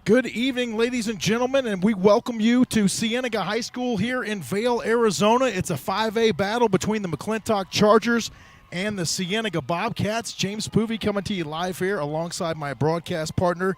Good evening, ladies and gentlemen, and we welcome you to Cienega High School here in Vail, Arizona. It's a 5A battle between the McClintock Chargers and the Cienega Bobcats. James Poovey coming to you live here alongside my broadcast partner,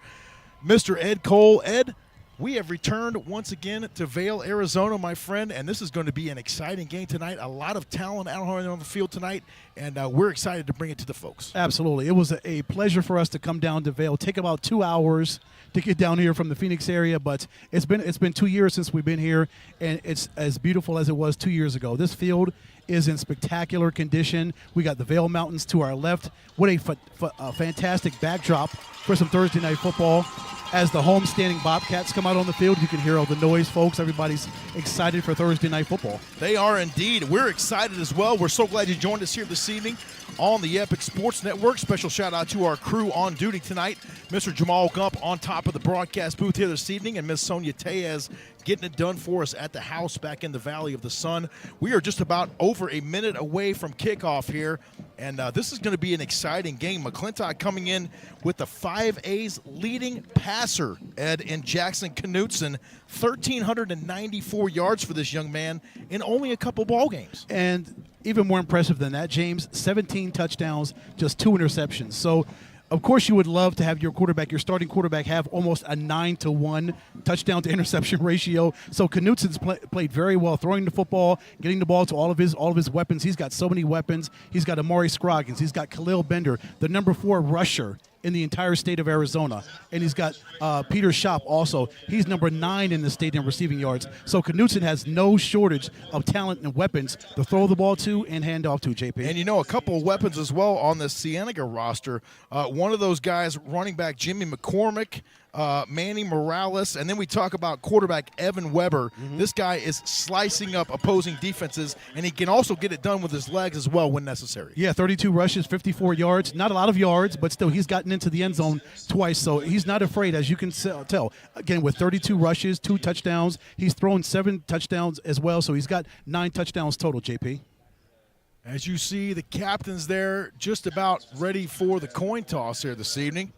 Mr. Ed Cole. Ed, we have returned once again to Vail, Arizona, my friend, and this is going to be an exciting game tonight. A lot of talent out on the field tonight, and we're excited to bring it to the folks. Absolutely. It was a pleasure for us to come down to Vail. Take about 2 hours to get down here from the Phoenix area, but it's been 2 years since we've been here, and it's as beautiful as it was 2 years ago. This field is in spectacular condition. We got the Vail Mountains to our left. What a fantastic backdrop for some Thursday night football. As the homestanding Bobcats come out on the field, you can hear all the noise, folks. Everybody's excited for Thursday night football. They are indeed. We're excited as well. We're so glad you joined us here this evening on the Epic Sports Network. Special shout out to our crew on duty tonight. Mr. Jamal Gump on top of the broadcast booth here this evening, and Miss Sonia Tellez getting it done for us at the house back in the Valley of the Sun. We are just about over a minute away from kickoff here, and this is going to be an exciting game. McClintock coming in with the 5A's leading passer, Ed, in Jackson Knutson. 1,394 yards for this young man in only a couple ball games. And even more impressive than that, James, 17 touchdowns, just 2 interceptions. So, of course, you would love to have your starting quarterback, have almost a 9-to-1 touchdown to interception ratio. So Knutson's played very well, throwing the football, getting the ball to all of his weapons. He's got so many weapons. He's got Amari Scroggins. He's got Khalil Bender, the number 4 rusher in the entire state of Arizona. And he's got Peter Schopp also. He's number 9 in the state in receiving yards. So Knutson has no shortage of talent and weapons to throw the ball to and hand off to, JP. And, a couple of weapons as well on the Cienega roster. One of those guys, running back Jimmy McCormick, Manny Morales, and then we talk about quarterback Evan Weber. Mm-hmm. This guy is slicing up opposing defenses, and he can also get it done with his legs as well when necessary. Yeah, 32 rushes, 54 yards. Not a lot of yards, but still he's gotten into the end zone twice, so he's not afraid, as you can tell. Again, with 32 rushes, 2 touchdowns. He's thrown 7 touchdowns as well, so he's got 9 touchdowns total, JP. As you see, the captains there just about ready for the coin toss here this evening.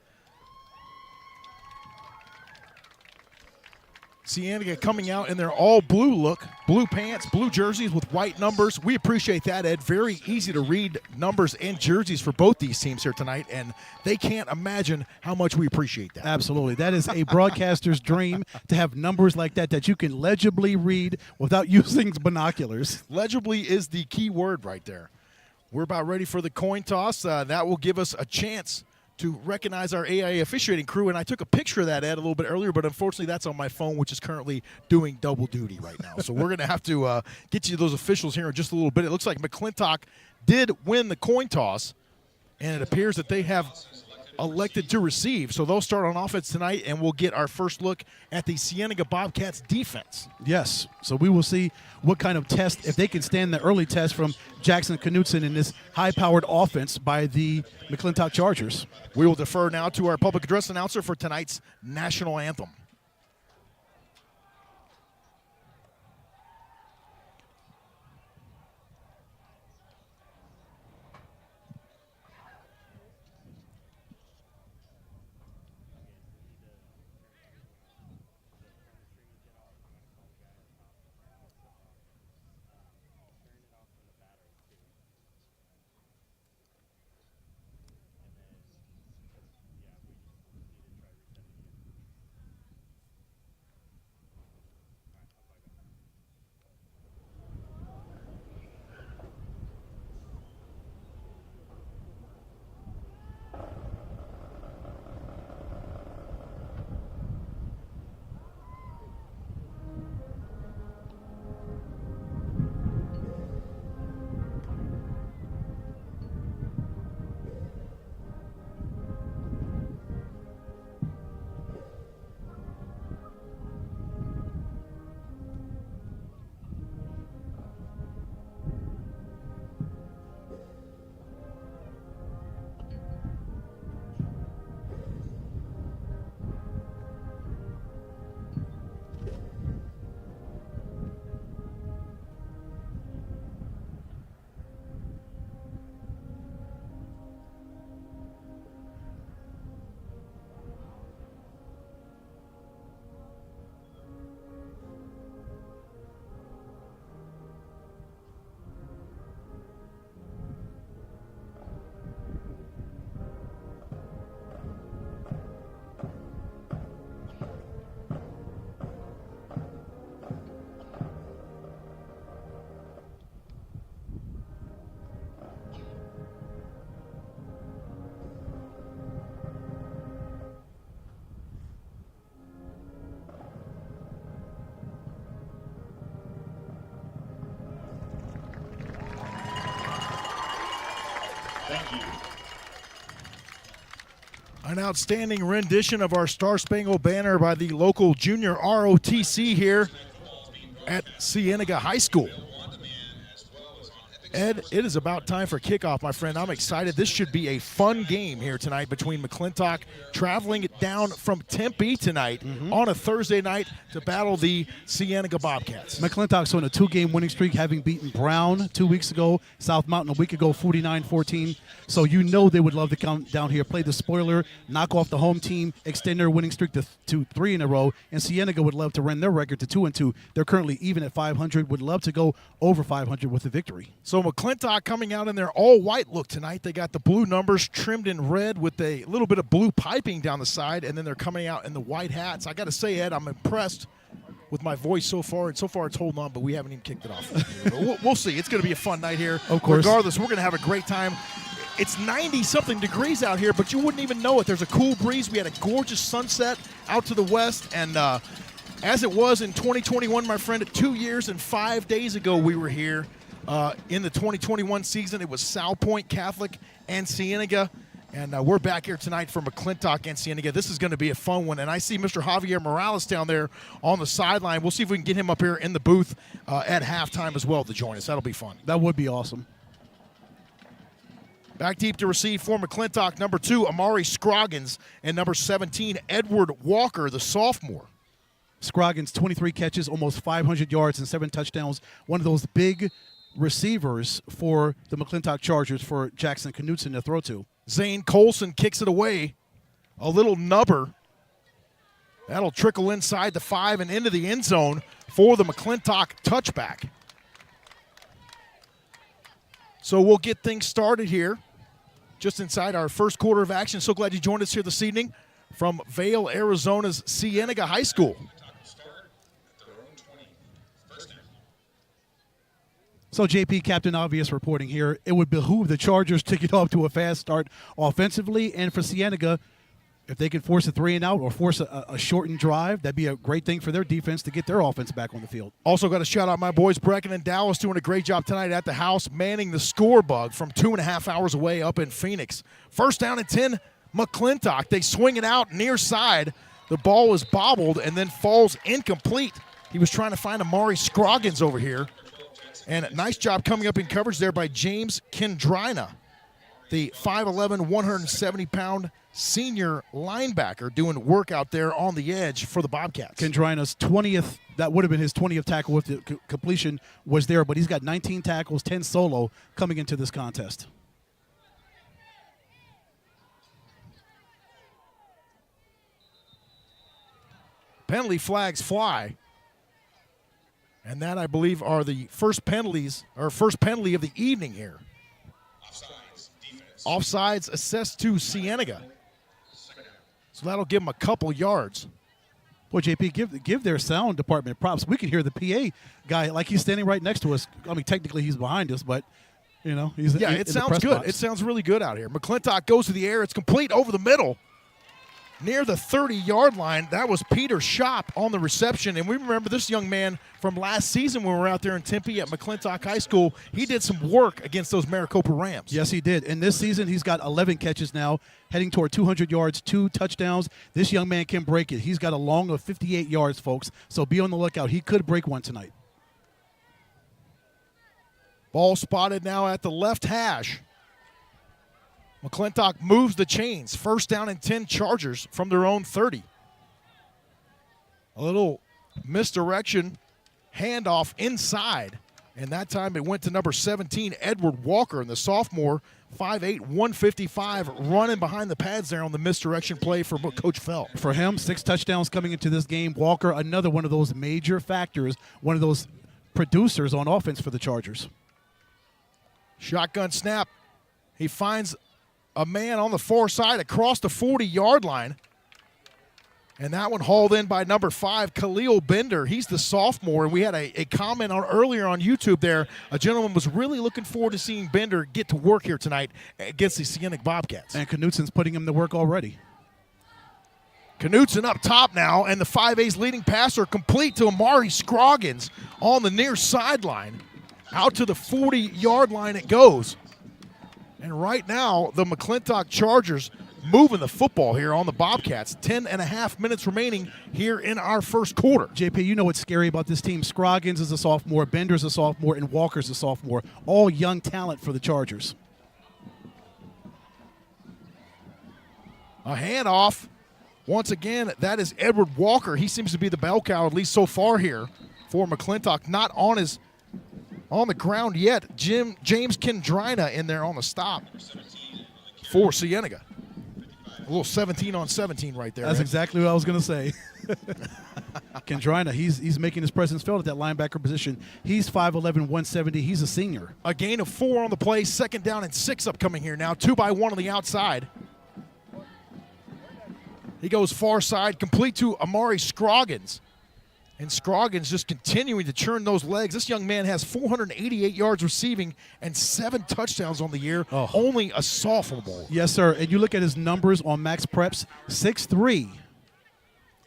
Cienega coming out in their all-blue look, blue pants, blue jerseys with white numbers. We appreciate that, Ed. Very easy to read numbers and jerseys for both these teams here tonight, and they can't imagine how much we appreciate that. Absolutely. That is a broadcaster's dream, to have numbers like that you can legibly read without using binoculars. Legibly is the key word right there. We're about ready for the coin toss. That will give us a chance to recognize our AIA officiating crew, and I took a picture of that, Ed, a little bit earlier, but unfortunately that's on my phone, which is currently doing double duty right now. So we're going to have to get you those officials here in just a little bit. It looks like McClintock did win the coin toss, and it appears that they have elected to receive. So they'll start on offense tonight, and we'll get our first look at the Cienega Bobcats defense. Yes, so we will see what kind of test, if they can stand the early test from Jackson Knutson in this high-powered offense by the McClintock Chargers. We will defer now to our public address announcer for tonight's national anthem. An outstanding rendition of our Star Spangled Banner by the local junior ROTC here at Cienega High School. Ed, it is about time for kickoff, my friend. I'm excited. This should be a fun game here tonight between McClintock traveling down from Tempe tonight on a Thursday night to battle the Cienega Bobcats. McClintock's on a 2-game winning streak, having beaten Brown 2 weeks ago, South Mountain a week ago, 49-14. So you know they would love to come down here, play the spoiler, knock off the home team, extend their winning streak to 3 in a row. And Cienega would love to run their record to 2-2. They're currently even at 500, would love to go over 500 with a victory. So McClintock coming out in their all-white look tonight. They got the blue numbers trimmed in red with a little bit of blue piping down the side, and then they're coming out in the white hats. I got to say, Ed, I'm impressed with my voice so far. And so far it's holding on, but we haven't even kicked it off. We'll see. It's going to be a fun night here. Of course. Regardless, we're going to have a great time. It's 90-something degrees out here, but you wouldn't even know it. There's a cool breeze. We had a gorgeous sunset out to the west, and as it was in 2021, my friend, 2 years and 5 days ago we were here. In the 2021 season, it was South Point Catholic and Cienega, and we're back here tonight for McClintock and Cienega. This is going to be a fun one, and I see Mr. Javier Morales down there on the sideline. We'll see if we can get him up here in the booth at halftime as well to join us. That'll be fun. That would be awesome. Back deep to receive for McClintock, number 2, Amari Scroggins, and number 17, Edward Walker, the sophomore. Scroggins, 23 catches, almost 500 yards and 7 touchdowns. One of those big receivers for the McClintock Chargers for Jackson Knutson to throw to. Zane Colson kicks it away. A little nubber. That'll trickle inside the 5 and into the end zone for the McClintock touchback. So we'll get things started here just inside our first quarter of action. So glad you joined us here this evening from Vail, Arizona's Cienega High School. So, JP, Captain Obvious reporting here. It would behoove the Chargers to get off to a fast start offensively. And for Cienega, if they could force a 3-and-out or force a shortened drive, that'd be a great thing for their defense to get their offense back on the field. Also got to shout out my boys, Brecken and Dallas, doing a great job tonight at the house, manning the score bug from 2.5 hours away up in Phoenix. First down and 10, McClintock. They swing it out near side. The ball is bobbled and then falls incomplete. He was trying to find Amari Scroggins over here. And a nice job coming up in coverage there by James Kendrina, the 5'11", 170-pound senior linebacker, doing work out there on the edge for the Bobcats. Kendrina's 20th, that would have been his 20th tackle with the completion was there, but he's got 19 tackles, 10 solo coming into this contest. Penalty flags fly. And that, I believe, are the first penalties, or first penalty of the evening here. Offsides assessed to Cienega. So that'll give them a couple yards. Boy, JP, give their sound department props. We can hear the PA guy like he's standing right next to us. I mean, technically he's behind us, but, you know, he's yeah, it sounds good. Box. It sounds really good out here. McClintock goes to the air. It's complete over the middle. Near the 30-yard line, that was Peter Schopp on the reception. And we remember this young man from last season when we were out there in Tempe at McClintock High School. He did some work against those Maricopa Rams. Yes, he did. And this season, he's got 11 catches now, heading toward 200 yards, 2 touchdowns. This young man can break it. He's got a long of 58 yards, folks. So be on the lookout. He could break one tonight. Ball spotted now at the left hash. McClintock moves the chains. First down and 10 Chargers from their own 30. A little misdirection, handoff inside. And that time it went to number 17, Edward Walker, and the sophomore, 5'8", 155, running behind the pads there on the misdirection play for Coach Fell. For him, 6 touchdowns coming into this game. Walker, another one of those major factors, one of those producers on offense for the Chargers. Shotgun snap. He finds a man on the far side across the 40-yard line. And that one hauled in by number 5, Khalil Bender. He's the sophomore. And we had a comment on earlier on YouTube there. A gentleman was really looking forward to seeing Bender get to work here tonight against the Cienega Bobcats. And Knutson's putting him to work already. Knutson up top now, and the 5A's leading passer complete to Amari Scroggins on the near sideline. Out to the 40-yard line it goes. And right now, the McClintock Chargers moving the football here on the Bobcats. 10.5 minutes remaining here in our first quarter. JP, you know what's scary about this team. Scroggins is a sophomore, Bender's a sophomore, and Walker's a sophomore. All young talent for the Chargers. A handoff. Once again, that is Edward Walker. He seems to be the bell cow, at least so far here, for McClintock. Not on the ground yet. James Kendrina in there on the stop for Cienega. A little 17 on 17 right there. That's right? exactly what I was going to say. Kendrina, he's making his presence felt at that linebacker position. He's 5'11", 170. He's a senior. A gain of 4 on the play. 2nd down and 6 upcoming here now. 2-by-1 on the outside. He goes far side, complete to Amari Scroggins. And Scroggins just continuing to churn those legs. This young man has 488 yards receiving and 7 touchdowns on the year. Oh. Only a sophomore. Yes, sir. And you look at his numbers on Max Preps, 6'3".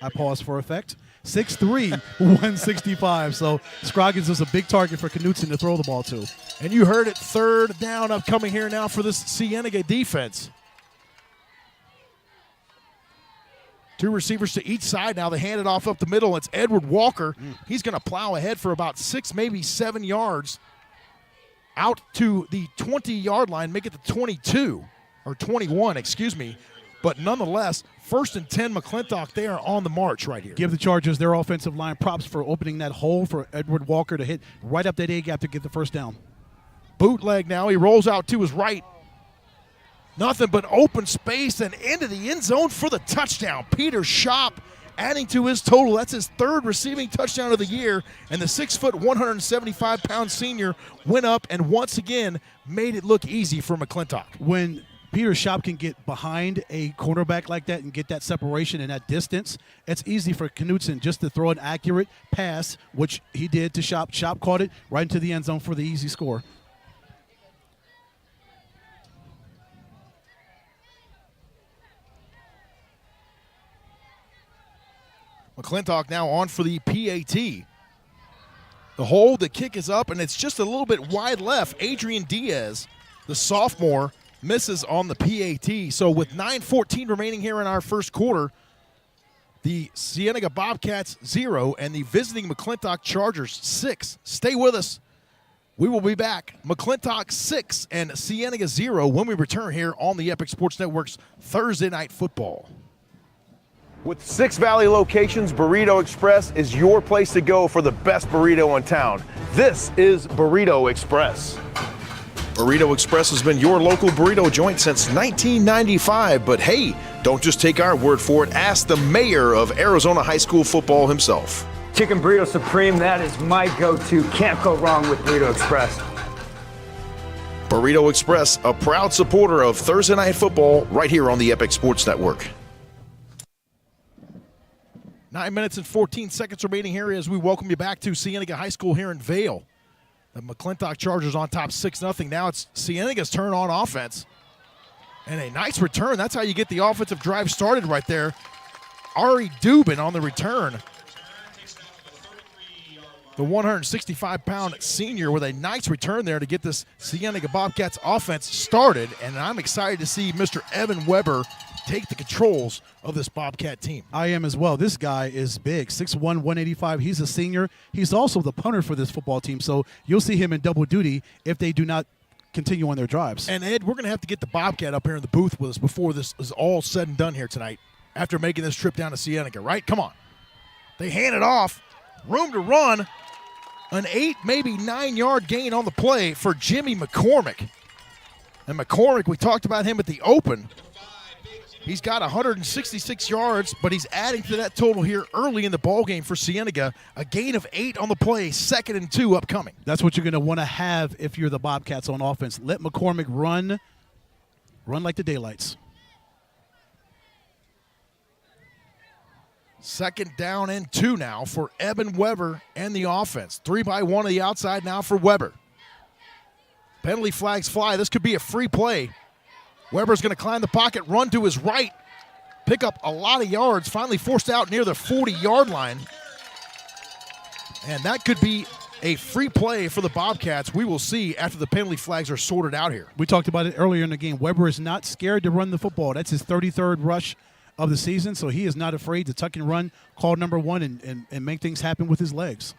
I pause for effect. 6'3", 165. So Scroggins is a big target for Knutson to throw the ball to. And you heard it, 3rd down upcoming here now for this Cienega defense. 2 receivers to each side now. They hand it off up the middle. It's Edward Walker. He's going to plow ahead for about 6, maybe 7 yards out to the 20-yard line, make it the 22, or 21, excuse me. But nonetheless, 1st and 10, McClintock, they are on the march right here. Give the Chargers their offensive line props for opening that hole for Edward Walker to hit right up that A-gap to get the 1st down. Bootleg now. He rolls out to his right. Nothing but open space and into the end zone for the touchdown. Peter Shop adding to his total. That's his 3rd receiving touchdown of the year. And the 6', 175-pound senior went up and once again made it look easy for McClintock. When Peter Shop can get behind a cornerback like that and get that separation and that distance, it's easy for Knutson just to throw an accurate pass, which he did to Shop. Shop caught it right into the end zone for the easy score. McClintock now on for the PAT. The hold, the kick is up, and it's just a little bit wide left. Adrian Diaz, the sophomore, misses on the PAT. So with 9:14 remaining here in our first quarter, the Cienega Bobcats 0 and the visiting McClintock Chargers 6. Stay with us. We will be back. McClintock 6 and Cienega 0 when we return here on the Epic Sports Network's Thursday Night Football. With 6 Valley locations, Burrito Express is your place to go for the best burrito in town. This is Burrito Express. Burrito Express has been your local burrito joint since 1995, but hey, don't just take our word for it. Ask the mayor of Arizona High School football himself. Chicken Burrito Supreme, that is my go-to. Can't go wrong with Burrito Express. Burrito Express, a proud supporter of Thursday Night Football right here on the Epic Sports Network. 9 minutes and 14 seconds remaining here as we welcome you back to Cienega High School here in Vail. The McClintock Chargers on top 6-0. Now it's Cienega's turn on offense. And a nice return. That's how you get the offensive drive started right there. Ari Dubin on the return. The 165-pound senior with a nice return there to get this Cienega Bobcats offense started. And I'm excited to see Mr. Evan Weber take the controls of this Bobcat team. I am as well. This guy is big, 6'1", 185. He's a senior. He's also the punter for this football team, so you'll see him in double duty if they do not continue on their drives. And, Ed, we're going to have to get the Bobcat up here in the booth with us before this is all said and done here tonight after making this trip down to Cienega, right? Come on. They hand it off. Room to run. An 8, maybe 9-yard gain on the play for Jimmy McCormick. And McCormick, we talked about him at the open. He's got 166 yards, but he's adding to that total here early in the ballgame for Cienega. A gain of 8 on the play, 2nd and 2 upcoming. That's what you're going to want to have if you're the Bobcats on offense. Let McCormick run like the daylights. 2nd down and 2 now for Evan Weber and the offense. 3-by-1 on the outside now for Weber. Penalty flags fly. This could be a free play. Weber's going to climb the pocket, run to his right, pick up a lot of yards, finally forced out near the 40-yard line. And that could be a free play for the Bobcats. We will see after the penalty flags are sorted out here. We talked about it earlier in the game. Weber is not scared to run the football. That's his 33rd rush of the season, so he is not afraid to tuck and run, call number one, and make things happen with his legs.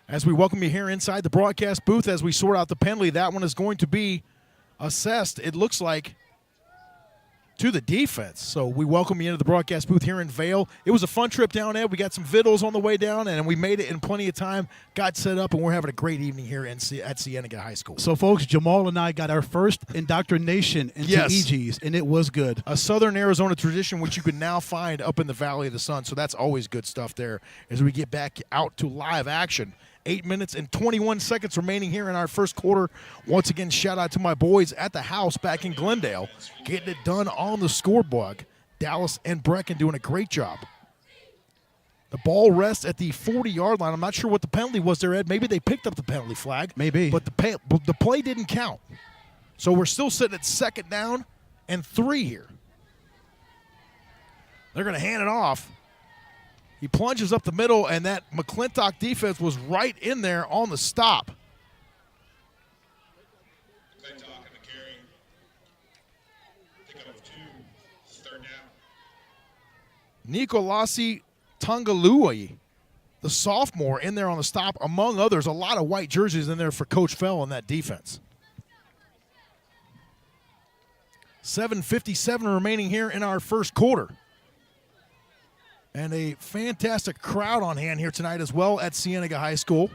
As we welcome you here inside the broadcast booth as we sort out the penalty, that one is going to be assessed, it looks like, to the defense. So we welcome you into the broadcast booth here in Vail. It was a fun trip down there. We got some vittles on the way down, and we made it in plenty of time, got set up, and we're having a great evening here at Cienega High School. So, folks, Jamal and I got our first indoctrination into EGs, and it was good. A Southern Arizona tradition, which you can now find up in the Valley of the Sun, so that's always good stuff there as we get back out to live action. 8 minutes and 21 seconds remaining here in our first quarter. Once again, shout out to my boys at the house back in Glendale, getting it done on the scoreboard. Dallas and Brecken doing a great job. The ball rests at the 40-yard line. I'm not sure what the penalty was there, Ed. Maybe they picked up the penalty flag. Maybe. But the play didn't count. So we're still sitting at 2nd down and 3 here. They're going to hand it off. He plunges up the middle, and that McClintock defense was right in there on the stop. McClintock on the carry. Pickup of 2, 3rd down. Nikolasi Tungalui, the sophomore, in there on the stop, among others. A lot of white jerseys in there for Coach Fell in that defense. 7:57 remaining here in our first quarter. And a fantastic crowd on hand here tonight as well at Cienega High School.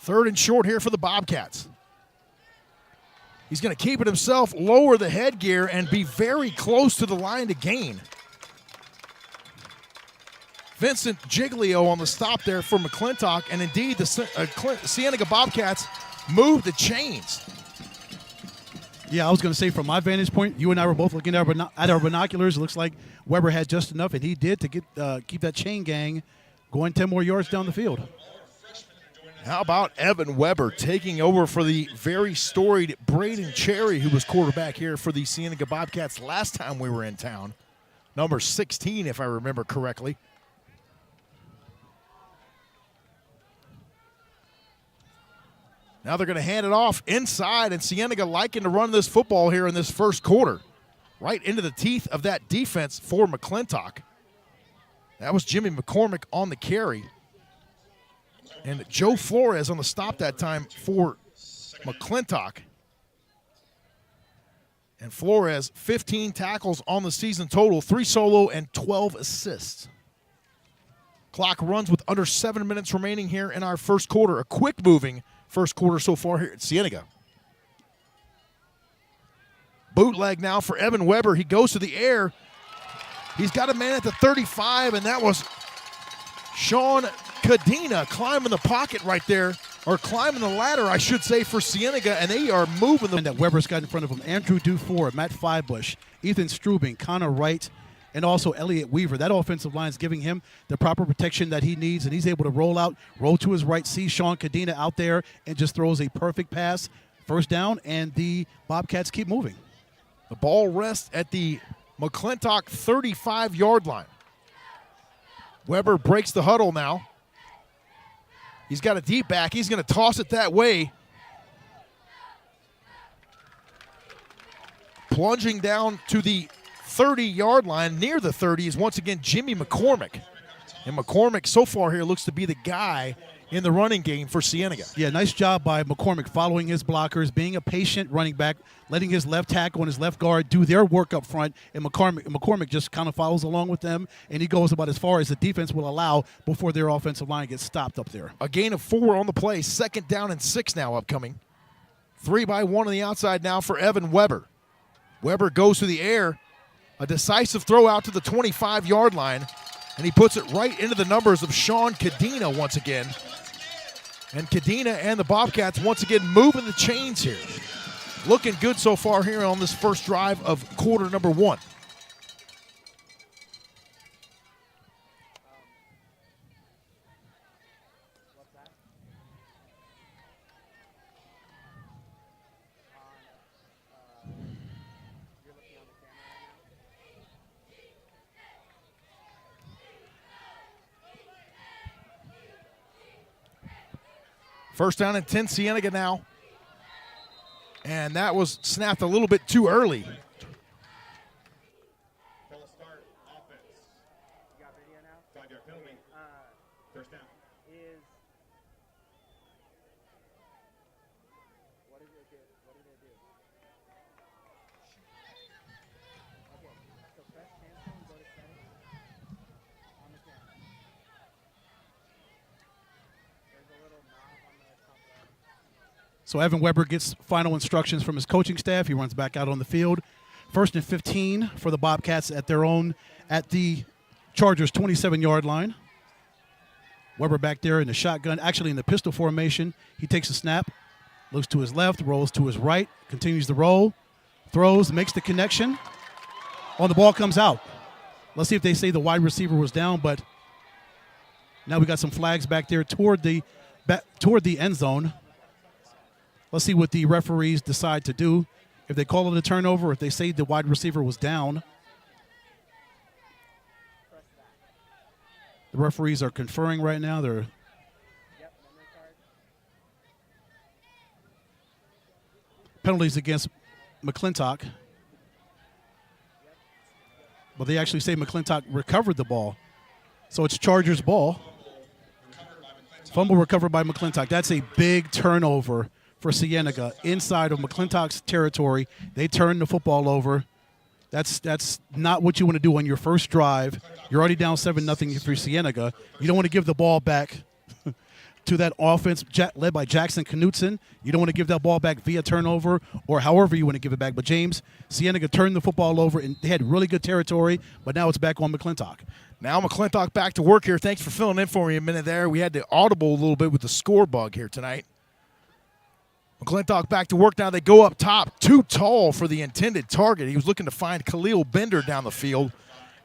3rd and short here for the Bobcats. He's going to keep it himself, lower the headgear, and be very close to the line to gain. Vincent Giglio on the stop there for McClintock, and indeed the Cienega Bobcats move the chains. Yeah, I was going to say, from my vantage point, you and I were both looking at our binoculars. It looks like Weber had just enough, and he did, to keep that chain gang going 10 more yards down the field. How about Evan Weber taking over for the very storied Braden Cherry, who was quarterback here for the Cienega Bobcats last time we were in town. Number 16, if I remember correctly. Now they're going to hand it off inside, and Cienega liking to run this football here in this first quarter. Right into the teeth of that defense for McClintock. That was Jimmy McCormick on the carry. And Joe Flores on the stop that time for McClintock. And Flores, 15 tackles on the season total, 3 solo and 12 assists. Clock runs with under 7 minutes remaining here in our first quarter. A quick moving first quarter so far here at Cienega. Bootleg now for Evan Weber. He goes to the air. He's got a man at the 35, and that was Sean Cadena climbing the pocket right there, or climbing the ladder, I should say, for Cienega, and they are moving them. And that Weber's got in front of him: Andrew Dufour, Matt Fibush, Ethan Strubing, Connor Wright, and also Elliott Weaver. That offensive line is giving him the proper protection that he needs, and he's able to roll to his right, see Sean Cadena out there, and just throws a perfect pass. First down, and the Bobcats keep moving. The ball rests at the McClintock 35-yard line. Weber breaks the huddle now. He's got a deep back. He's going to toss it that way. Plunging down to the 30-yard line, near the 30, is once again Jimmy McCormick. And McCormick so far here looks to be the guy in the running game for Cienega. Yeah, nice job by McCormick following his blockers, being a patient running back, letting his left tackle and his left guard do their work up front, and McCormick just kind of follows along with them, and he goes about as far as the defense will allow before their offensive line gets stopped up there. A gain of 4 on the play, 2nd down and 6 now upcoming. 3-by-1 on the outside now for Evan Weber. Weber goes to the air, a decisive throw out to the 25-yard line, and he puts it right into the numbers of Sean Cadena once again. And Cadena and the Bobcats once again moving the chains here. Looking good so far here on this first drive of quarter number 1. First down and 10, Cienega now. And that was snapped a little bit too early. Full start offense. You got video now? 5-yard penalty. First down. What did it do? What did it do? Okay, so press cancel and go to settings on the camera. There's a little knob on the top left. So Evan Weber gets final instructions from his coaching staff. He runs back out on the field. First and 15 for the Bobcats at the Chargers 27-yard line. Weber back there in the shotgun, actually in the pistol formation. He takes a snap, looks to his left, rolls to his right, continues the roll, throws, makes the connection. On the ball comes out. Let's see if they say the wide receiver was down, but now we got some flags back there toward the end zone. Let's see what the referees decide to do. If they call it a turnover, if they say the wide receiver was down. The referees are conferring right now. They're penalties against McClintock. But they actually say McClintock recovered the ball. So it's Chargers ball. Fumble recovered by McClintock. That's a big turnover for Cienega inside of McClintock's territory. They turn the football over. That's not what you want to do on your first drive. You're already down 7-0 for Cienega. You don't want to give the ball back to that offense led by Jackson Knutson. You don't want to give that ball back via turnover or however you want to give it back. But James, Cienega turned the football over, and they had really good territory, but now it's back on McClintock. Now McClintock back to work here. Thanks for filling in for me a minute there. We had to audible a little bit with the score bug here tonight. McClintock back to work now. They go up top, too tall for the intended target. He was looking to find Khalil Bender down the field,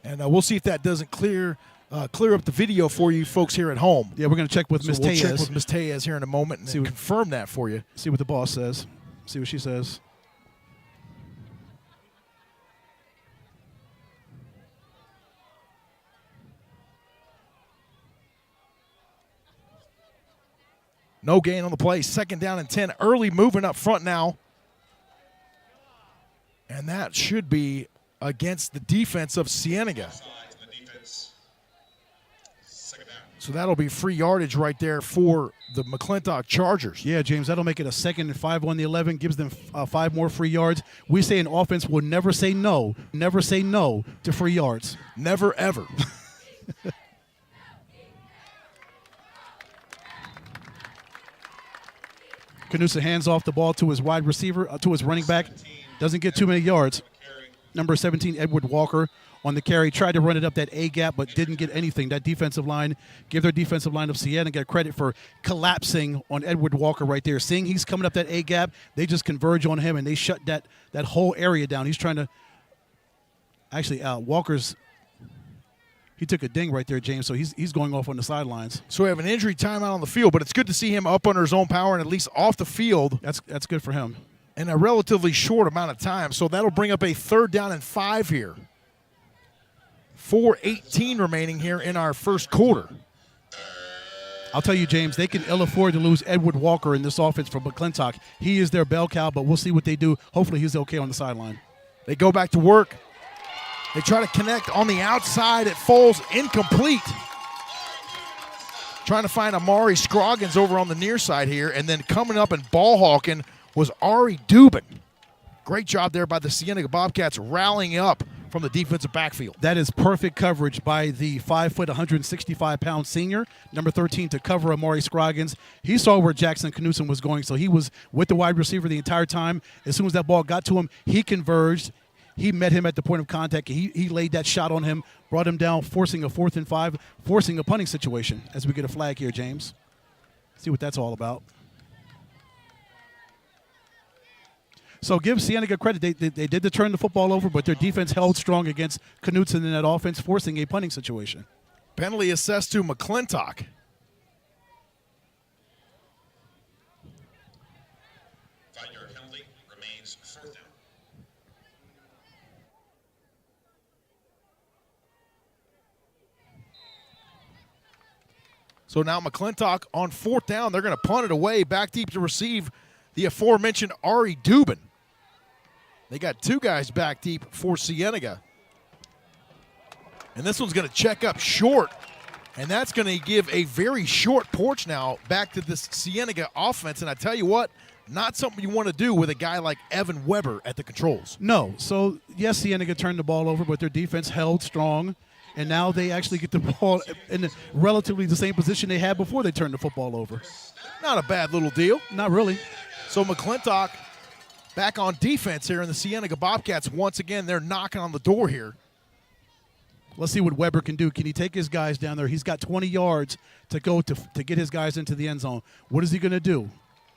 and we'll see if that doesn't clear up the video for you folks here at home. Yeah, we're going to check with Ms. We'll Tellez. check with Ms. Tellez here in a moment and confirm that for you. See what the boss says. See what she says. No gain on the play. Second down and 10. Early moving up front now. And that should be against the defense of Cienega. So that'll be free yardage right there for the McClintock Chargers. Yeah, James, that'll make it a 2nd and 5 on the 11, gives them 5 more free yards. We say an offense will never say no to free yards. Never, ever. Knutson hands off the ball to his wide receiver, to his running back. Doesn't get too many yards. Number 17, Edward Walker, on the carry. Tried to run it up that A-gap, but didn't get anything. That defensive line, give their defensive line of Cienega credit for collapsing on Edward Walker right there. Seeing he's coming up that A-gap, they just converge on him, and they shut that whole area down. He's trying to – actually, Walker's – he took a ding right there, James, so he's going off on the sidelines. So we have an injury timeout on the field, but it's good to see him up under his own power and at least off the field. That's good for him. In a relatively short amount of time. So that'll bring up a 3rd down and 5 here. 4:18 remaining here in our first quarter. I'll tell you, James, they can ill afford to lose Edward Walker in this offense from McClintock. He is their bell cow, but we'll see what they do. Hopefully he's okay on the sideline. They go back to work. They try to connect on the outside. It falls incomplete. Trying to find Amari Scroggins over on the near side here, and then coming up and ball hawking was Ari Dubin. Great job there by the Cienega Bobcats rallying up from the defensive backfield. That is perfect coverage by the 5', 165-pound senior, number 13, to cover Amari Scroggins. He saw where Jackson Knutson was going, so he was with the wide receiver the entire time. As soon as that ball got to him, he converged. He met him at the point of contact. He laid that shot on him, brought him down, forcing a 4th and 5, forcing a punting situation as we get a flag here, James. See what that's all about. So give Cienega credit. They did turn the football over, but their defense held strong against Knutson in that offense, forcing a punting situation. Penalty assessed to McClintock. Penalty remains 4th down. So now McClintock on 4th down. They're going to punt it away, back deep to receive the aforementioned Ari Dubin. They got 2 guys back deep for Cienega. And this one's going to check up short. And that's going to give a very short porch now back to this Cienega offense. And I tell you what, not something you want to do with a guy like Evan Weber at the controls. No. So, yes, Cienega turned the ball over, but their defense held strong. And now they actually get the ball in relatively the same position they had before they turned the football over. Not a bad little deal. Not really. So McClintock back on defense here, and the Cienega Bobcats, once again, they're knocking on the door here. Let's see what Weber can do. Can he take his guys down there? He's got 20 yards to go to get his guys into the end zone. What is he going to do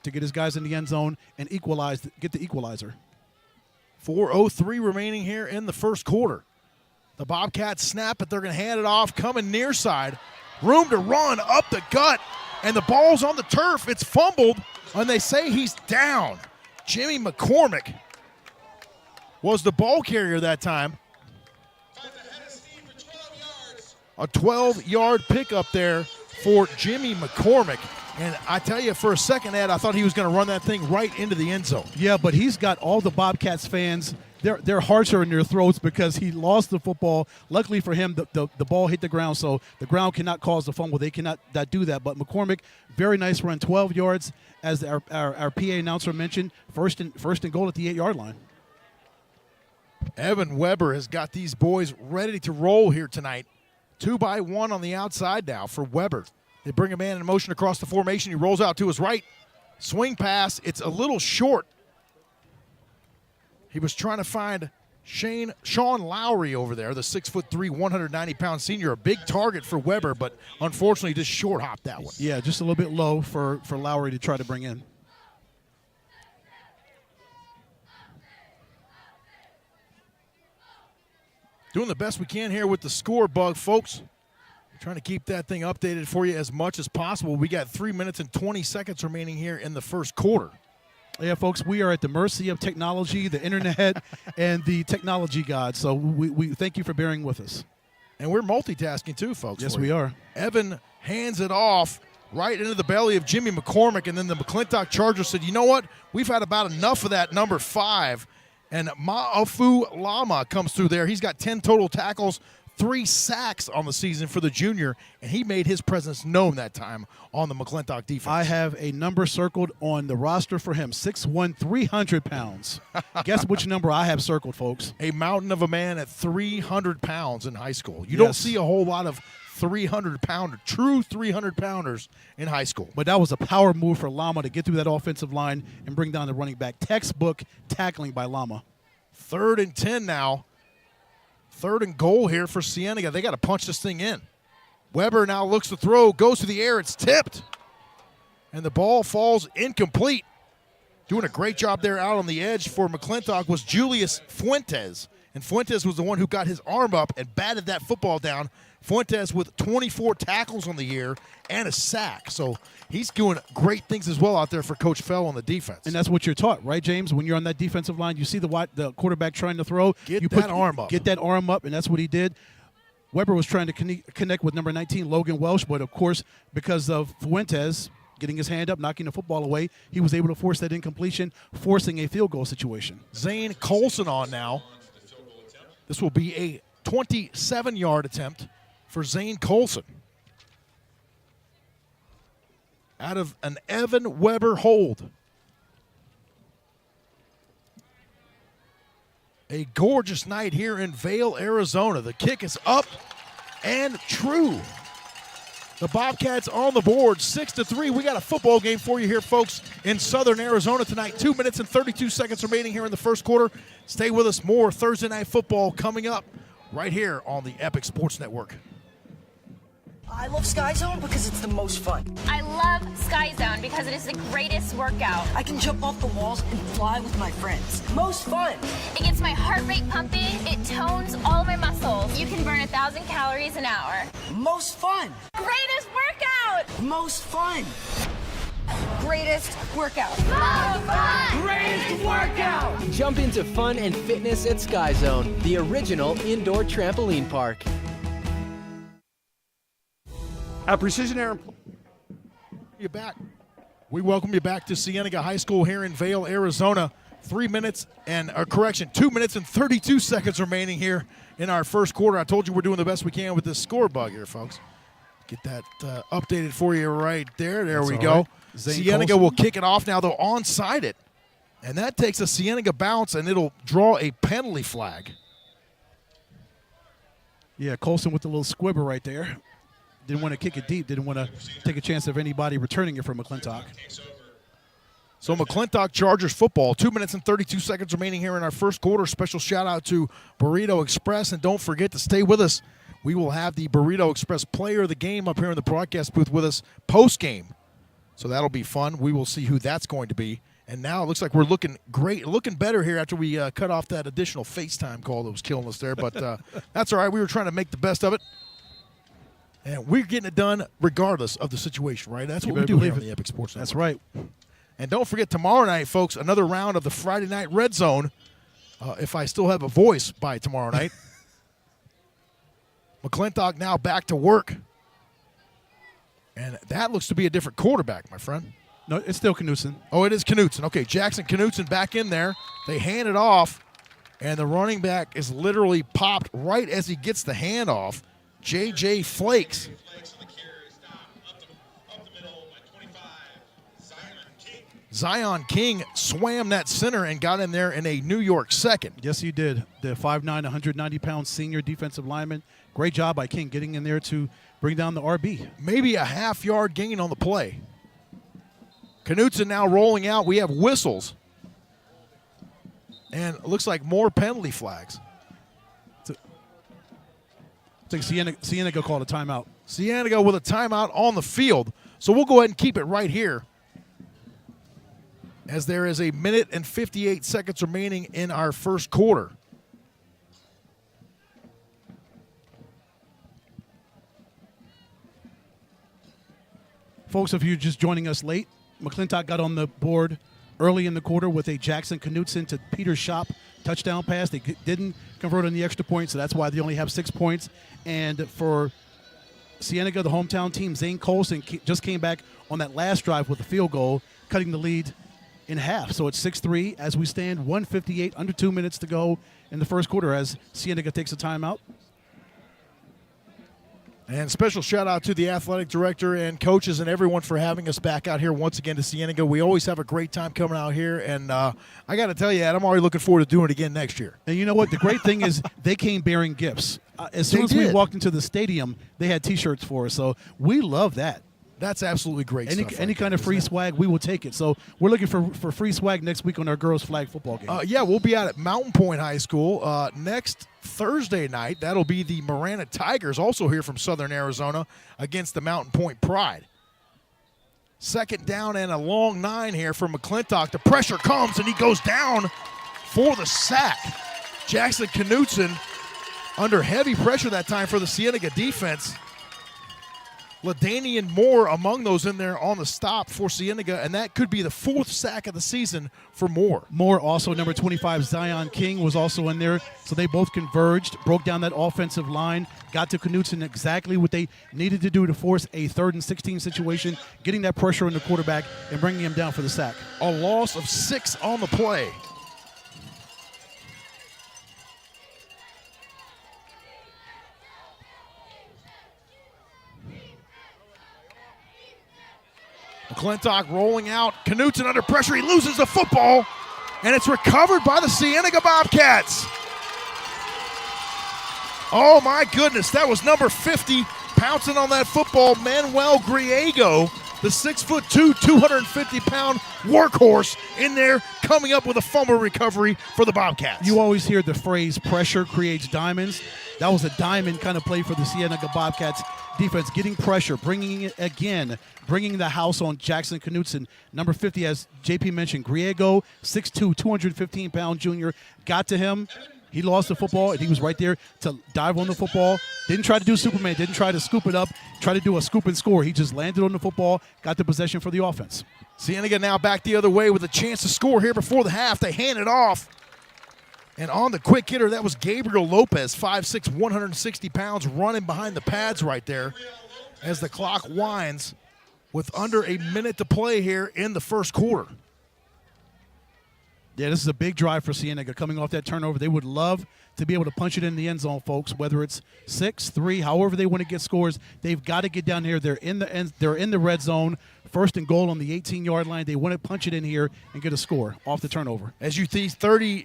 to get his guys in the end zone and get the equalizer? 4:03 remaining here in the first quarter. The Bobcats snap it. They're going to hand it off, coming near side. Room to run up the gut, and the ball's on the turf. It's fumbled, and they say he's down. Jimmy McCormick was the ball carrier that time. A 12-yard pickup there for Jimmy McCormick. And I tell you, for a second, Ed, I thought he was going to run that thing right into the end zone. Yeah, but he's got all the Bobcats fans, their hearts are in their throats because he lost the football. Luckily for him, the ball hit the ground, so the ground cannot cause the fumble. They cannot do that. But McCormick, very nice run, 12 yards, as our PA announcer mentioned, first and goal at the 8-yard line. Evan Weber has got these boys ready to roll here tonight. 2-by-1 on the outside now for Weber. They bring a man in motion across the formation. He rolls out to his right. Swing pass. It's a little short. He was trying to find Sean Lowry over there, the 6'3", 190-pound senior, a big target for Weber, but unfortunately just short hopped that one. Yeah, just a little bit low for Lowry to try to bring in. Doing the best we can here with the score bug, folks. Trying to keep that thing updated for you as much as possible. We got 3 minutes and 20 seconds remaining here in the first quarter. Yeah, folks, we are at the mercy of technology, the internet, and the technology gods. So we thank you for bearing with us. And we're multitasking too, folks. Yes, we are. Evan hands it off right into the belly of Jimmy McCormick, and then the McClintock Chargers said, you know what? We've had about enough of that number 5. And Ma'afu Lama comes through there. He's got 10 total tackles, 3 sacks on the season for the junior, and he made his presence known that time on the McClintock defense. I have a number circled on the roster for him, 6'1", 300 pounds. Guess which number I have circled, folks? A mountain of a man at 300 pounds in high school. You don't see a whole lot of 300-pounder, true 300-pounders in high school. But that was a power move for Lama to get through that offensive line and bring down the running back. Textbook tackling by Lama. 3rd and 10 now. 3rd and goal here for Cienega. They got to punch this thing in. Weber now looks to throw, goes to the air. It's tipped. And the ball falls incomplete. Doing a great job there out on the edge for McClintock was Julius Fuentes. And Fuentes was the one who got his arm up and batted that football down. Fuentes with 24 tackles on the year and a sack. So he's doing great things as well out there for Coach Fell on the defense. And that's what you're taught, right, James? When you're on that defensive line, you see the quarterback trying to throw. Get that arm up. Get that arm up, and that's what he did. Weber was trying to connect with number 19, Logan Welsh, but, of course, because of Fuentes getting his hand up, knocking the football away, he was able to force that incompletion, forcing a field goal situation. Zane Colson on now. This will be a 27-yard attempt for Zane Colson. Out of an Evan Weber hold. A gorgeous night here in Vail, Arizona. The kick is up and true. The Bobcats on the board, 6-3. We got a football game for you here, folks, in southern Arizona tonight. 2 minutes and 32 seconds remaining here in the first quarter. Stay with us. More Thursday Night Football coming up right here on the Epic Sports Network. I love Sky Zone because it's the most fun. I love Sky Zone because it is the greatest workout. I can jump off the walls and fly with my friends. Most fun. It gets my heart rate pumping. It tones all my muscles. You can burn 1,000 calories an hour. Most fun. Greatest workout. Most fun. Greatest workout. Most fun. Greatest workout. Jump into fun and fitness at Sky Zone, the original indoor trampoline park. At Precision Air. You back. We welcome you back to Cienega High School here in Vail, Arizona. 2 minutes and 32 seconds remaining here in our first quarter. I told you we're doing the best we can with this score bug here, folks. Get that updated for you right there. There we go. Right. Cienega will kick it off now. They'll onside it. And that takes a Cienega bounce, and it'll draw a penalty flag. Yeah, Colson with the little squibber right there. Didn't want to kick it deep. Didn't want to take a chance of anybody returning it from McClintock. So McClintock Chargers football. 2 minutes and 32 seconds remaining here in our first quarter. Special shout out to Burrito Express. And don't forget to stay with us. We will have the Burrito Express player of the game up here in the broadcast booth with us post-game. So that'll be fun. We will see who that's going to be. And now it looks like we're looking great, looking better here after we cut off that additional FaceTime call that was killing us there. But that's all right. We were trying to make the best of it. And we're getting it done regardless of the situation, right? That's what we do here on the Epic Sports Network. That's right. And don't forget, tomorrow night, folks, another round of the Friday Night Red Zone, if I still have a voice by tomorrow night. McClintock now back to work. And that looks to be a different quarterback, my friend. No, it's still Knutson. Oh, it is Knutson. Okay, Jackson Knutson back in there. They hand it off, and the running back is literally popped right as he gets the handoff. J.J. Flakes. Zion King swam that center and got in there in a New York second. Yes, he did. The 5'9", 190-pound senior defensive lineman. Great job by King getting in there to bring down the RB. Maybe a half-yard gain on the play. Knutson now rolling out. We have whistles. And it looks like more penalty flags. I think Cienega called a timeout. Cienega with a timeout on the field. So we'll go ahead and keep it right here, as there is a minute and 58 seconds remaining in our first quarter. Folks, if you're just joining us late, McClintock got on the board early in the quarter with a Jackson Knutson to Peter Shop touchdown pass. They didn't convert on the extra point, so that's why they only have 6 points. And for Cienega, the hometown team, Zane Colson just came back on that last drive with a field goal, cutting the lead in half. So it's 6-3 as we stand, 1:58, under 2 minutes to go in the first quarter as Cienega takes a timeout. And special shout out to the athletic director and coaches and everyone for having us back out here once again to Cienega. We always have a great time coming out here, and I got to tell you, Ed, I'm already looking forward to doing it again next year. And you know what? The great thing is they came bearing gifts. As soon as we walked into the stadium, they had T-shirts for us, so we love that. That's absolutely great stuff. Any kind of free swag, we will take it. So we're looking for free swag next week on our girls' flag football game. Yeah, we'll be out at Mountain Point High School next Thursday night. That'll be the Marana Tigers, also here from Southern Arizona, against the Mountain Point Pride. Second down and a long 9 here for McClintock. The pressure comes, and he goes down for the sack. Jackson Knutson under heavy pressure that time for the Cienega defense. LaDanian Moore among those in there on the stop for Cienega, and that could be the 4th sack of the season for Moore. Moore, also number 25, Zion King, was also in there. So they both converged, broke down that offensive line, got to Knutson exactly what they needed to do to force a 3rd and 16 situation, getting that pressure on the quarterback and bringing him down for the sack. A loss of 6 on the play. McClintock rolling out. Knutson under pressure. He loses the football, and it's recovered by the Cienega Bobcats. Oh, my goodness. That was number 50 pouncing on that football. Manuel Griego, the 6'2", 250-pound workhorse in there, coming up with a fumble recovery for the Bobcats. You always hear the phrase, pressure creates diamonds. That was a diamond kind of play for the Cienega Bobcats defense, getting pressure, bringing it again, bringing the house on Jackson Knutson. Number 50, as JP mentioned, Griego, 6'2", 215-pound junior, got to him. He lost the football, and he was right there to dive on the football. Didn't try to do Superman, didn't try to scoop it up, try to do a scoop and score. He just landed on the football, got the possession for the offense. Cienega now back the other way with a chance to score here before the half. They hand it off. And on the quick hitter, that was Gabriel Lopez, 5'6", 160 pounds, running behind the pads right there. as the clock winds with under a minute to play here in the first quarter. Yeah, this is a big drive for Cienega coming off that turnover. They would love to be able to punch it in the end zone, folks, whether it's 6, 3, however they want to get scores. They've got to get down here. They're in the red zone, first and goal on the 18-yard line. They want to punch it in here and get a score off the turnover. As you see,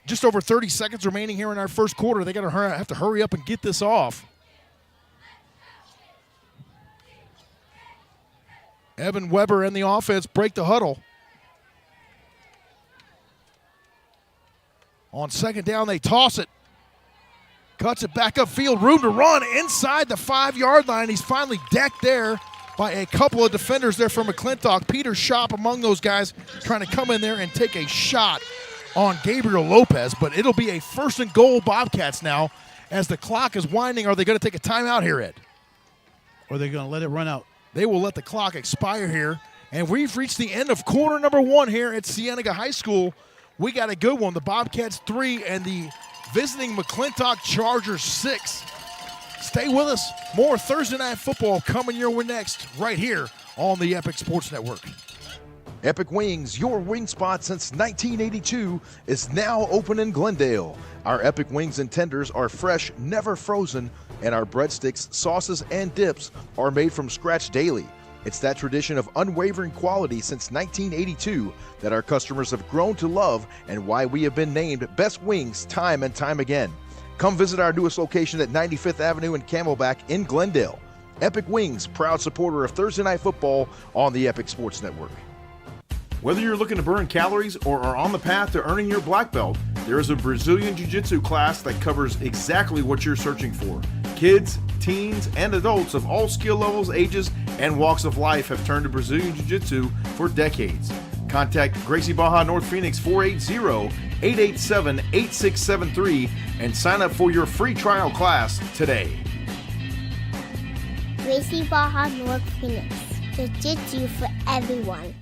just over 30 seconds remaining here in our first quarter. They have to hurry up and get this off. Evan Weber and the offense break the huddle. On second down, they toss it. Cuts it back upfield. Room to run inside the 5-yard line. He's finally decked there by a couple of defenders there for McClintock. Peter Shop among those guys trying to come in there and take a shot on Gabriel Lopez. But it'll be a first and goal Bobcats now as the clock is winding. Are they going to take a timeout here, Ed? Or are they going to let it run out? They will let the clock expire here. And we've reached the end of quarter number 1 here at Cienega High School. We got a good one. The Bobcats 3 and the visiting McClintock Chargers 6. Stay with us. More Thursday Night Football coming your way next right here on the Epic Sports Network. Epic Wings, your wing spot since 1982, is now open in Glendale. Our Epic Wings and tenders are fresh, never frozen, and our breadsticks, sauces, and dips are made from scratch daily. It's that tradition of unwavering quality since 1982 that our customers have grown to love and why we have been named Best Wings time and time again. Come visit our newest location at 95th Avenue and Camelback in Glendale. Epic Wings, proud supporter of Thursday Night Football on the Epic Sports Network. Whether you're looking to burn calories or are on the path to earning your black belt, there is a Brazilian Jiu-Jitsu class that covers exactly what you're searching for. Kids, teens, and adults of all skill levels, ages, and walks of life have turned to Brazilian Jiu-Jitsu for decades. Contact Gracie Baja North Phoenix 480-887-8673 and sign up for your free trial class today. Gracie Baja North Phoenix. Jiu-Jitsu for everyone.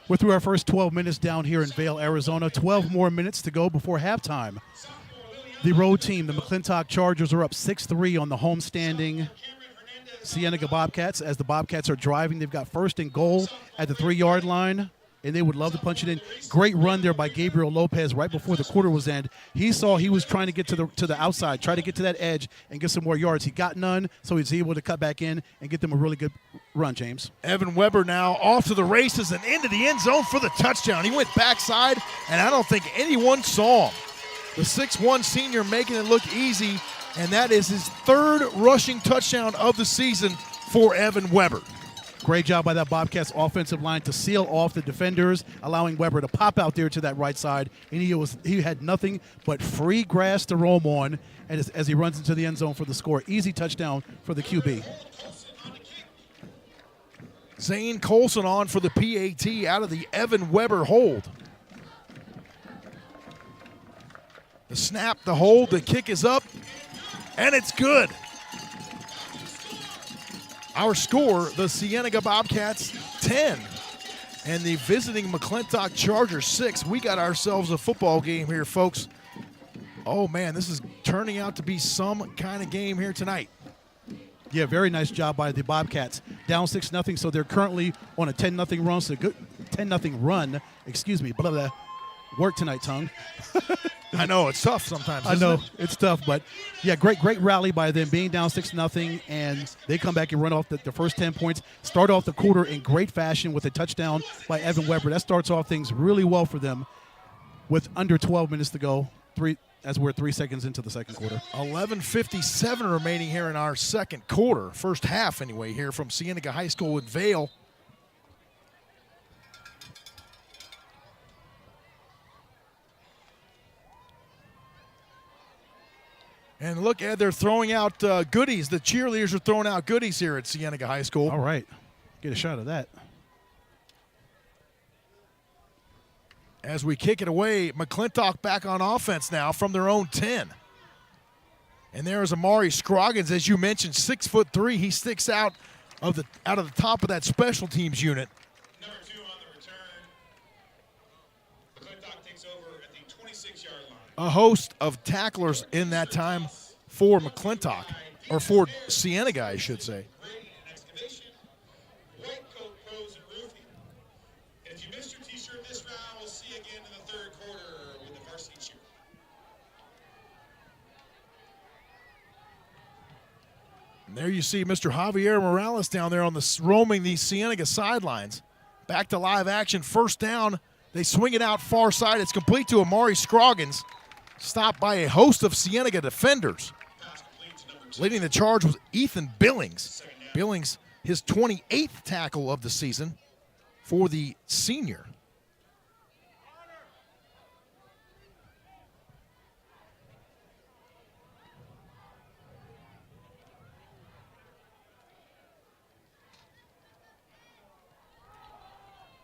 We're through our first 12 minutes down here in Vail, Arizona. 12 more minutes to go before halftime. The road team, the McClintock Chargers, are up 6-3 on the homestanding Cienega Bobcats. As the Bobcats are driving, they've got first and goal at the 3-yard line, and they would love to punch it in. Great run there by Gabriel Lopez right before the quarter was end. He saw he was trying to get to the outside, try to get to that edge and get some more yards. He got none, so he's able to cut back in and get them a really good run, James. Evan Weber now off to the races and into the end zone for the touchdown. He went backside, and I don't think anyone saw him. The 6'1 senior making it look easy, and that is his 3rd rushing touchdown of the season for Evan Weber. Great job by that Bobcats offensive line to seal off the defenders, allowing Weber to pop out there to that right side, and he had nothing but free grass to roam on as he runs into the end zone for the score. Easy touchdown for the QB. Zane Colson on for the PAT out of the Evan Weber hold. The snap, the hold, the kick is up, and it's good. Our score, the Cienega Bobcats 10 and the visiting McClintock Chargers 6. We got ourselves a football game here, folks. Oh, man, this is turning out to be some kind of game here tonight. Yeah, very nice job by the Bobcats. Down 6-0, so they're currently on a 10-0 run. So good 10-0 run. Excuse me, blah, blah, work tonight, tongue. I know, it's tough sometimes. I know, it's tough, but yeah, great rally by them, being down 6-0, and they come back and run off the first 10 points. Start off the quarter in great fashion with a touchdown by Evan Weber. That starts off things really well for them with under 12 minutes to go. As we're 3 seconds into the second quarter. 11:57 remaining here in our second quarter. First half, anyway, here from Cienega High School in Vail. And look, Ed, they're throwing out goodies. The cheerleaders are throwing out goodies here at Cienega High School. All right. Get a shot of that. As we kick it away, McClintock back on offense now from their own 10. And there is Amari Scroggins, as you mentioned, 6'3". He sticks out of the top of that special teams unit. Number 2 on the return. McClintock takes over at the 26-yard line. A host of tacklers in that time for McClintock. or for Cienega, I should say. Grading and excavation, white coat pros and roofing. And if you missed your t-shirt this round, we'll see you again in the third quarter with the varsity cheer. And there you see Mr. Javier Morales down there on the roaming the Cienega sidelines. Back to live action, first down. They swing it out far side. It's complete to Amari Scroggins, stopped by a host of Cienega defenders. Leading the charge was Ethan Billings. Billings, his 28th tackle of the season for the senior.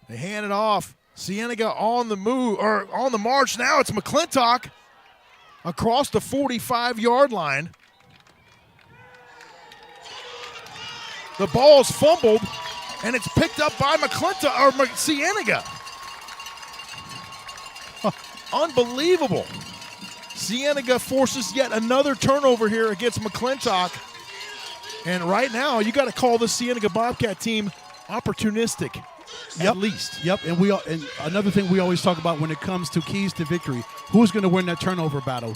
They hand it off. Cienega on the move, or on the march now. It's McClintock across the 45-yard line. The ball's fumbled, and it's picked up by McClintock, or Cienega. Unbelievable. Cienega forces yet another turnover here against McClintock. And right now, you got to call the Cienega Bobcat team opportunistic. At least. Yep, and another thing we always talk about when it comes to keys to victory, who's going to win that turnover battle?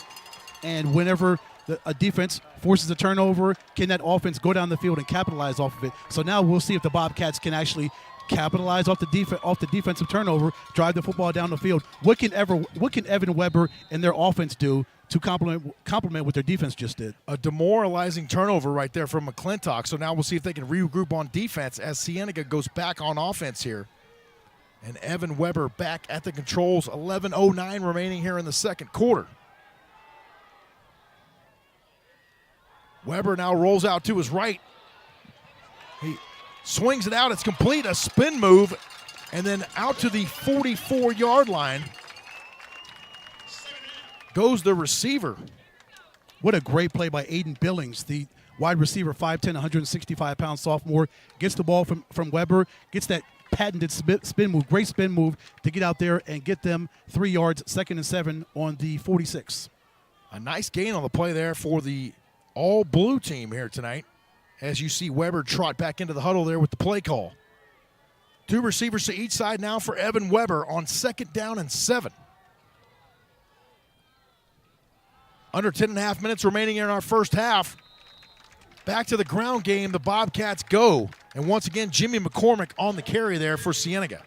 And whenever a defense forces a turnover, can that offense go down the field and capitalize off of it? So now we'll see if the Bobcats can actually capitalize off the defensive turnover, drive the football down the field. What can Evan Weber and their offense do to complement what their defense just did? A demoralizing turnover right there from McClintock. So now we'll see if they can regroup on defense as Cienega goes back on offense here. And Evan Weber back at the controls. 11:09 remaining here in the second quarter. Weber now rolls out to his right. He swings it out. It's complete. A spin move. And then out to the 44-yard line goes the receiver. What a great play by Aiden Billings, the wide receiver, 5'10", 165-pound sophomore. Gets the ball from Weber, gets that patented spin move, great spin move to get out there and get them 3 yards, 2nd and 7 on the 46. A nice gain on the play there for the all-blue team here tonight, as you see Weber trot back into the huddle there with the play call. 2 receivers to each side now for Evan Weber on 2nd down and 7. Under 10.5 minutes remaining in our first half. Back to the ground game, the Bobcats go. And once again, Jimmy McCormick on the carry there for Cienega.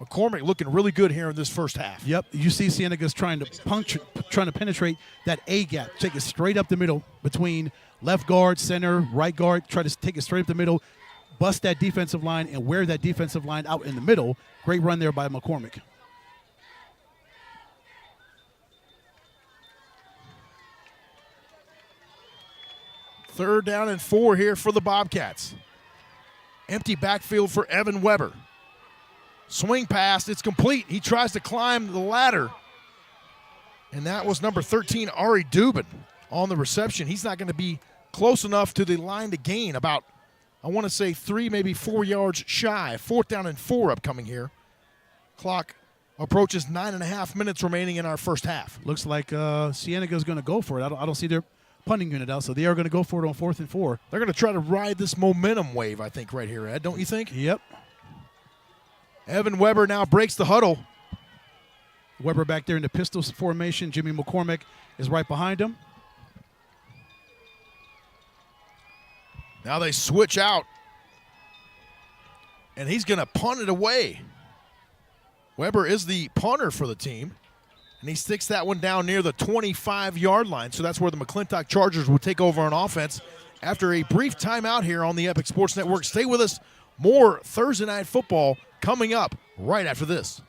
McCormick looking really good here in this first half. Yep, you see Cienega's trying to penetrate that A gap, take it straight up the middle between left guard, center, right guard, try to take it straight up the middle, bust that defensive line and wear that defensive line out in the middle. Great run there by McCormick. Third down and 4 here for the Bobcats. Empty backfield for Evan Weber. Swing pass, it's complete. He tries to climb the ladder. And that was number 13, Ari Dubin, on the reception. He's not going to be close enough to the line to gain. About, I want to say 3, maybe 4 yards shy. 4th down and 4 upcoming here. Clock approaches 9.5 minutes remaining in our first half. Looks like Cienega's going to go for it. I don't see their punting unit out, so they are going to go for it on 4th and 4. They're going to try to ride this momentum wave, I think, right here, Ed. Don't you think? Yep. Evan Weber now breaks the huddle. Weber back there in the pistol formation. Jimmy McCormick is right behind him. Now they switch out. And he's going to punt it away. Weber is the punter for the team. And he sticks that one down near the 25-yard line. So that's where the McClintock Chargers will take over on offense after a brief timeout here on the Epic Sports Network. Stay with us. More Thursday Night Football coming up right after this.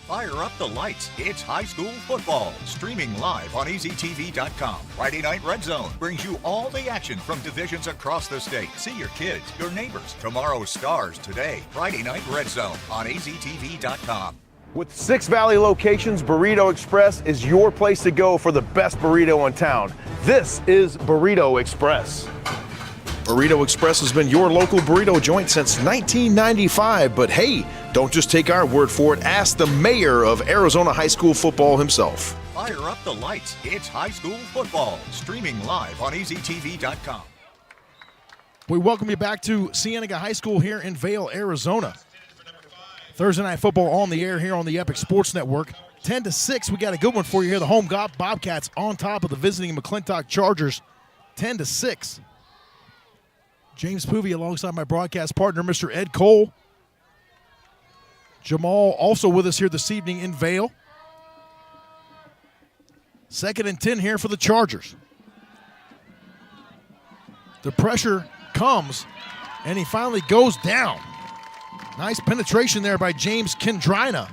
Fire up the lights. It's high school football. Streaming live on EasyTV.com. Friday Night Red Zone brings you all the action from divisions across the state. See your kids, your neighbors. Tomorrow's stars today. Friday Night Red Zone on EasyTV.com. With 6 Valley locations, Burrito Express is your place to go for the best burrito in town. This is Burrito Express. Burrito Express has been your local burrito joint since 1995, but hey, don't just take our word for it. Ask the mayor of Arizona high school football himself. Fire up the lights. It's high school football. Streaming live on EasyTV.com. We welcome you back to Cienega High School here in Vail, Arizona. Thursday Night Football on the air here on the Epic Sports Network. 10-6, we got a good one for you here. The home Bobcats on top of the visiting McClintock Chargers, 10-6. James Poovey alongside my broadcast partner, Mr. Ed Cole. Jamal also with us here this evening in Vail. 2nd and 10 here for the Chargers. The pressure comes, and he finally goes down. Nice penetration there by James Kendrina.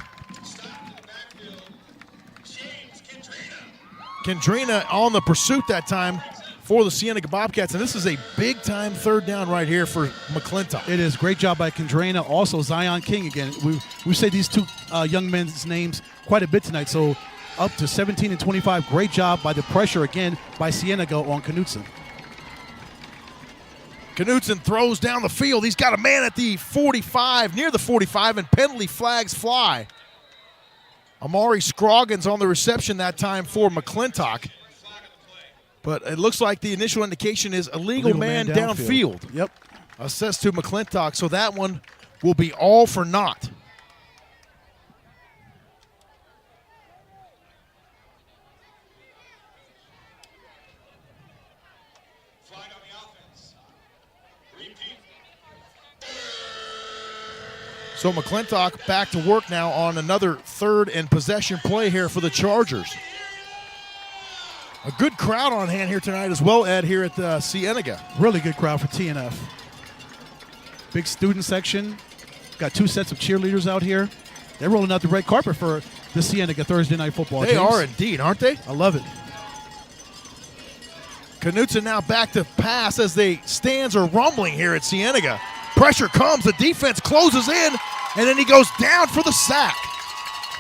Kendrina on the pursuit that time for the Cienega Bobcats, and this is a big-time 3rd down right here for McClintock. It is. Great job by Kendrina. Also, Zion King again. We say these two young men's names quite a bit tonight, so up to 17 and 25. Great job by the pressure again by Cienega on Knutson. Knutson throws down the field. He's got a man at the 45, near the 45, and penalty flags fly. Amari Scroggins on the reception that time for McClintock. But it looks like the initial indication is illegal man downfield. Yep. Assessed to McClintock, so that one will be all for naught. So McClintock back to work now on another 3rd and possession play here for the Chargers. A good crowd on hand here tonight as well, Ed, here at the Cienega. Really good crowd for TNF. Big student section. Got 2 sets of cheerleaders out here. They're rolling out the red carpet for the Cienega Thursday Night Football. They are indeed, aren't they? I love it. Knutson now back to pass as the stands are rumbling here at Cienega. Pressure comes, the defense closes in, and then he goes down for the sack.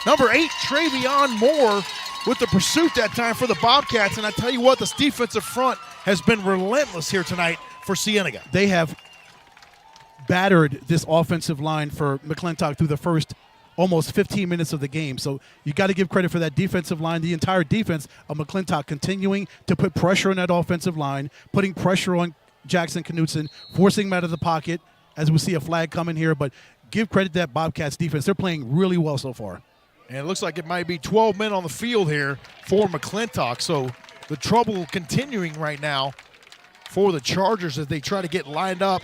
Number 8, Travion Moore with the pursuit that time for the Bobcats, and I tell you what, this defensive front has been relentless here tonight for Cienega. They have battered this offensive line for McClintock through the first almost 15 minutes of the game. So you got to give credit for that defensive line, the entire defense of McClintock continuing to put pressure on that offensive line, putting pressure on Jackson Knutson, forcing him out of the pocket, as we see a flag coming here. But give credit to that Bobcats defense. They're playing really well so far. And it looks like it might be 12 men on the field here for McClintock. So the trouble continuing right now for the Chargers as they try to get lined up,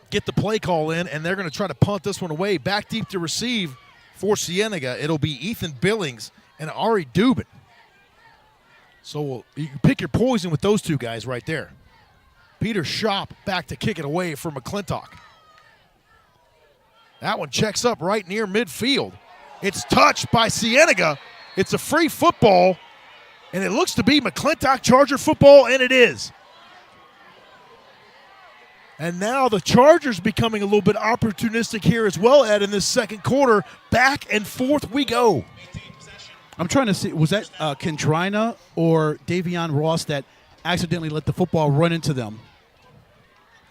get the play call in, and they're going to try to punt this one away. Back deep to receive for Cienega. It'll be Ethan Billings and Ari Dubin. So you can pick your poison with those two guys right there. Peter Schopp back to kick it away for McClintock. That one checks up right near midfield. It's touched by Cienega. It's a free football, and it looks to be McClintock Charger football, and it is. And now the Chargers becoming a little bit opportunistic here as well, Ed, in this 2nd quarter. Back and forth we go. I'm trying to see, was that Kendrina or Davion Ross that accidentally let the football run into them,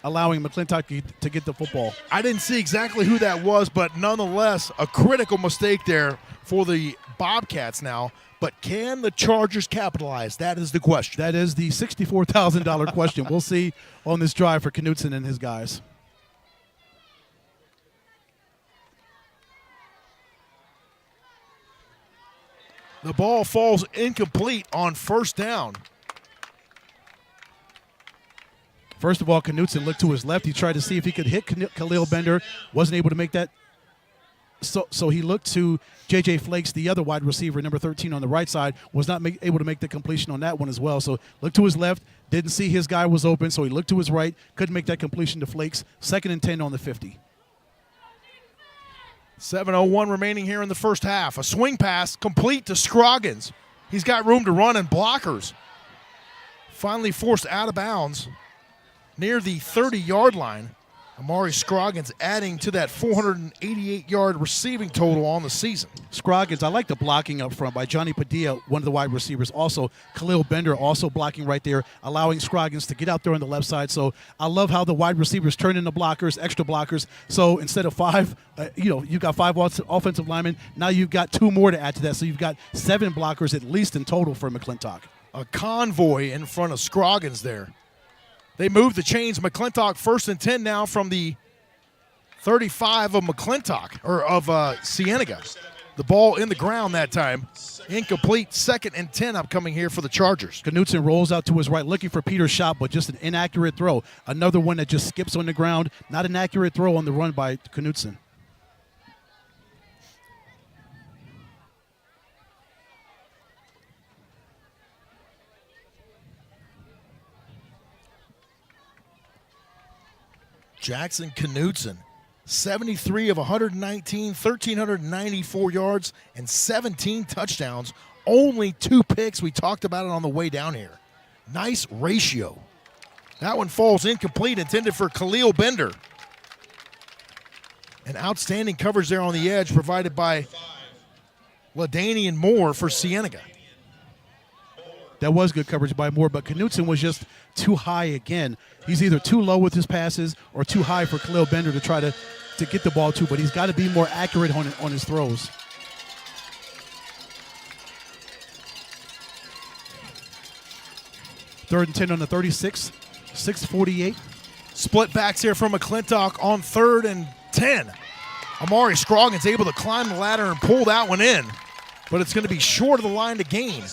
allowing McClintock to get the football? I didn't see exactly who that was, but nonetheless, a critical mistake there for the Bobcats now. But can the Chargers capitalize? That is the question. That is the $64,000 question. We'll see on this drive for Knutson and his guys. The ball falls incomplete on 1st down. First of all, Knutson looked to his left. He tried to see if he could hit Khalil Bender. Wasn't able to make that. So he looked to J.J. Flakes, the other wide receiver, number 13 on the right side. Was not able to make the completion on that one as well. So looked to his left. Didn't see his guy was open, so he looked to his right. Couldn't make that completion to Flakes. 2nd and 10 on the 50. 7:01 remaining here in the first half. A swing pass complete to Scroggins. He's got room to run and blockers. Finally forced out of bounds near the 30-yard line. Amari Scroggins adding to that 488-yard receiving total on the season. Scroggins, I like the blocking up front by Johnny Padilla, one of the wide receivers. Also, Khalil Bender also blocking right there, allowing Scroggins to get out there on the left side. So I love how the wide receivers turn into blockers, extra blockers. So instead of 5, you've got 5 offensive linemen. Now you've got 2 more to add to that. So you've got 7 blockers at least in total for McClintock. a convoy in front of Scroggins there. They move the chains. McClintock 1st and 10 now from the 35 of McClintock, or of Cienega. The ball in the ground that time. Incomplete. 2nd and 10 upcoming here for the Chargers. Knutson rolls out to his right looking for Peter's shot, but just an inaccurate throw. Another one that just skips on the ground. Not an accurate throw on the run by Knutson. Jackson Knutson, 73 of 119, 1,394 yards, and 17 touchdowns. Only 2 picks. We talked about it on the way down here. Nice ratio. That one falls incomplete, intended for Khalil Bender. An outstanding coverage there on the edge provided by LaDainian Moore for Cienega. That was good coverage by Moore, but Knutson was just too high again. He's either too low with his passes or too high for Khalil Bender to try to get the ball to, but he's got to be more accurate on his throws. Third and 10 on the 36, 6:48. Split backs here from McClintock on 3rd and 10. Amari Scroggins able to climb the ladder and pull that one in, but it's going to be short of the line to gain.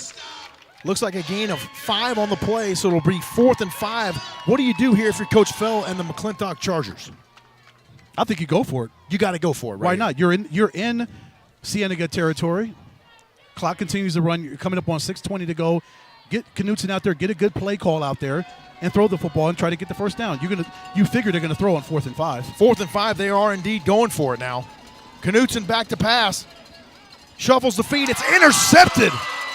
Looks like a gain of 5 on the play, so it'll be 4th and 5. What do you do here if you're Coach Fell and the McClintock Chargers? I think you go for it. You got to go for it, right? Why not? You're in Cienega territory. Clock continues to run. You're coming up on 6:20 to go. Get Knutson out there, get a good play call out there, and throw the football and try to get the first down. You figure they're gonna throw on 4th and 5. 4th and 5, they are indeed going for it now. Knutson back to pass. Shuffles the feet, it's intercepted.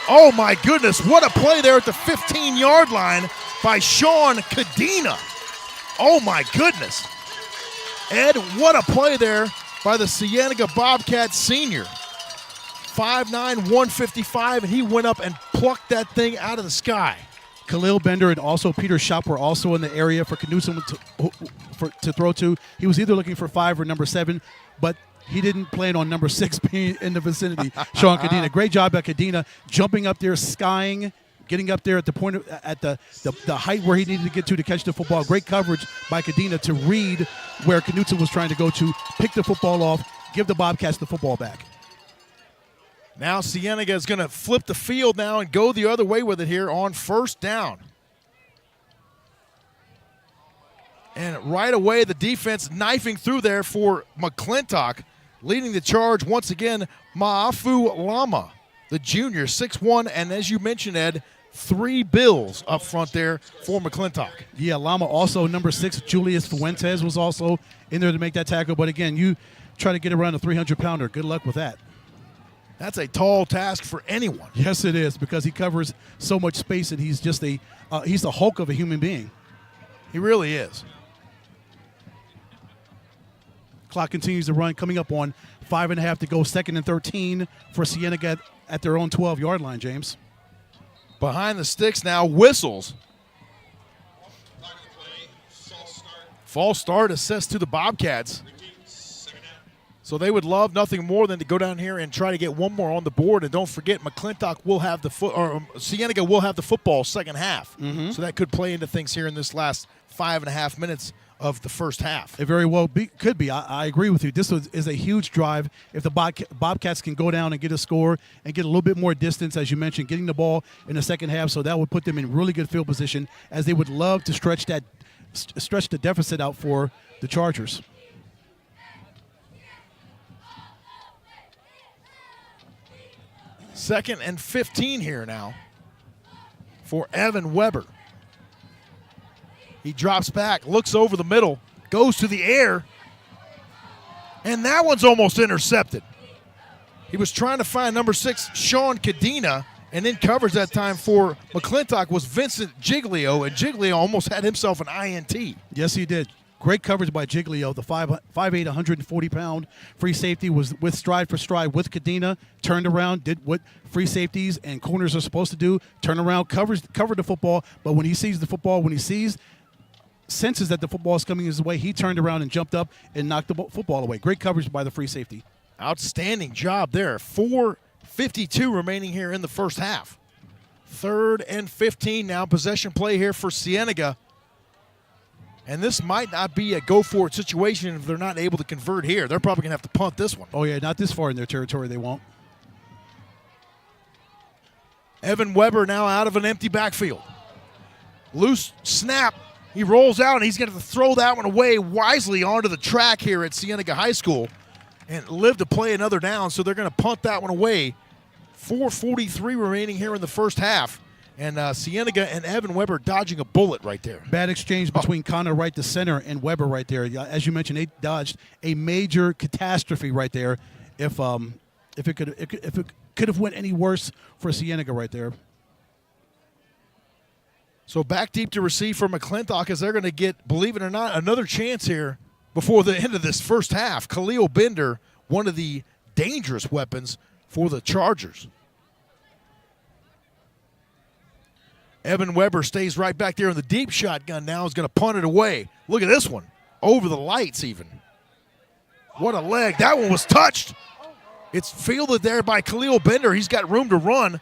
Oh my goodness, what a play there at the 15-yard line by Sean Cadena. Oh my goodness. Ed, what a play there by the Cienega Bobcats senior. 5'9", 155, and he went up and plucked that thing out of the sky. Khalil Bender and also Peter Shop were also in the area for Knutson to throw to. He was either looking for 5 or number 7, but he didn't plan on number 6 being in the vicinity. Sean Cadena, great job by Cadena, jumping up there, skying, getting up there at the point at the height where he needed to get to catch the football. Great coverage by Cadena to read where Knutson was trying to go to, pick the football off, give the Bobcats the football back. Now Cienega is going to flip the field now and go the other way with it here on 1st down. And right away, the defense knifing through there for McClintock. Leading the charge once again, Maafu Lama, the junior, 6'1", and as you mentioned, Ed, 3 bills up front there for McClintock. Yeah, Lama also number 6. Julius Fuentes was also in there to make that tackle. But again, you try to get around a 300-pounder. Good luck with that. That's a tall task for anyone. Yes, it is, because he covers so much space, and he's just he's the Hulk of a human being. He really is. Clock continues to run, coming up on 5.5 to go. 2nd and 13 for Cienega at their own 12-yard line, James. Behind the sticks now, whistles. False start assessed to the Bobcats. So they would love nothing more than to go down here and try to get one more on the board. And don't forget, McClintock will have Cienega will have the football second half. Mm-hmm. So that could play into things here in this last 5.5 minutes of the first half. It very well could be. I agree with you. This is a huge drive. If the Bobcats can go down and get a score and get a little bit more distance, as you mentioned, getting the ball in the second half, so that would put them in really good field position, as they would love to stretch the deficit out for the Chargers. Second and 15 here now for Evan Weber. He drops back, looks over the middle, goes to the air, and that one's almost intercepted. He was trying to find number 6, Sean Cadena, and in coverage that time for McClintock was Vincent Giglio, and Giglio almost had himself an INT. Yes, he did. Great coverage by Giglio. The 5'8", 140-pound free safety was with stride for stride with Cadena, turned around, did what free safeties and corners are supposed to do, turn around, covered the football, but when he sees the football, senses that the football is coming his way, he turned around and jumped up and knocked the football away. Great coverage by the free safety. Outstanding job there. 4:52 remaining here in the first half. 3rd and 15 now. Possession play here for Cienega. And this might not be a go-for-it situation if they're not able to convert here. They're probably going to have to punt this one. Oh, yeah, not this far in their territory they won't. Evan Weber now out of an empty backfield. Loose snap. He rolls out, and he's going to throw that one away wisely onto the track here at Cienega High School and live to play another down, so they're going to punt that one away. 4:43 remaining here in the first half. And Cienega and Evan Weber dodging a bullet right there. Bad exchange between Connor right to center and Weber right there. As you mentioned, they dodged a major catastrophe right there. If it could have went any worse for Cienega right there. So back deep to receive for McClintock as they're going to get, believe it or not, another chance here before the end of this first half. Khalil Bender, one of the dangerous weapons for the Chargers. Evan Weber stays right back there in the deep shotgun now. Is going to punt it away. Look at this one. Over the lights even. What a leg. That one was touched. It's fielded there by Khalil Bender. He's got room to run.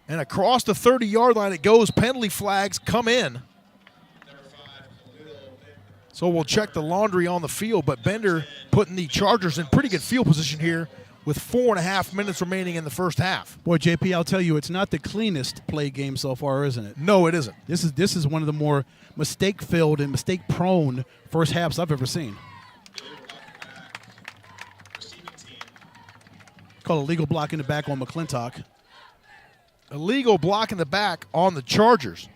And across the 30-yard line it goes. Penalty flags come in. So we'll check the laundry on the field. But Bender putting the Chargers in pretty good field position here with 4.5 minutes remaining in the first half. Boy, JP, I'll tell you, it's not the cleanest play game so far, isn't it? No, it isn't. This is one of the more mistake-filled and mistake-prone first halves I've ever seen. Called a legal block in the back on McClintock. Illegal block in the back on the Chargers.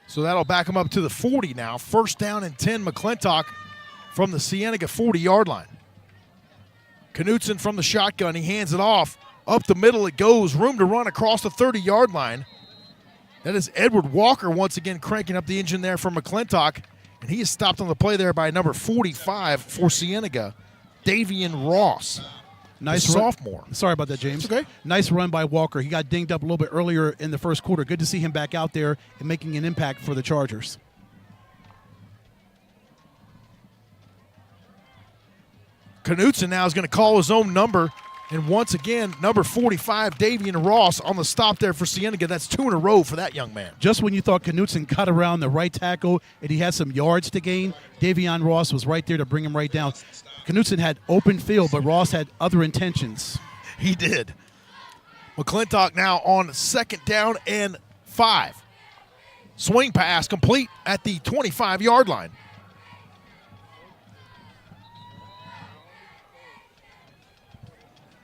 So that'll back him up to the 40 now. First down and 10, McClintock from the Cienega 40-yard line. Knutson from the shotgun. He hands it off. Up the middle it goes. Room to run across the 30-yard line. That is Edward Walker once again cranking up the engine there for McClintock. And he is stopped on the play there by number 45 for Cienega, Davian Ross. Nice sophomore. Sorry about that, James. It's okay. Nice run by Walker. He got dinged up a little bit earlier in the first quarter. Good to see him back out there and making an impact for the Chargers. Knutson now is going to call his own number. And once again, number 45, Davian Ross on the stop there for Cienega. That's 2 in a row for that young man. Just when you thought Knutson got around the right tackle and he had some yards to gain, Davian Ross was right there to bring him right down. Knutson had open field, but Ross had other intentions. He did. McClintock now on 2nd down and 5. Swing pass complete at the 25-yard line.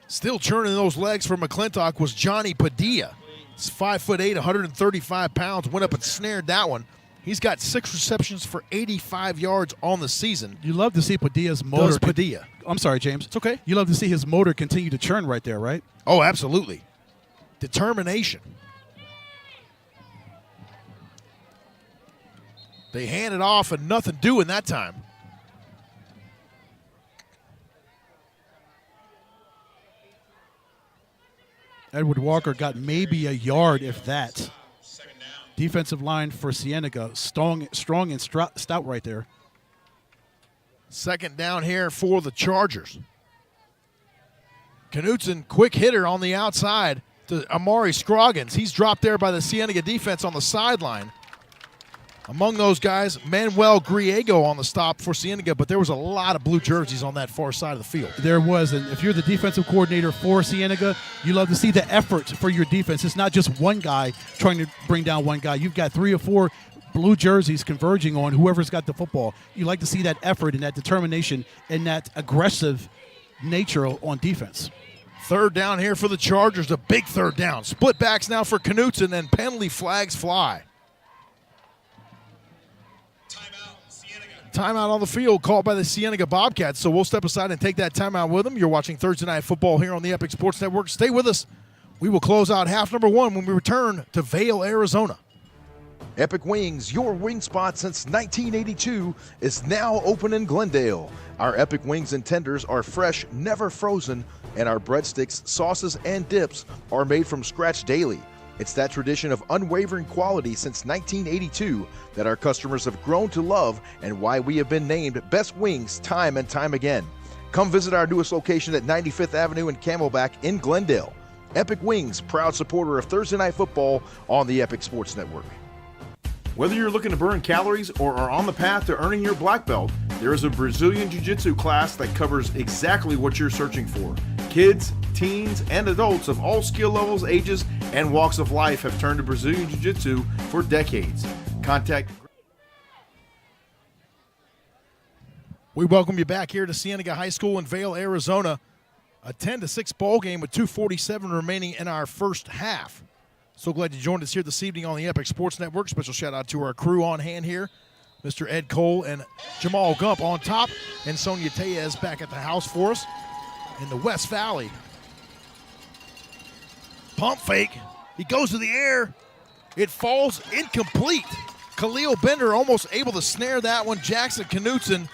Still churning those legs for McClintock was Johnny Padilla. He's 5'8", 135 pounds. Went up and snared that one. He's got 6 receptions for 85 yards on the season. You love to see Padilla's motor. Does Padilla. I'm sorry, James. It's okay. You love to see his motor continue to churn right there, right? Oh, absolutely. Determination. They hand it off and nothing doing that time. Edward Walker got maybe a yard, if that. Defensive line for Cienega, strong and stout right there. 2nd down here for the Chargers. Knutson, quick hitter on the outside to Amari Scroggins. He's dropped there by the Cienega defense on the sideline. Among those guys, Manuel Griego on the stop for Cienega, but there was a lot of blue jerseys on that far side of the field. There was, and if you're the defensive coordinator for Cienega, you love to see the effort for your defense. It's not just one guy trying to bring down one guy. You've got 3 or 4 blue jerseys converging on whoever's got the football. You like to see that effort and that determination and that aggressive nature on defense. 3rd down here for the Chargers, a big 3rd down. Split backs now for Knutson, and penalty flags fly. Timeout on the field called by the Cienega Bobcats, so we'll step aside and take that timeout with them. You're watching Thursday Night Football here on the Epic Sports Network. Stay with us. We will close out half number 1 when we return to Vail, Arizona. Epic Wings, your wing spot since 1982, is now open in Glendale. Our Epic Wings and tenders are fresh, never frozen, and our breadsticks, sauces, and dips are made from scratch daily. It's that tradition of unwavering quality since 1982 that our customers have grown to love and why we have been named Best Wings time and time again. Come visit our newest location at 95th Avenue and Camelback in Glendale. Epic Wings, proud supporter of Thursday Night Football on the Epic Sports Network. Whether you're looking to burn calories or are on the path to earning your black belt, there is a Brazilian Jiu-Jitsu class that covers exactly what you're searching for. Kids, teens, and adults of all skill levels, ages, and walks of life have turned to Brazilian Jiu-Jitsu for decades. Contact. We welcome you back here to Cienega High School in Vail, Arizona. A 10-6 ball game with 2:47 remaining in our first half. So glad you joined us here this evening on the Epic Sports Network. Special shout out to our crew on hand here. Mr. Ed Cole and Jamal Gump on top, and Sonia Tellez back at the house for us in the West Valley. Pump fake. He goes to the air. It falls incomplete. Khalil Bender almost able to snare that one. Jackson Knutson,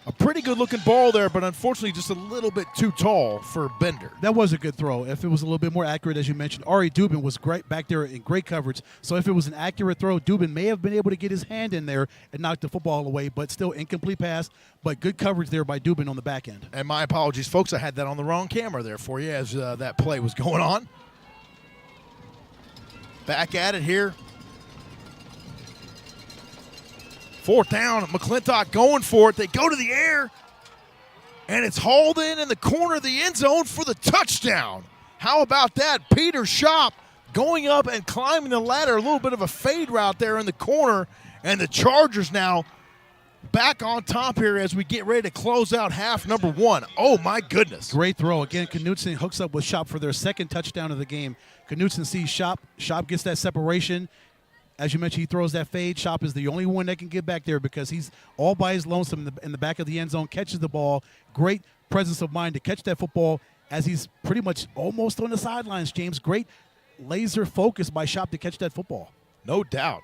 a pretty good-looking ball there, but unfortunately just a little bit too tall for Bender. That was a good throw. If it was a little bit more accurate, as you mentioned, Ari Dubin was great back there in great coverage. So if it was an accurate throw, Dubin may have been able to get his hand in there and knock the football away, but still incomplete pass, but good coverage there by Dubin on the back end. And my apologies, folks. I had that on the wrong camera there for you as that play was going on. Back at it here. Fourth down, McClintock going for it. They go to the air, and it's hauled in the corner of the end zone for the touchdown. How about that? Peter Schopp going up and climbing the ladder. A little bit of a fade route there in the corner, and the Chargers now back on top here as we get ready to close out half number one. Oh, my goodness. Great throw. Again, Knutson hooks up with Schopp for their second touchdown of the game. Knutson sees Schopp. Schopp gets that separation. As you mentioned, he throws that fade. Schopp is the only one that can get back there because he's all by his lonesome in the back of the end zone, catches the ball. Great presence of mind to catch that football as he's pretty much almost on the sidelines, James. Great laser focus by Schopp to catch that football. No doubt.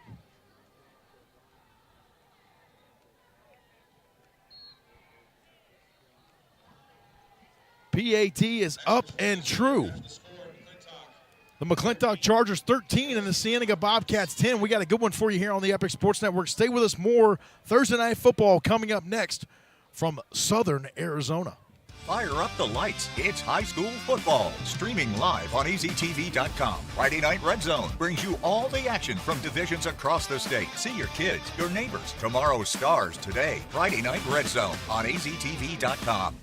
PAT is up and true. The McClintock Chargers 13 and the Cienega Bobcats 10. We got a good one for you here on the Epic Sports Network. Stay with us. More Thursday Night Football coming up next from Southern Arizona. Fire up the lights. It's high school football. Streaming live on EasyTV.com. Friday Night Red Zone brings you all the action from divisions across the state. See your kids, your neighbors. Tomorrow's stars today. Friday Night Red Zone on EasyTV.com.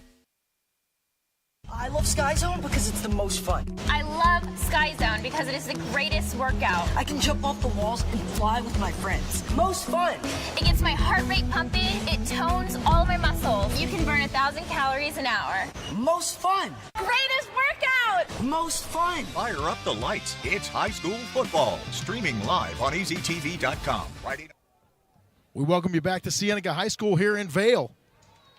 I love Sky Zone because it's the most fun. I love Sky Zone because it is the greatest workout. I can jump off the walls and fly with my friends. Most fun. It gets my heart rate pumping. It tones all my muscles. You can burn 1,000 calories an hour. Most fun. Greatest workout. Most fun. Fire up the lights. It's high school football. Streaming live on EasyTV.com. Friday. We welcome you back to Cienega High School here in Vail.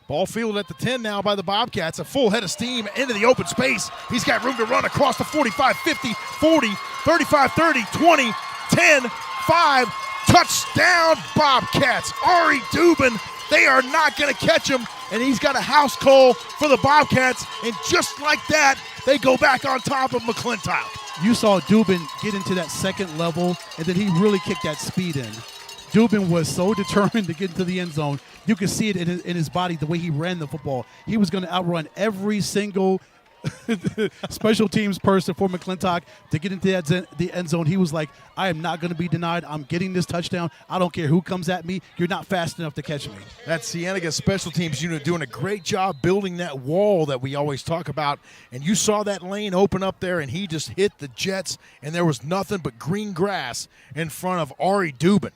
Ball fielded at the 10 now by the Bobcats. A full head of steam into the open space. He's got room to run across the 45, 50, 40, 35, 30, 20, 10, 5. Touchdown, Bobcats. Ari Dubin, they are not going to catch him, and he's got a house call for the Bobcats. And just like that, they go back on top of McClintock. You saw Dubin get into that second level, and then he really kicked that speed in. Dubin was so determined to get into the end zone. You could see it in his body, the way he ran the football. He was going to outrun every single special teams person for McClintock to get into the end zone. He was like, I am not going to be denied. I'm getting this touchdown. I don't care who comes at me. You're not fast enough to catch me. That Cienega special teams unit doing a great job building that wall that we always talk about. And you saw that lane open up there, and he just hit the Jets, and there was nothing but green grass in front of Ari Dubin.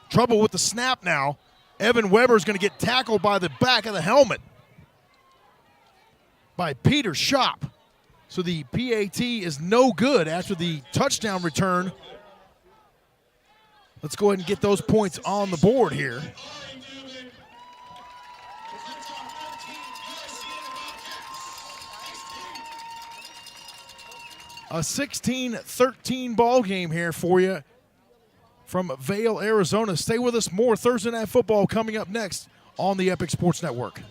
Trouble with the snap now. Evan Weber's going to get tackled by the back of the helmet by Peter Schopp. So the PAT is no good after the touchdown return. Let's go ahead and get those points on the board here. A 16-13 ball game here for you from Vail, Arizona. Stay with us. More Thursday Night Football coming up next on the Epic Sports Network.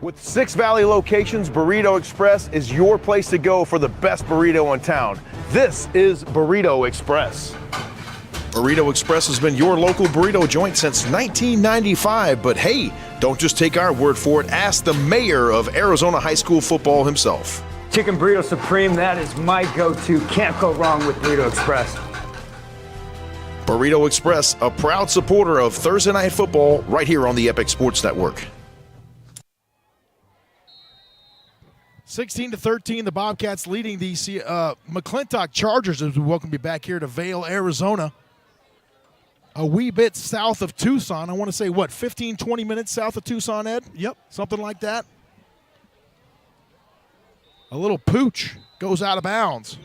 With 6 Valley locations, Burrito Express is your place to go for the best burrito in town. This is Burrito Express. Burrito Express has been your local burrito joint since 1995, but hey, don't just take our word for it. Ask the mayor of Arizona high school football himself. Chicken Burrito Supreme, that is my go-to. Can't go wrong with Burrito Express. Burrito Express, a proud supporter of Thursday Night Football right here on the Epic Sports Network. 16-13, the Bobcats leading the McClintock Chargers as we welcome you back here to Vail, Arizona. A wee bit south of Tucson. I want to say, what, 15, 20 minutes south of Tucson, Ed? Yep. Something like that. A little pooch goes out of bounds.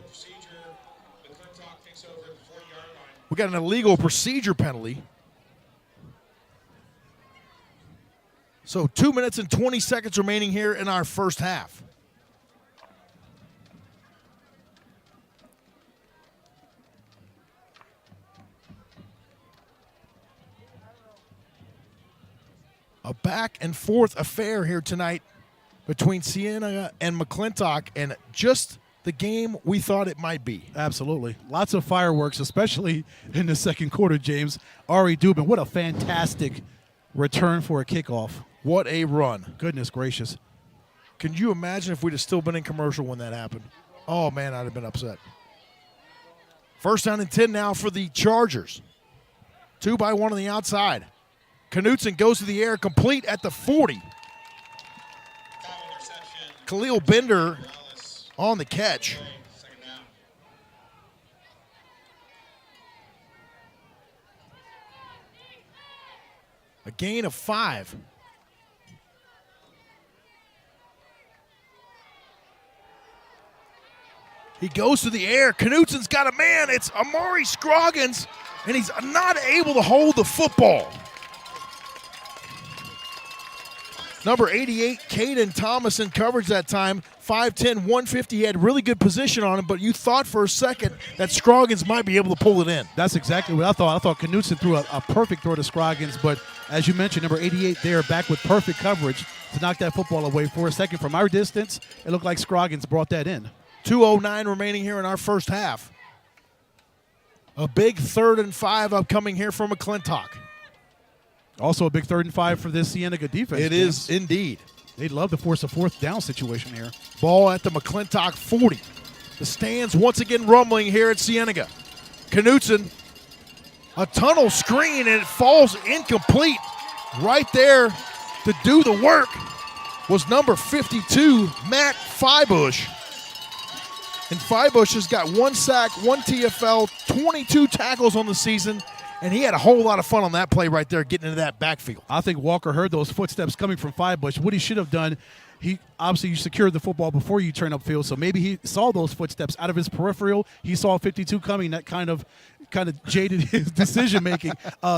We got an illegal procedure penalty. So 2 minutes and 20 seconds remaining here in our first half. A back and forth affair here tonight between Cienega and McClintock, and just the game we thought it might be. Absolutely. Lots of fireworks, especially in the second quarter, James. Ari Dubin, what a fantastic return for a kickoff. What a run. Goodness gracious. Can you imagine if we'd have still been in commercial when that happened? Oh, man, I'd have been upset. First down and 10 now for the Chargers. 2-by-1 on the outside. Knutson goes to the air, complete at the 40. Khalil Bender on the catch. A gain of 5. He goes to the air. Knutson's got a man. It's Amari Scroggins, and he's not able to hold the football. Number 88, Caden Thomas in coverage that time. 5'10", 150. He had really good position on him, but you thought for a second that Scroggins might be able to pull it in. That's exactly what I thought. I thought Knutson threw a perfect throw to Scroggins, but as you mentioned, number 88 there back with perfect coverage to knock that football away for a second. From our distance, it looked like Scroggins brought that in. 2:09 remaining here in our first half. A big 3rd and 5 upcoming here for McClintock. Also a big 3rd and 5 for this Cienega defense. It is indeed. They'd love to force a 4th down situation here. Ball at the McClintock 40. The stands once again rumbling here at Cienega. Knutson, a tunnel screen, and it falls incomplete. Right there to do the work was number 52, Matt Feibush. And Feibush has got 1 sack, 1 TFL, 22 tackles on the season, and he had a whole lot of fun on that play right there, getting into that backfield. I think Walker heard those footsteps coming from Feibush. What he should have done, he obviously secured the football before you turn upfield, so maybe he saw those footsteps out of his peripheral. He saw 52 coming. That kind of jaded his decision making.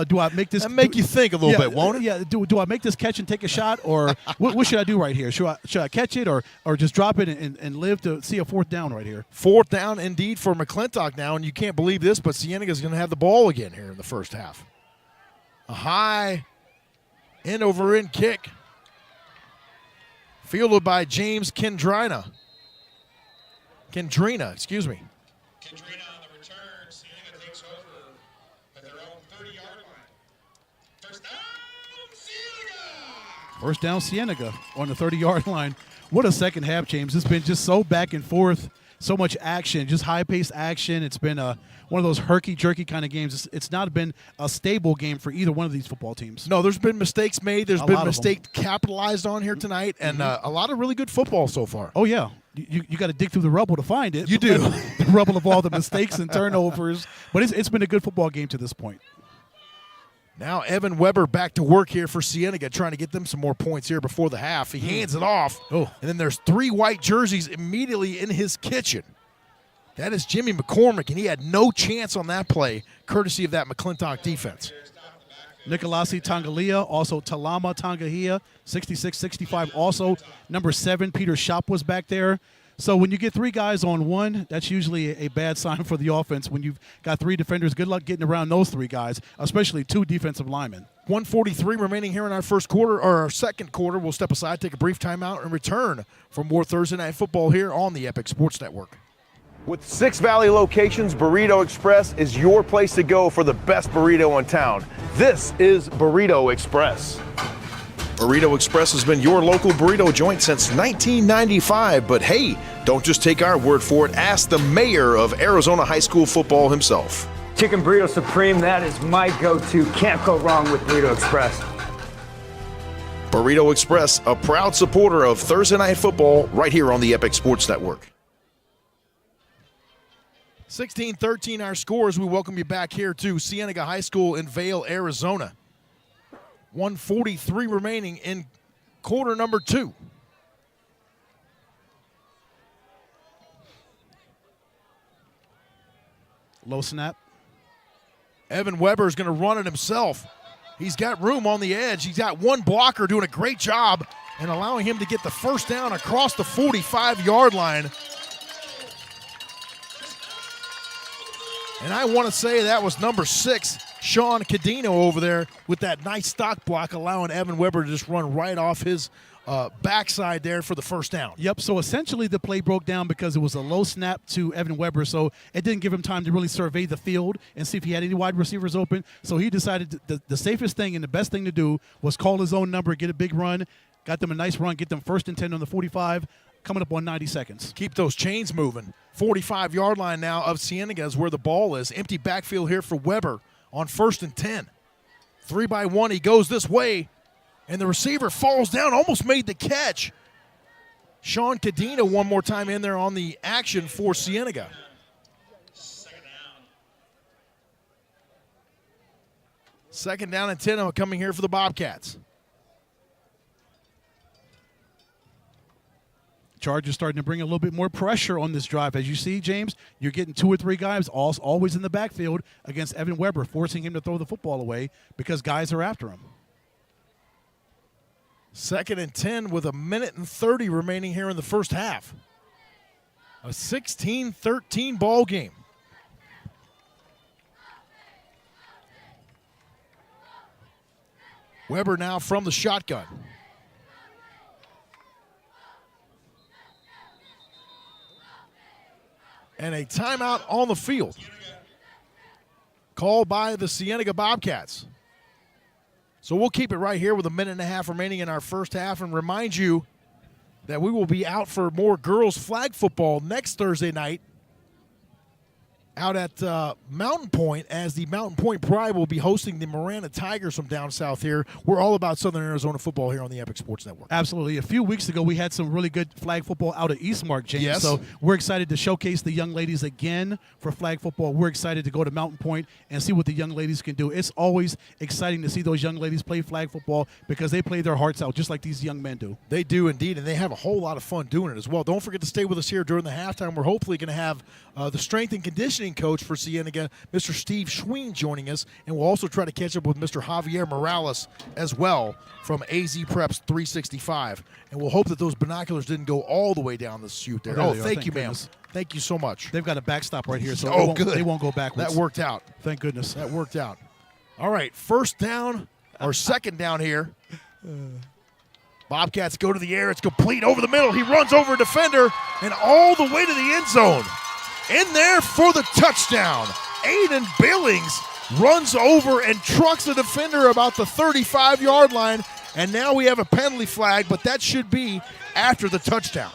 Do I make this? That make you think a little bit, won't it? Yeah. Do I make this catch and take a shot, or what should I do right here? Should I catch it, or just drop it and live to see a 4th down right here? 4th down indeed for McClintock now, and you can't believe this, but Cienega's going to have the ball again here in the first half. A high end-over-end kick, fielded by James Kendrina, excuse me. Kendrina on the return. Cienega takes over at their own 30-yard line. First down, Cienega. First down, Cienega on the 30-yard line. What a second half, James. It's been just so back and forth, so much action, just high-paced action. It's been one of those herky-jerky kind of games. It's not been a stable game for either one of these football teams. No, there's been mistakes made. There's been mistakes capitalized on here tonight, and a lot of really good football so far. Oh, yeah. You got to dig through the rubble to find it. You do. The rubble of all the mistakes and turnovers. But it's been a good football game to this point. Now Evan Weber back to work here for Cienega, trying to get them some more points here before the half. He hands it off, and then there's 3 white jerseys immediately in his kitchen. That is Jimmy McCormick, and he had no chance on that play, courtesy of that McClintock defense. Nikolasi Tangalia, also Talama Tangahia, 66-65. Also, number 7, Peter Shop was back there. So when you get 3 guys on 1, that's usually a bad sign for the offense. When you've got 3 defenders, good luck getting around those 3 guys, especially 2 defensive linemen. 1:43 remaining here in our first quarter, or our second quarter. We'll step aside, take a brief timeout, and return for more Thursday Night Football here on the Epic Sports Network. With 6 Valley locations, Burrito Express is your place to go for the best burrito in town. This is Burrito Express. Burrito Express has been your local burrito joint since 1995, but hey, don't just take our word for it. Ask the mayor of Arizona High School football himself. Chicken Burrito Supreme, that is my go-to. Can't go wrong with Burrito Express. Burrito Express, a proud supporter of Thursday Night Football right here on the Epic Sports Network. 16-13 our scores. We welcome you back here to Cienega High School in Vail, Arizona. 1:43 remaining in quarter number 2. Low snap. Evan Weber is going to run it himself. He's got room on the edge. He's got one blocker doing a great job and allowing him to get the first down across the 45-yard line. And I want to say that was number 6, Sean Cadino over there with that nice stock block, allowing Evan Weber to just run right off his backside there for the first down. Yep, so essentially the play broke down because it was a low snap to Evan Weber, so it didn't give him time to really survey the field and see if he had any wide receivers open. So he decided the safest thing and the best thing to do was call his own number, get a big run, got them a nice run, get them 1st and 10 on the 45, coming up on 90 seconds. Keep those chains moving. 45-yard line now of Cienega is where the ball is. Empty backfield here for Weber on 1st and 10. 3-by-1, he goes this way, and the receiver falls down, almost made the catch. Sean Cadena one more time in there on the action for Cienega. Second down and 10 coming here for the Bobcats. Chargers starting to bring a little bit more pressure on this drive. As you see, James, you're getting 2 or 3 guys always in the backfield against Evan Weber, forcing him to throw the football away because guys are after him. 2nd and 10 with 1:30 remaining here in the first half. A 16-13 ball game. Weber now from the shotgun. And a timeout on the field called by the Cienega Bobcats. So we'll keep it right here with 1.5 minutes remaining in our first half and remind you that we will be out for more girls flag football next Thursday night out at Mountain Point, as the Mountain Point Pride will be hosting the Marana Tigers from down south here. We're all about Southern Arizona football here on the Epic Sports Network. Absolutely. A few weeks ago, we had some really good flag football out at Eastmark, James. Yes. So we're excited to showcase the young ladies again for flag football. We're excited to go to Mountain Point and see what the young ladies can do. It's always exciting to see those young ladies play flag football because they play their hearts out just like these young men do. They do indeed, and they have a whole lot of fun doing it as well. Don't forget to stay with us here during the halftime. We're hopefully going to have the strength and conditioning coach for Cienega, Mr. Steve Schween, joining us, and we'll also try to catch up with Mr. Javier Morales as well from AZ Preps 365. And we'll hope that those binoculars didn't go all the way down the chute there. Oh, Thank you, ma'am. goodness. Thank you so much. They've got a backstop right here, so Oh, they won't go backwards. That worked out. Thank goodness. That worked out. All right, first down or second down here. Bobcats go to the air. It's complete over the middle. He runs over a defender and all the way to the end zone. In there for the touchdown. Aiden Billings runs over and trucks the defender about the 35-yard line, and now we have a penalty flag, but that should be after the touchdown.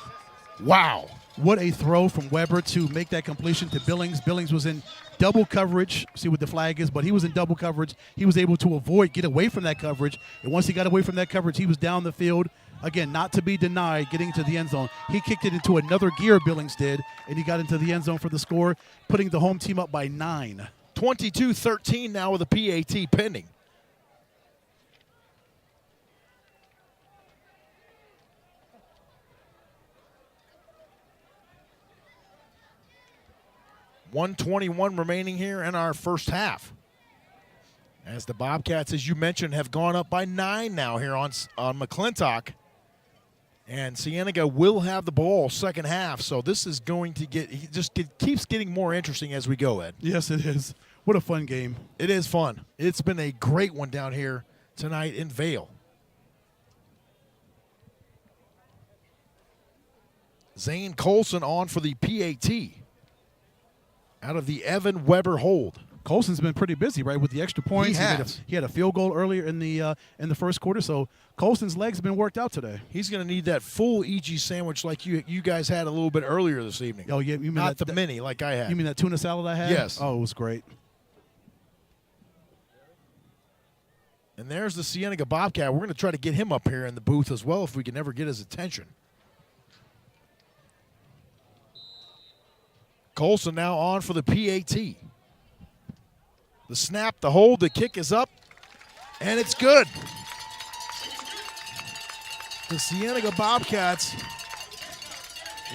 Wow. What a throw from Weber to make that completion to Billings. Billings was in double coverage. See what the flag is, but he was in double coverage. He was able to get away from that coverage, and once he got away from that coverage, he was down the field. Again, not to be denied, getting to the end zone. He kicked it into another gear, Billings did, and he got into the end zone for the score, putting the home team up by 9. 22-13 now with a PAT pending. .121 remaining here in our first half. As the Bobcats, as you mentioned, have gone up by 9 now here on McClintock. And Cienega will have the ball second half, so this is going to keeps getting more interesting as we go, Ed. Yes, it is. What a fun game. It is fun. It's been a great one down here tonight in Vail. Zane Colson on for the PAT out of the Evan Weber hold. Colson's been pretty busy, right, with the extra points. He had a field goal earlier in the first quarter, so Colson's legs have been worked out today. He's going to need that full EG sandwich like you guys had a little bit earlier this evening. Oh, yeah, you mean not the mini like I had. You mean that tuna salad I had? Yes. Oh, it was great. And there's the Cienega Bobcat. We're going to try to get him up here in the booth as well if we can ever get his attention. Colson now on for the PAT. The snap, the hold, the kick is up, and it's good. The Cienega Bobcats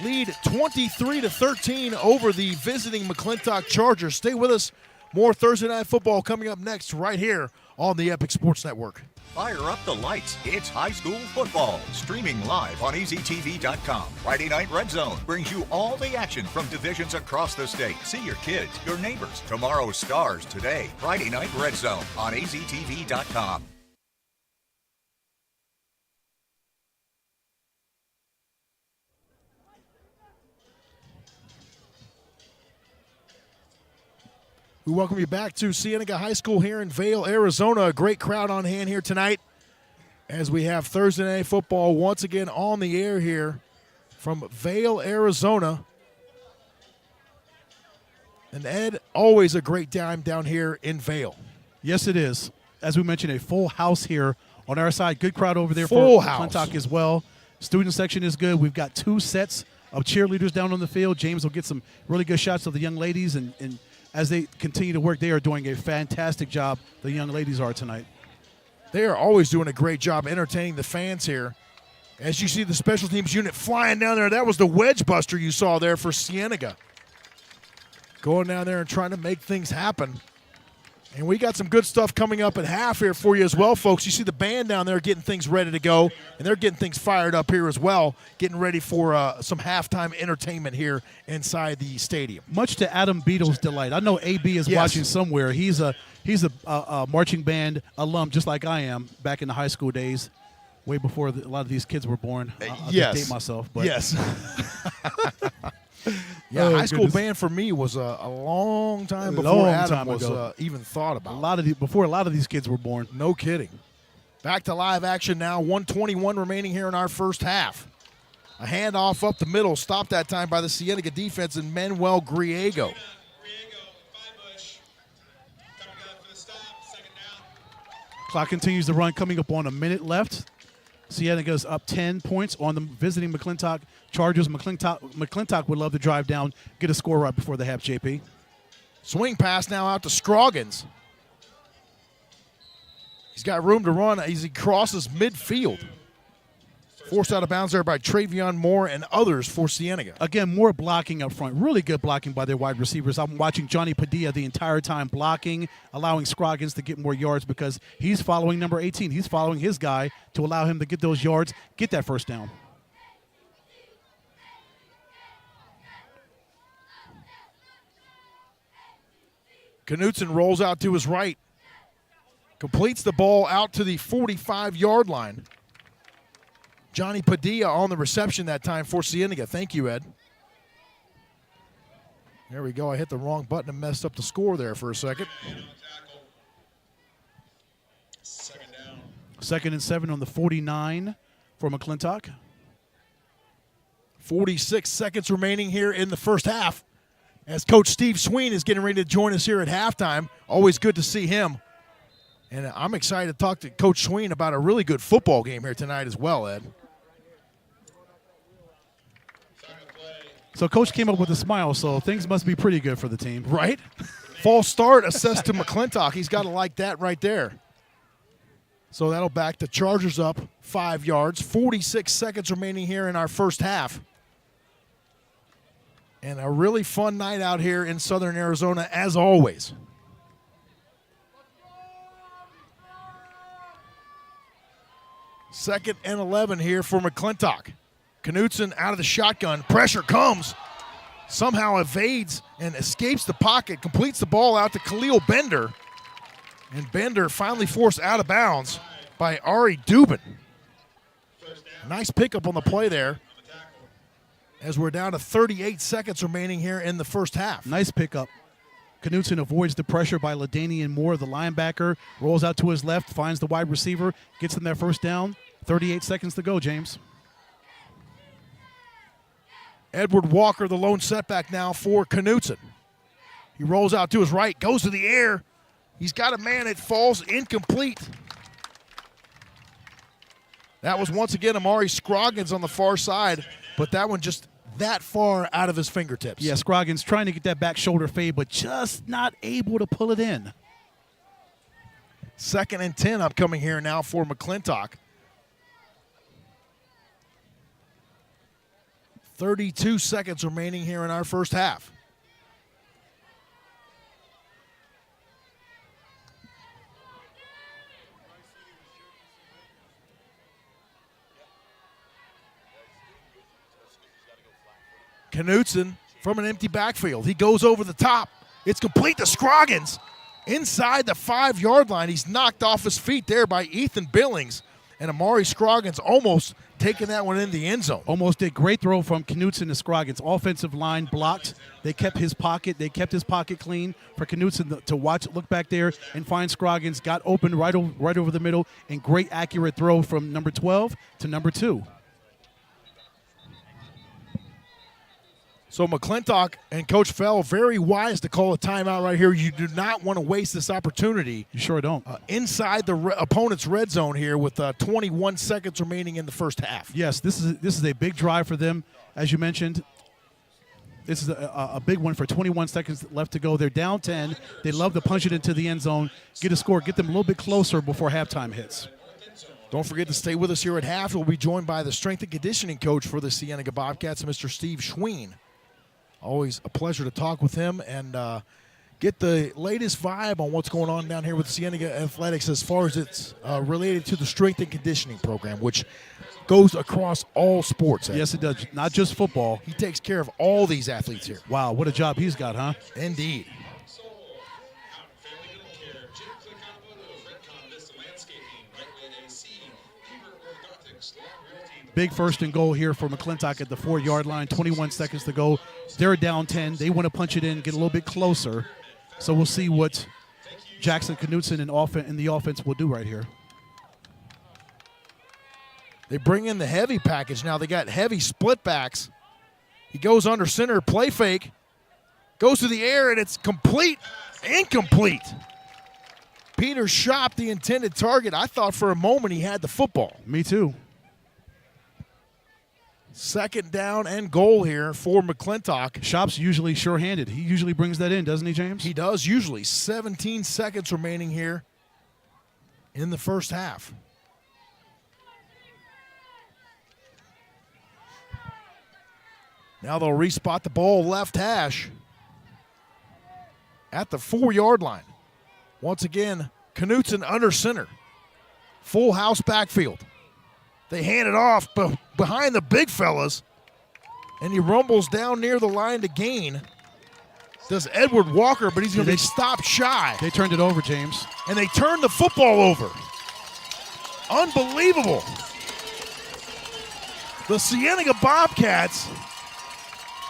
lead 23-13 over the visiting McClintock Chargers. Stay with us. More Thursday Night Football coming up next right here on the Epic Sports Network. Fire up the lights. It's high school football. Streaming live on EasyTV.com. Friday Night Red Zone brings you all the action from divisions across the state. See your kids, your neighbors. Tomorrow's stars today. Friday Night Red Zone on EasyTV.com. We welcome you back to Cienega High School here in Vail, Arizona. A great crowd on hand here tonight as we have Thursday Night Football once again on the air here from Vail, Arizona. And Ed, always a great time down here in Vail. Yes, it is. As we mentioned, a full house here on our side. Good crowd over there full for house. McClintock as well. Student section is good. We've got 2 sets of cheerleaders down on the field. James will get some really good shots of the young ladies, and as they continue to work, they are doing a fantastic job. The young ladies are tonight. They are always doing a great job entertaining the fans here. As you see the special teams unit flying down there, that was the wedge buster you saw there for Cienega. Going down there and trying to make things happen. And we got some good stuff coming up at half here for you as well, folks. You see the band down there getting things ready to go, and they're getting things fired up here as well, getting ready for some halftime entertainment here inside the stadium. Much to Adam Beadle's delight. I know AB is watching somewhere. He's a marching band alum just like I am back in the high school days, way before a lot of these kids were born. I'll date myself. But. Yes. Yeah, high school band for me was a long time before Adam was even thought about. Before a lot of these kids were born. No kidding. Back to live action now. 1:21 remaining here in our first half. A handoff up the middle, stopped that time by the Cienega defense and Manuel Griego. Clock continues to run, coming up on a minute left. Cienega's up 10 points on the visiting McClintock Chargers. McClintock would love to drive down, get a score right before the half, JP. Swing pass now out to Scroggins. He's got room to run as he crosses midfield. Forced out of bounds there by Travion Moore and others for Cienega. Again, more blocking up front. Really good blocking by their wide receivers. I'm watching Johnny Padilla the entire time blocking, allowing Scroggins to get more yards because he's following number 18. He's following his guy to allow him to get those yards, get that first down. Knutson rolls out to his right. Completes the ball out to the 45-yard line. Johnny Padilla on the reception that time for Cienega. Thank you, Ed. There we go. I hit the wrong button and messed up the score there for a second. Second and 7 on the 49 for McClintock. 46 seconds remaining here in the first half as Coach Steve Sween is getting ready to join us here at halftime. Always good to see him. And I'm excited to talk to Coach Sween about a really good football game here tonight as well, Ed. So Coach came up with a smile, so things must be pretty good for the team. Right? False start assessed to McClintock. He's got to like that right there. So that'll back the Chargers up 5 yards. 46 seconds remaining here in our first half. And a really fun night out here in Southern Arizona, as always. Second and 11 here for McClintock. Knutson out of the shotgun. Pressure comes. Somehow evades and escapes the pocket. Completes the ball out to Khalil Bender. And Bender finally forced out of bounds. by Ari Dubin. Nice pickup on the play there as we're down to 38 seconds remaining here in the first half. Nice pickup. Knutson avoids the pressure by LaDainian Moore, the linebacker, rolls out to his left, finds the wide receiver, gets them their first down. 38 seconds to go, James. Edward Walker, the lone setback now for Knutson. He rolls out to his right, goes to the air. He's got a man, it falls incomplete. That was once again Amari Scroggins on the far side, but that one just that far out of his fingertips. Yeah, Scroggins trying to get that back shoulder fade, but just not able to pull it in. 2nd and 10 upcoming here now for McClintock. 32 seconds remaining here in our first half. Knutson from an empty backfield. He goes over the top. It's complete to Scroggins. Inside the 5-yard line. He's knocked off his feet there by Ethan Billings. And Amari Scroggins almost taking that one in the end zone. Almost did. Great throw from Knutson to Scroggins. Offensive line blocked. They kept his pocket. They kept his pocket clean for Knutson to watch, look back there and find Scroggins. Got open right over the middle. And great accurate throw from number 12 to number 2. So McClintock and Coach Fell very wise to call a timeout right here. You do not want to waste this opportunity. You sure don't. Inside the opponent's red zone here with 21 seconds remaining in the first half. Yes, this is a big drive for them, as you mentioned. This is a big one for 21 seconds left to go. They're down 10. They love to punch it into the end zone, get a score, get them a little bit closer before halftime hits. Don't forget to stay with us here at half. We'll be joined by the strength and conditioning coach for the Cienega Bobcats, Mr. Steve Schween. Always a pleasure to talk with him and get the latest vibe on what's going on down here with Cienega Athletics as far as it's related to the strength and conditioning program, which goes across all sports. Yes, it does. Not just football. He takes care of all these athletes here. Wow, what a job he's got, huh? Indeed. Big 1st and goal here for McClintock at the 4-yard line. 21 seconds to go. They're down 10. They want to punch it in, get a little bit closer. So we'll see what Jackson Knutson and the offense will do right here. They bring in the heavy package now. They got heavy split backs. He goes under center, play fake, goes to the air, and it's complete, incomplete. Peter Schopp, the intended target. I thought for a moment he had the football. Me too. 2nd down and goal here for McClintock. Schopp's usually sure-handed. He usually brings that in, doesn't he, James? He does usually. 17 seconds remaining here in the first half. Now they'll respot the ball left hash at the 4-yard line. Once again, Knutson under center. Full house backfield. They hand it off behind the big fellas, and he rumbles down near the line to gain. Does Edward Walker, but he's going to be stopped shy. They turned it over, James. And they turned the football over. Unbelievable. The Cienega Bobcats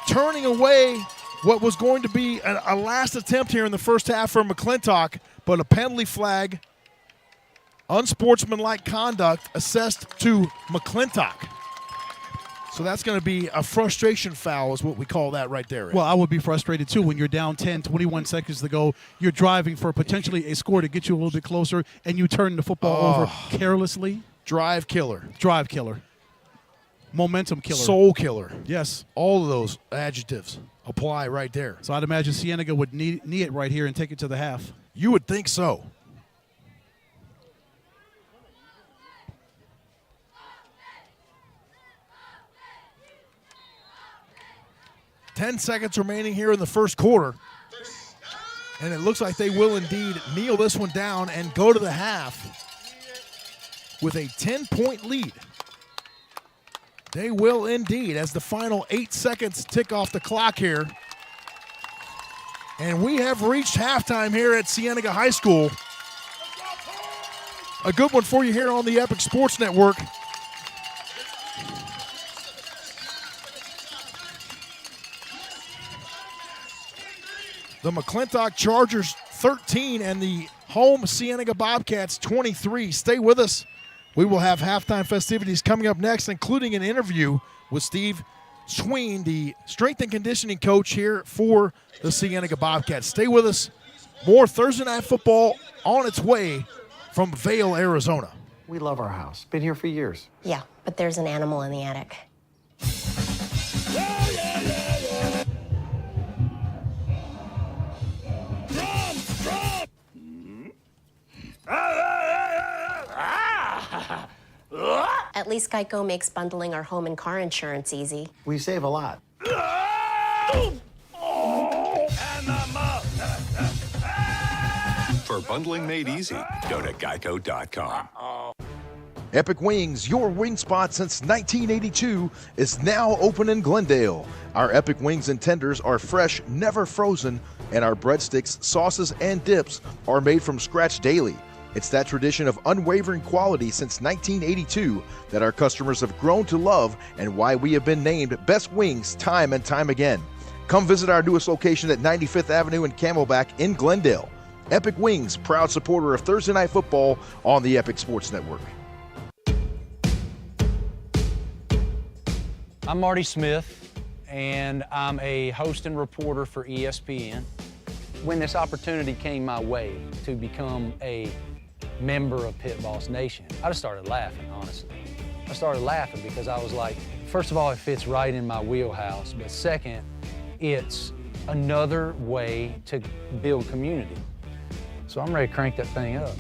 turning away what was going to be a last attempt here in the first half for McClintock, but a penalty flag. Unsportsmanlike conduct assessed to McClintock. So that's going to be a frustration foul is what we call that right there. Well, I would be frustrated too when you're down 10, 21 seconds to go. You're driving for potentially a score to get you a little bit closer, and you turn the football over carelessly. Drive killer. Drive killer. Momentum killer. Soul killer. Yes. All of those adjectives apply right there. So I'd imagine Cienega would knee it right here and take it to the half. You would think so. Ten seconds remaining here in the first quarter. And it looks like they will indeed kneel this one down and go to the half with a 10-point lead. They will indeed as the final 8 seconds tick off the clock here. And we have reached halftime here at Cienega High School. A good one for you here on the Epic Sports Network. The McClintock Chargers 13 and the home Cienega Bobcats 23. Stay with us. We will have halftime festivities coming up next, including an interview with Steve Sween, the strength and conditioning coach here for the Cienega Bobcats. Stay with us. More Thursday Night Football on its way from Vail, Arizona. We love our house. Been here for years. Yeah, but there's an animal in the attic. At least Geico makes bundling our home and car insurance easy. We save a lot. For bundling made easy, go to geico.com. Epic Wings, your wing spot since 1982, is now open in Glendale. Our Epic Wings and tenders are fresh, never frozen, and our breadsticks, sauces, and dips are made from scratch daily. It's that tradition of unwavering quality since 1982 that our customers have grown to love and why we have been named Best Wings time and time again. Come visit our newest location at 95th Avenue and Camelback in Glendale. Epic Wings, proud supporter of Thursday Night Football on the Epic Sports Network. I'm Marty Smith, and I'm a host and reporter for ESPN. When this opportunity came my way to become a member of Pit Boss Nation, I just started laughing, honestly. I started laughing because I was like, first of all, it fits right in my wheelhouse, but second, it's another way to build community. So I'm ready to crank that thing up.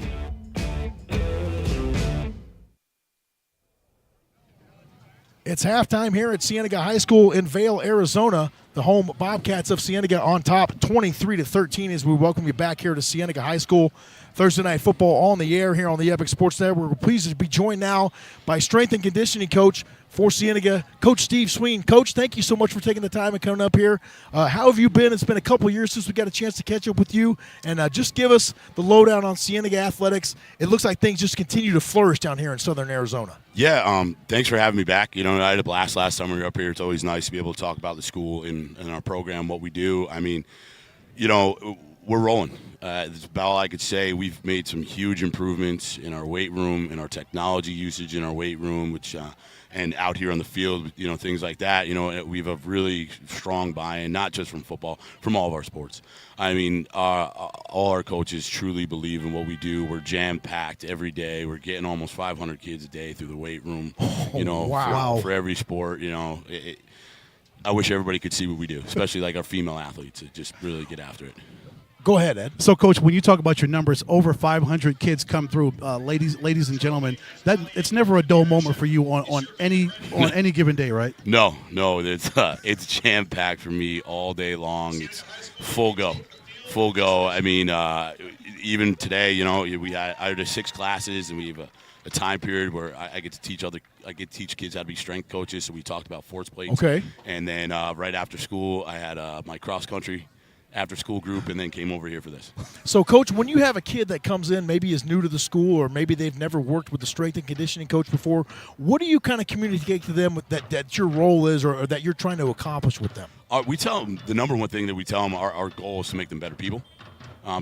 It's halftime here at Cienega High School in Vail, Arizona. The home Bobcats of Cienega on top, 23-13, as we welcome you back here to Cienega High School. Thursday Night Football on the air here on the Epic Sports Network. We're pleased to be joined now by strength and conditioning coach for Cienega, Coach Steve Sween. Coach, thank you so much for taking the time and coming up here. How have you been? It's been a couple of years since we got a chance to catch up with you. And just give us the lowdown on Cienega athletics. It looks like things just continue to flourish down here in southern Arizona. Yeah, thanks for having me back. You know, I had a blast last summer. You're up here. It's always nice to be able to talk about the school and our program, what we do. I mean, you know, we're rolling. That's about all I could say. We've made some huge improvements in our weight room, in our technology usage in our weight room, which and out here on the field, you know, things like that. You know, we have a really strong buy-in, not just from football, from all of our sports. I mean, all our coaches truly believe in what we do. We're jam-packed every day. We're getting almost 500 kids a day through the weight room, you know, for every sport, you know. I wish everybody could see what we do, especially like our female athletes, to just really get after it. Go ahead, Ed. So, Coach, when you talk about your numbers, over 500 kids come through. Ladies and gentlemen, that it's never a dull moment for you on any given day, right? No, it's jam packed for me all day long. It's full go. I mean, even today, you know, I had 6 classes, and we have a time period where I get to teach kids how to be strength coaches. So we talked about force plates. Okay. And then right after school, I had my cross country after-school group, and then came over here for this. So, Coach, when you have a kid that comes in, maybe is new to the school, or maybe they've never worked with the strength and conditioning coach before, what do you kind of communicate to them that your role is, or that you're trying to accomplish with them? We tell them, the number one thing that we tell them, our goal is to make them better people.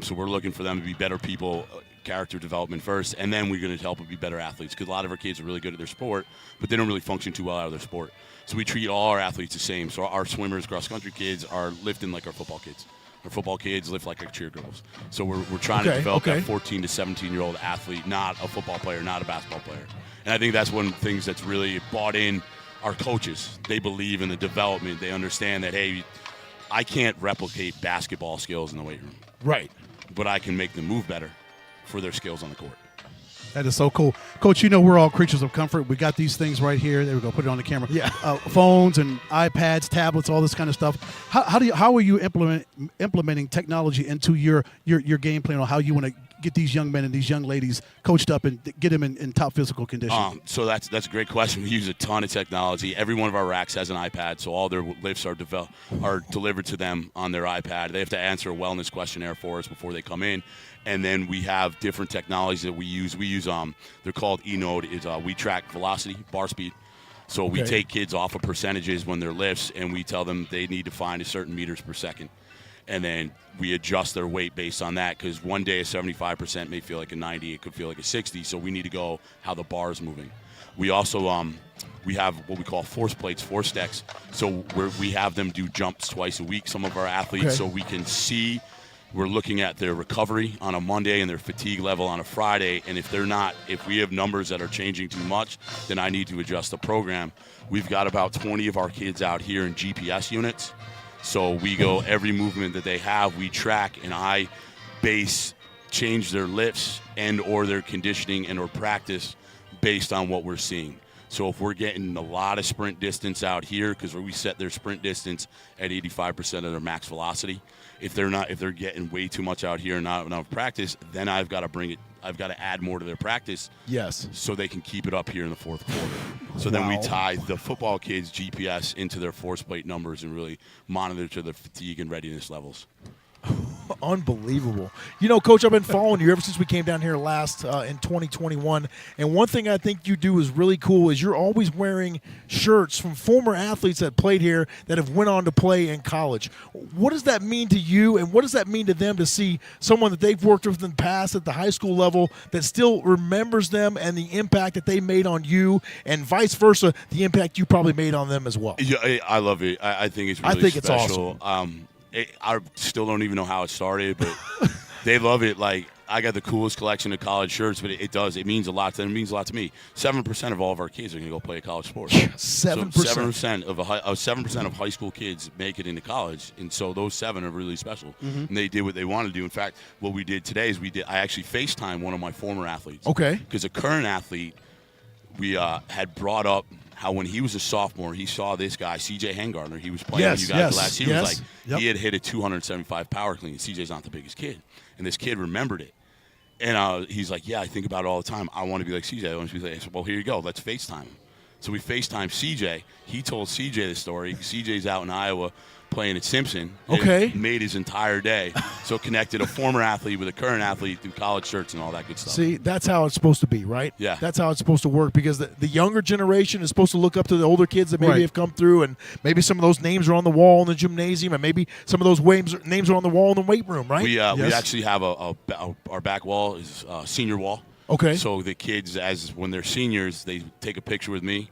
So we're looking for them to be better people, character development first, and then we're going to help them be better athletes, because a lot of our kids are really good at their sport, but they don't really function too well out of their sport. So we treat all our athletes the same. So our swimmers, cross-country kids are lifting like our football kids. Our football kids lift like our cheer girls. So we're trying to develop that 14 to 17-year-old athlete, not a football player, not a basketball player. And I think that's one of the things that's really bought in our coaches. They believe in the development. They understand that, hey, I can't replicate basketball skills in the weight room. Right. But I can make them move better for their skills on the court. That is so cool. Coach, you know we're all creatures of comfort. We got these things right here. There we go. Put it on the camera. Yeah. Phones and iPads, tablets, all this kind of stuff. How are you implementing technology into your game plan, or how you want to get these young men and these young ladies coached up and get them in top physical condition? So that's a great question. We use a ton of technology. Every one of our racks has an iPad, so all their lifts are delivered to them on their iPad. They have to answer a wellness questionnaire for us before they come in, and then we have different technologies that we use. They're called eNode. We track velocity, bar speed. So we take kids off of percentages when they're lifts, and we tell them they need to find a certain meters per second. And then we adjust their weight based on that, because one day a 75% may feel like a 90, it could feel like a 60, so we need to go how the bar is moving. We also we have what we call force plates, force decks. So we have them do jumps twice a week, some of our athletes, so we can see. We're looking at their recovery on a Monday and their fatigue level on a Friday, and if we have numbers that are changing too much, then I need to adjust the program. We've got about 20 of our kids out here in GPS units. So we go every movement that they have, we track, and I change their lifts and or their conditioning and or practice based on what we're seeing. So if we're getting a lot of sprint distance out here, because we set their sprint distance at 85% of their max velocity, if they're getting way too much out here and not enough practice, then I've got to add more to their practice. Yes. So they can keep it up here in the fourth quarter. So then we tie the football kids' GPS into their force plate numbers and really monitor to their fatigue and readiness levels. Unbelievable. You know, Coach, I've been following you ever since we came down here last in 2021. And one thing I think you do is really cool is you're always wearing shirts from former athletes that played here that have went on to play in college. What does that mean to you, and what does that mean to them to see someone that they've worked with in the past at the high school level that still remembers them and the impact that they made on you, and vice versa, the impact you probably made on them as well? Yeah, I love it. I think it's really special. It's awesome. I still don't even know how it started, but they love it. Like, I got the coolest collection of college shirts, but it means a lot to them. It means a lot to me. 7% of all of our kids are going to go play college sports. 7%. So 7% of high school kids make it into college, and so those 7 are really special. Mm-hmm. And they did what they wanted to do. In fact, what we did today is I actually FaceTimed one of my former athletes. Okay. Because a current athlete, we had brought up how when he was a sophomore, he saw this guy, CJ Hangartner. He was playing with you guys last year. He had hit a 275 power clean. CJ's not the biggest kid. And this kid remembered it. And he's like, yeah, I think about it all the time. I want to be like CJ. I want to be like, well, here you go. Let's FaceTime him. So we FaceTimed CJ. He told CJ the story. CJ's out in Iowa playing at Simpson. Okay. It made his entire day. So connected a former athlete with a current athlete through college shirts and all that good stuff. See, that's how it's supposed to be, right? Yeah. That's how it's supposed to work, because the younger generation is supposed to look up to the older kids that maybe have come through, and maybe some of those names are on the wall in the gymnasium, and maybe some of those names are on the wall in the weight room, right? We actually have our back wall is a senior wall. Okay. So the kids, when they're seniors, they take a picture with me,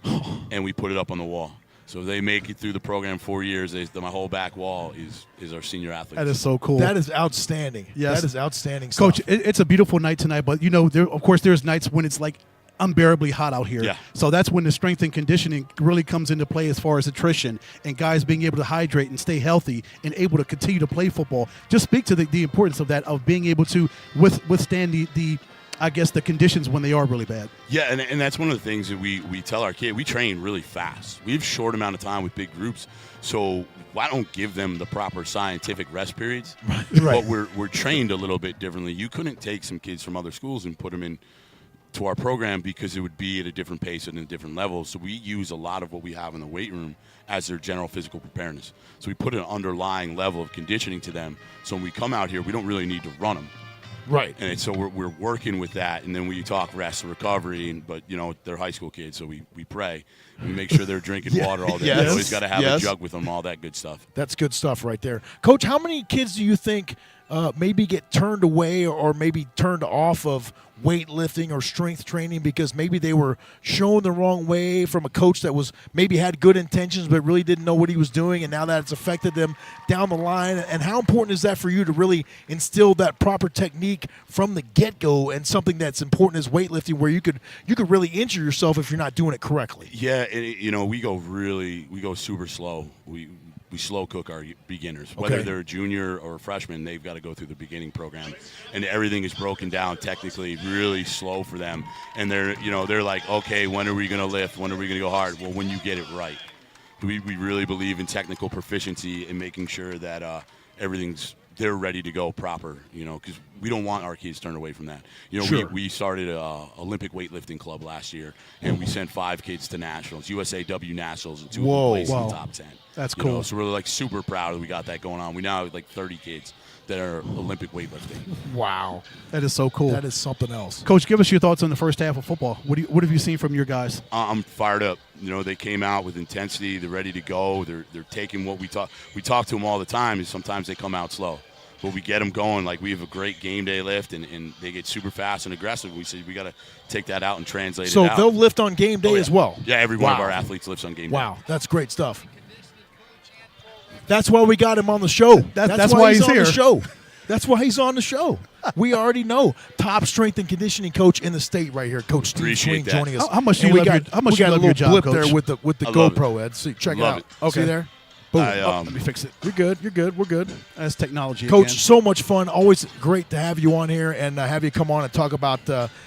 and we put it up on the wall. So they make it through the program 4 years. My whole back wall is our senior athletes. That is so cool. That is outstanding. Yes. That is outstanding stuff. Coach, it's a beautiful night tonight, but, of course, there's nights when it's like unbearably hot out here. Yeah. So that's when the strength and conditioning really comes into play as far as attrition and guys being able to hydrate and stay healthy and able to continue to play football. Just speak to the importance of that, of being able to withstand the conditions when they are really bad. Yeah, and that's one of the things that we tell our kids. We train really fast. We have a short amount of time with big groups, so I don't give them the proper scientific rest periods. Right. But we're trained a little bit differently. You couldn't take some kids from other schools and put them in to our program because it would be at a different pace and a different level. So we use a lot of what we have in the weight room as their general physical preparedness. So we put an underlying level of conditioning to them. So when we come out here, we don't really need to run them. Right. And so we're working with that, and then we talk rest and recovery, but they're high school kids, so we pray. We make sure they're drinking water all day. Yes. You always got to have a jug with them, all that good stuff. That's good stuff right there. Coach, how many kids do you think maybe get turned away or maybe turned off of weightlifting or strength training because maybe they were shown the wrong way from a coach that was maybe had good intentions but really didn't know what he was doing, and now that's affected them down the line? And how important is that for you to really instill that proper technique from the get-go, and something that's important as weightlifting where you could really injure yourself if you're not doing it correctly? Yeah, we go super slow. We slow cook our beginners. Whether they're a junior or a freshman, they've got to go through the beginning program, and everything is broken down technically really slow for them. And they're like, okay, when are we going to lift? When are we going to go hard? Well, when you get it right. We really believe in technical proficiency and making sure that everything's they're ready to go proper, because we don't want our kids turned away from that. Sure. We started a Olympic weightlifting club last year, and we sent 5 kids to nationals, USAW nationals, and 2 of them placed in the top 10. That's cool. So we're like super proud that we got that going on. We now have like 30 kids that are Olympic weightlifting. Wow. That is so cool. That is something else. Coach, give us your thoughts on the first half of football. What have you seen from your guys? I'm fired up. They came out with intensity. They're ready to go. They're taking what we talk. We talk to them all the time, and sometimes they come out slow. But we get them going. Like, we have a great game day lift, and they get super fast and aggressive. We said we got to take that out and translate it out. So they'll lift on game day as well? Yeah, every one of our athletes lifts on game day. Wow, that's great stuff. That's why we got him on the show. That's why he's on the show. That's why he's on the show. We already know. Top strength and conditioning coach in the state right here, Coach Steve Swing joining us. How much do you love your job, blip Coach? there with the GoPro, Ed. See, check it out. Okay. See there? Boom. Let me fix it. You're good. We're good. That's technology. Coach, again. so much fun. Always great to have you on here and have you come on and talk about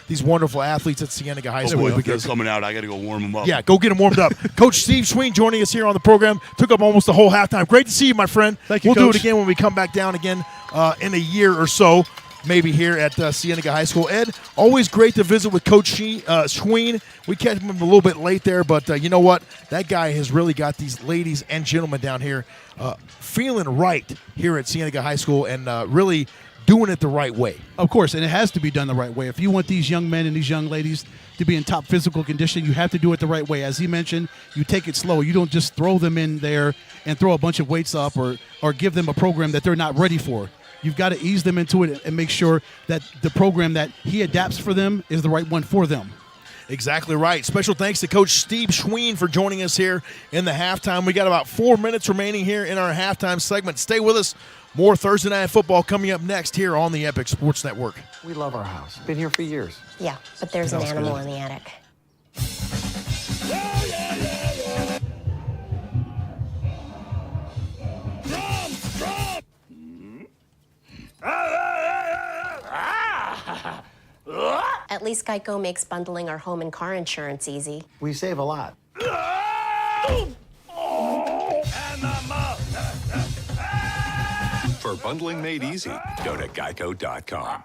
these wonderful athletes at Cienega High School. They're coming out. I got to go warm them up. Yeah, go get them warmed up. Coach Steve Swing joining us here on the program. Took up almost the whole halftime. Great to see you, my friend. Thank you, We'll Coach. do it again when we come back down again in a year or so. Maybe here at Cienega High School. Ed, always great to visit with Coach Schween. We catch him a little bit late there, but you know what? That guy has really got these ladies and gentlemen down here feeling right here at Cienega High School and really doing it the right way. Of course, and it has to be done the right way. If you want these young men and these young ladies to be in top physical condition, you have to do it the right way. As he mentioned, you take it slow. You don't just throw them in there and throw a bunch of weights up or give them a program that they're not ready for. You've got to ease them into it and make sure that the program that he adapts for them is the right one for them. Exactly right. Special thanks to Coach Steve Schween for joining us here in the halftime. We got about 4 minutes remaining here in our halftime segment. Stay with us. More Thursday Night Football coming up next here on the Epic Sports Network. We love our house. Been here for years. Yeah, but there's an animal in the attic. At least Geico makes bundling our home and car insurance easy. We save a lot. For bundling made easy, go to geico.com.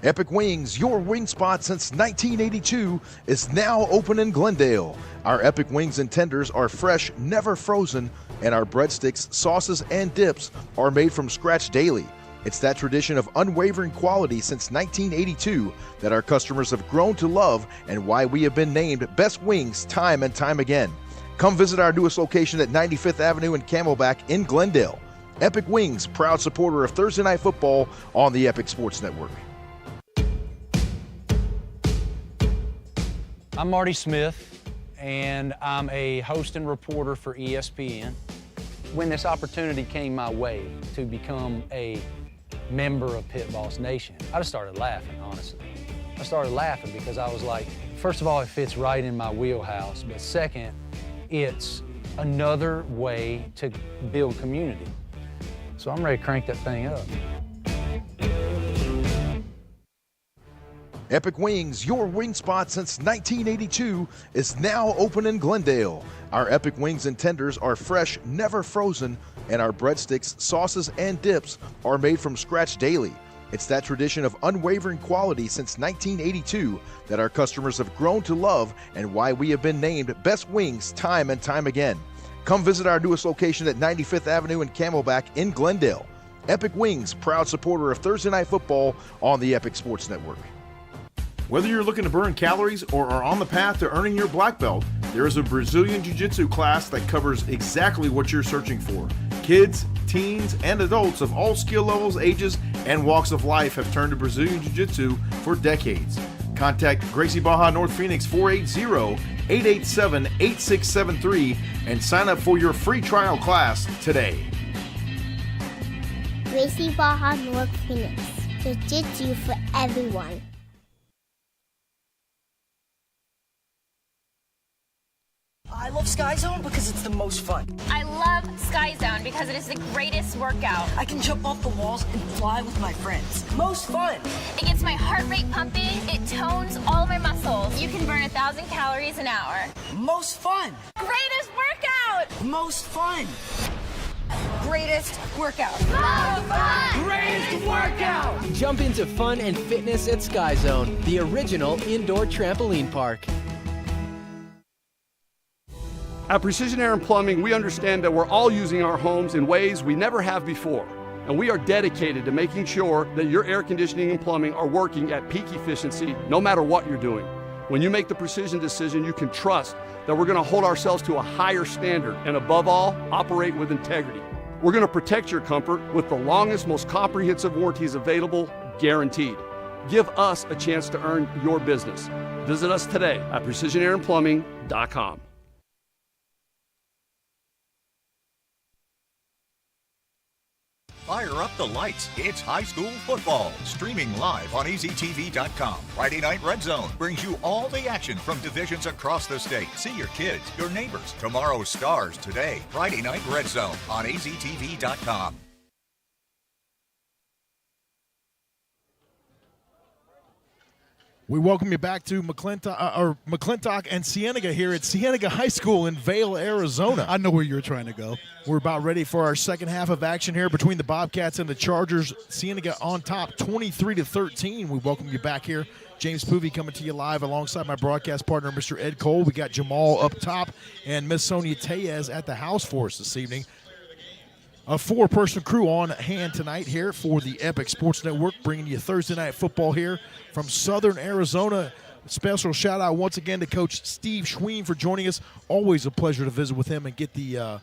Epic Wings, your wing spot since 1982, is now open in Glendale. Our Epic Wings and tenders are fresh, never frozen, and our breadsticks, sauces, and dips are made from scratch daily. It's that tradition of unwavering quality since 1982 that our customers have grown to love and why we have been named Best Wings time and time again. Come visit our newest location at 95th Avenue and Camelback in Glendale. Epic Wings, proud supporter of Thursday Night Football on the Epic Sports Network. I'm Marty Smith, and I'm a host and reporter for ESPN. When this opportunity came my way to become a member of Pit Boss Nation, I just started laughing, honestly. I started laughing because I was like, first of all, it fits right in my wheelhouse, but second, it's another way to build community. So I'm ready to crank that thing up. Epic Wings, your wing spot since 1982, is now open in Glendale. Our Epic Wings and tenders are fresh, never frozen, and our breadsticks, sauces, and dips are made from scratch daily. It's that tradition of unwavering quality since 1982 that our customers have grown to love and why we have been named Best Wings time and time again. Come visit our newest location at 95th Avenue and Camelback in Glendale. Epic Wings, proud supporter of Thursday Night Football on the Epic Sports Network. Whether you're looking to burn calories or are on the path to earning your black belt, there is a Brazilian Jiu-Jitsu class that covers exactly what you're searching for. Kids, teens, and adults of all skill levels, ages, and walks of life have turned to Brazilian Jiu-Jitsu for decades. Contact Gracie Baja North Phoenix 480-887-8673 and sign up for your free trial class today. Gracie Baja North Phoenix. Jiu-Jitsu for everyone. I love Sky Zone because it's the most fun. I love Sky Zone because it is the greatest workout. I can jump off the walls and fly with my friends. Most fun. It gets my heart rate pumping. It tones all my muscles. You can burn 1,000 calories an hour. Most fun. Greatest workout. Most fun. greatest workout. Greatest workout! Jump into fun and fitness at Sky Zone, the original indoor trampoline park. At Precision Air and Plumbing, we understand that we're all using our homes in ways we never have before. And we are dedicated to making sure that your air conditioning and plumbing are working at peak efficiency no matter what you're doing. When you make the precision decision, you can trust that we're going to hold ourselves to a higher standard and above all, operate with integrity. We're going to protect your comfort with the longest, most comprehensive warranties available, guaranteed. Give us a chance to earn your business. Visit us today at precisionairandplumbing.com. Fire up the lights. It's high school football. Streaming live on EasyTV.com. Friday Night Red Zone brings you all the action from divisions across the state. See your kids, your neighbors. Tomorrow's stars today. Friday Night Red Zone on EasyTV.com. We welcome you back to McClintock and Cienega here at Cienega High School in Vail, Arizona. I know where you're trying to go. We're about ready for our second half of action here between the Bobcats and the Chargers. Cienega on top, 23-13. We welcome you back here. James Poovey coming to you live alongside my broadcast partner, Mr. Ed Cole. We got Jamal up top and Miss Sonia Tellez at the house for us this evening. A four-person crew on hand tonight here for the Epic Sports Network, bringing you Thursday Night Football here from Southern Arizona. Special shout-out once again to Coach Steve Schween for joining us. Always a pleasure to visit with him and get the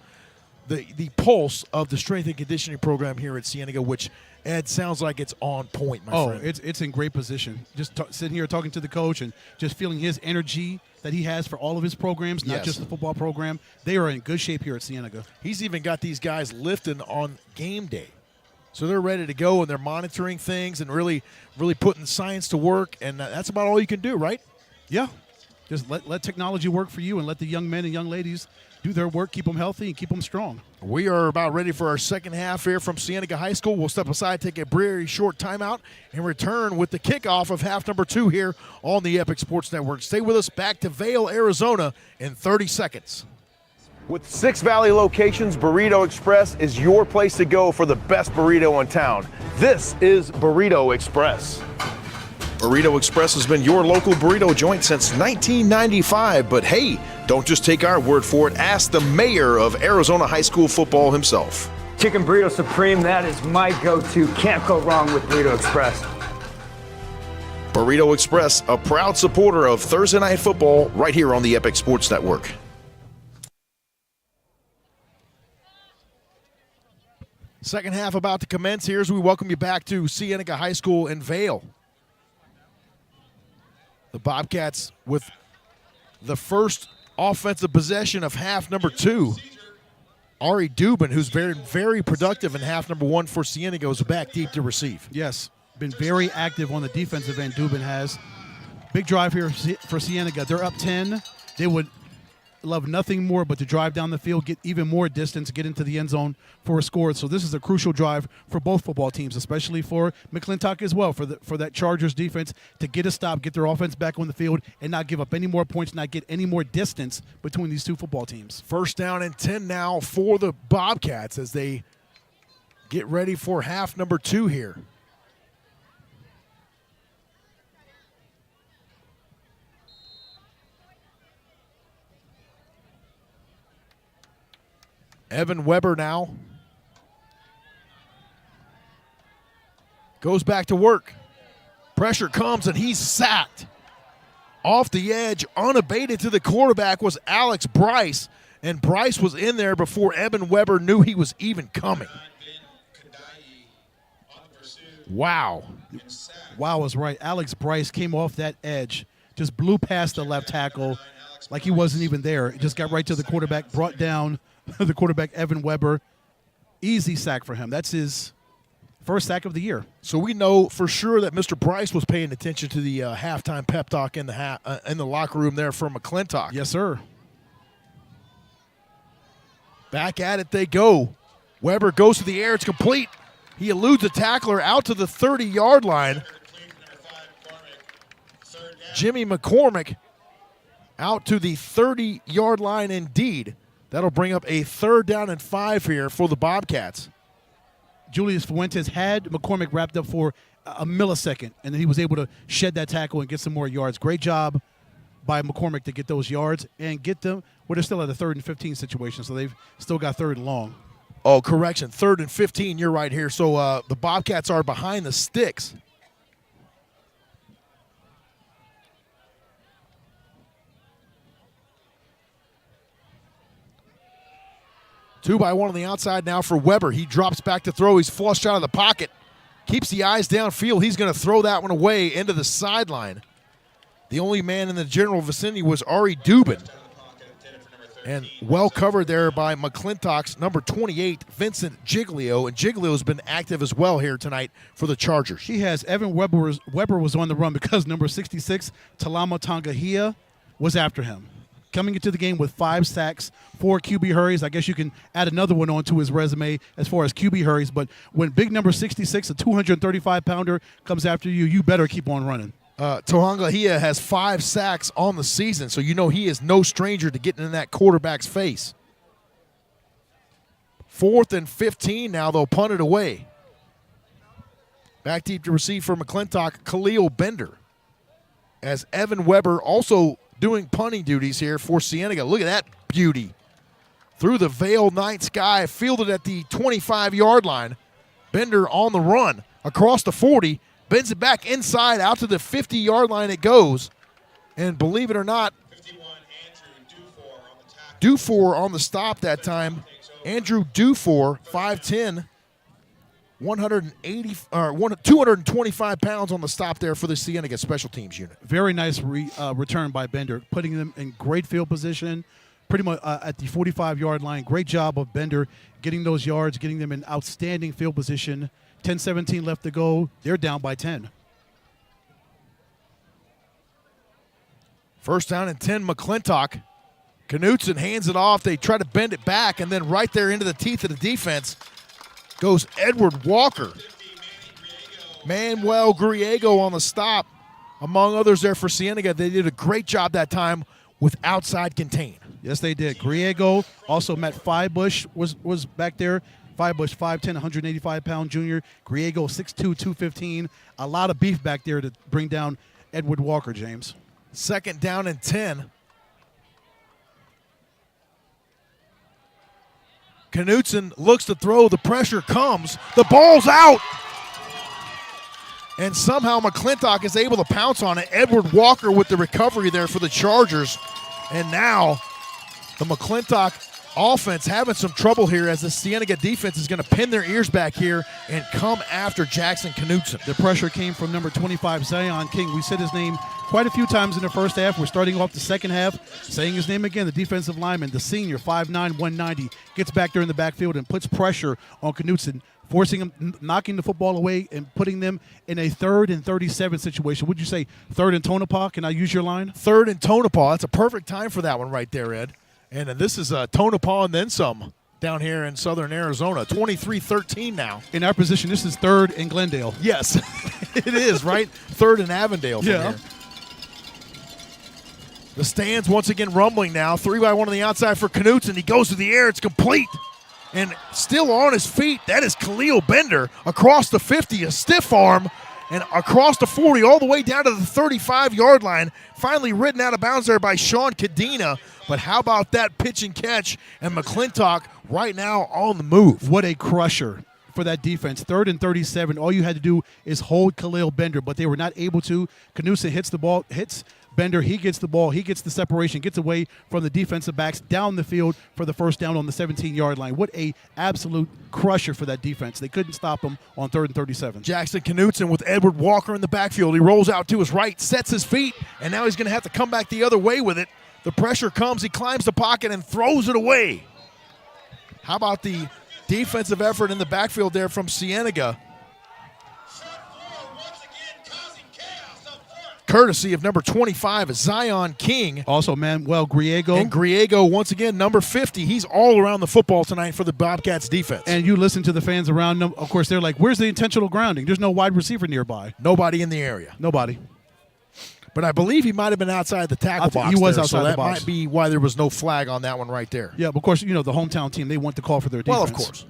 pulse of the strength and conditioning program here at Cienega, which, Ed, sounds like it's on point, my friend. Oh, it's in great position. Just sitting here talking to the coach and just feeling his energy that he has for all of his programs, not just the football program. They are in good shape here at Cienega. He's even got these guys lifting on game day. So they're ready to go, and they're monitoring things and really putting science to work, and that's about all you can do, right? Yeah. Just let technology work for you and let the young men and young ladies do their work, keep them healthy, and keep them strong. We are about ready for our second half here from Cienega High School. We'll step aside, take a very short timeout, and return with the kickoff of half number 2 here on the Epic Sports Network. Stay with us. Back to Vail, Arizona in 30 seconds. With 6 Valley locations, Burrito Express is your place to go for the best burrito in town. This is Burrito Express. Burrito Express has been your local burrito joint since 1995, but hey, don't just take our word for it. Ask the mayor of Arizona high school football himself. Chicken Burrito Supreme, that is my go-to. Can't go wrong with Burrito Express. Burrito Express, a proud supporter of Thursday Night Football right here on the Epic Sports Network. Second half about to commence here as we welcome you back to Cienega High School in Vail. The Bobcats with the first offensive possession of half number 2. Ari Dubin, who's very, very productive in half number 1 for Cienega, was back deep to receive. Yes, been very active on the defensive end, Dubin has. Big drive here for Cienega. They're up 10. They would love nothing more but to drive down the field, get even more distance, get into the end zone for a score. So this is a crucial drive for both football teams, especially for McClintock as well, for that Chargers defense to get a stop, get their offense back on the field, and not give up any more points, not get any more distance between these two football teams. First down and 10 now for the Bobcats as they get ready for half number 2 here. Evan Weber now goes back to work. Pressure comes, and he's sacked. Off the edge, unabated to the quarterback was Alex Bryce, and Bryce was in there before Evan Weber knew he was even coming. Wow. Wow is right. Alex Bryce came off that edge, just blew past the left tackle like he wasn't even there. It just got right to the quarterback, brought down the quarterback, Evan Weber. Easy sack for him. That's his first sack of the year. So we know for sure that Mr. Bryce was paying attention to the halftime pep talk in the locker room there for McClintock. Yes, sir. Back at it they go. Weber goes to the air. It's complete. He eludes a tackler out to the 30-yard line. Jimmy McCormick out to the 30-yard line indeed. That'll bring up a 3rd down and 5 here for the Bobcats. Julius Fuentes had McCormick wrapped up for a millisecond, and then he was able to shed that tackle and get some more yards. Great job by McCormick to get those yards and get them where they're still at a 3rd and 15 situation, so they've still got 3rd and long. Oh, correction, 3rd and 15, you're right here. So the Bobcats are behind the sticks. Two by one on the outside now for Weber. He drops back to throw. He's flushed out of the pocket. Keeps the eyes downfield. He's going to throw that one away into the sideline. The only man in the general vicinity was Ari Dubin. And well covered there by McClintock's number 28, Vincent Giglio. And Giglio's been active as well here tonight for the Chargers. He has Evan Weber was on the run because number 66, Talama Tangahia, was after him. Coming into the game with 5 sacks, 4 QB hurries. I guess you can add another one onto his resume as far as QB hurries. But when big number 66, a 235-pounder, comes after you, you better keep on running. Tohangahia has 5 sacks on the season, so you know he is no stranger to getting in that quarterback's face. 4th and 15 now, they'll punt it away. Back deep to receive for McClintock, Khalil Bender. As Evan Weber also doing punting duties here for Cienega. Look at that beauty. Through the Vail night sky, fielded at the 25-yard line. Bender on the run, across the 40, bends it back inside, out to the 50-yard line it goes. And believe it or not, Dufour on the stop that time. Andrew Dufour, 5'10", 225 pounds on the stop there for the Cienega special teams unit. Very nice return by Bender, putting them in great field position, pretty much at the 45-yard line. Great job of Bender getting those yards, getting them in outstanding field position. 10-17 left to go. They're down by 10. 1st down and 10, McClintock. Knutson hands it off. They try to bend it back, and then right there into the teeth of the defense goes Edward Walker. Manuel Griego on the stop. Among others there for Cienega. They did a great job that time with outside contain. Yes, they did. Griego, also Matt Fibush was back there. Fibush, 5'10", 185-pound junior. Griego, 6'2", 215. A lot of beef back there to bring down Edward Walker, James. 2nd down and 10. Knutson looks to throw. The pressure comes. The ball's out. And somehow McClintock is able to pounce on it. Edward Walker with the recovery there for the Chargers. And now the McClintock offense having some trouble here as the Cienega defense is going to pin their ears back here and come after Jackson Knutson. The pressure came from number 25, Zion King. We said his name quite a few times in the first half. We're starting off the second half saying his name again, the defensive lineman, the senior, 5'9", 190, gets back there in the backfield and puts pressure on Knutson, forcing him, knocking the football away and putting them in a 3rd and 37 situation. Would you say 3rd and Tonopah? Can I use your line? 3rd and Tonopah. That's a perfect time for that one right there, Ed. And this is Tonopah and then some down here in southern Arizona. 23-13 now. In our position, this is 3rd in Glendale. Yes, it is, right? 3rd in Avondale from here. The stands once again rumbling now. 3 by 1 on the outside for Knutson. He goes to the air. It's complete. And still on his feet, that is Khalil Bender across the 50, a stiff arm, and across the 40 all the way down to the 35-yard line. Finally ridden out of bounds there by Sean Cadena. But how about that pitch and catch? And McClintock right now on the move. What a crusher for that defense. 3rd and 37. All you had to do is hold Khalil Bender, but they were not able to. Knutson hits the ball, hits Bender. He gets the ball. He gets the separation, gets away from the defensive backs down the field for the 1st down on the 17-yard line. What a absolute crusher for that defense. They couldn't stop him on 3rd and 37. Jackson Knutson with Edward Walker in the backfield. He rolls out to his right, sets his feet, and now he's going to have to come back the other way with it. The pressure comes. He climbs the pocket and throws it away. How about the defensive effort in the backfield there from Cienega? Courtesy of number 25, Zion King. Also Manuel Griego. And Griego, once again, number 50. He's all around the football tonight for the Bobcats defense. And you listen to the fans around them. Of course, they're like, where's the intentional grounding? There's no wide receiver nearby. Nobody in the area. Nobody. But I believe he might have been outside the tackle box. He was there, outside so the that box. might be why there was no flag on that one right there. Yeah, but of course, the hometown team, they want the call for their defense. Well, of course.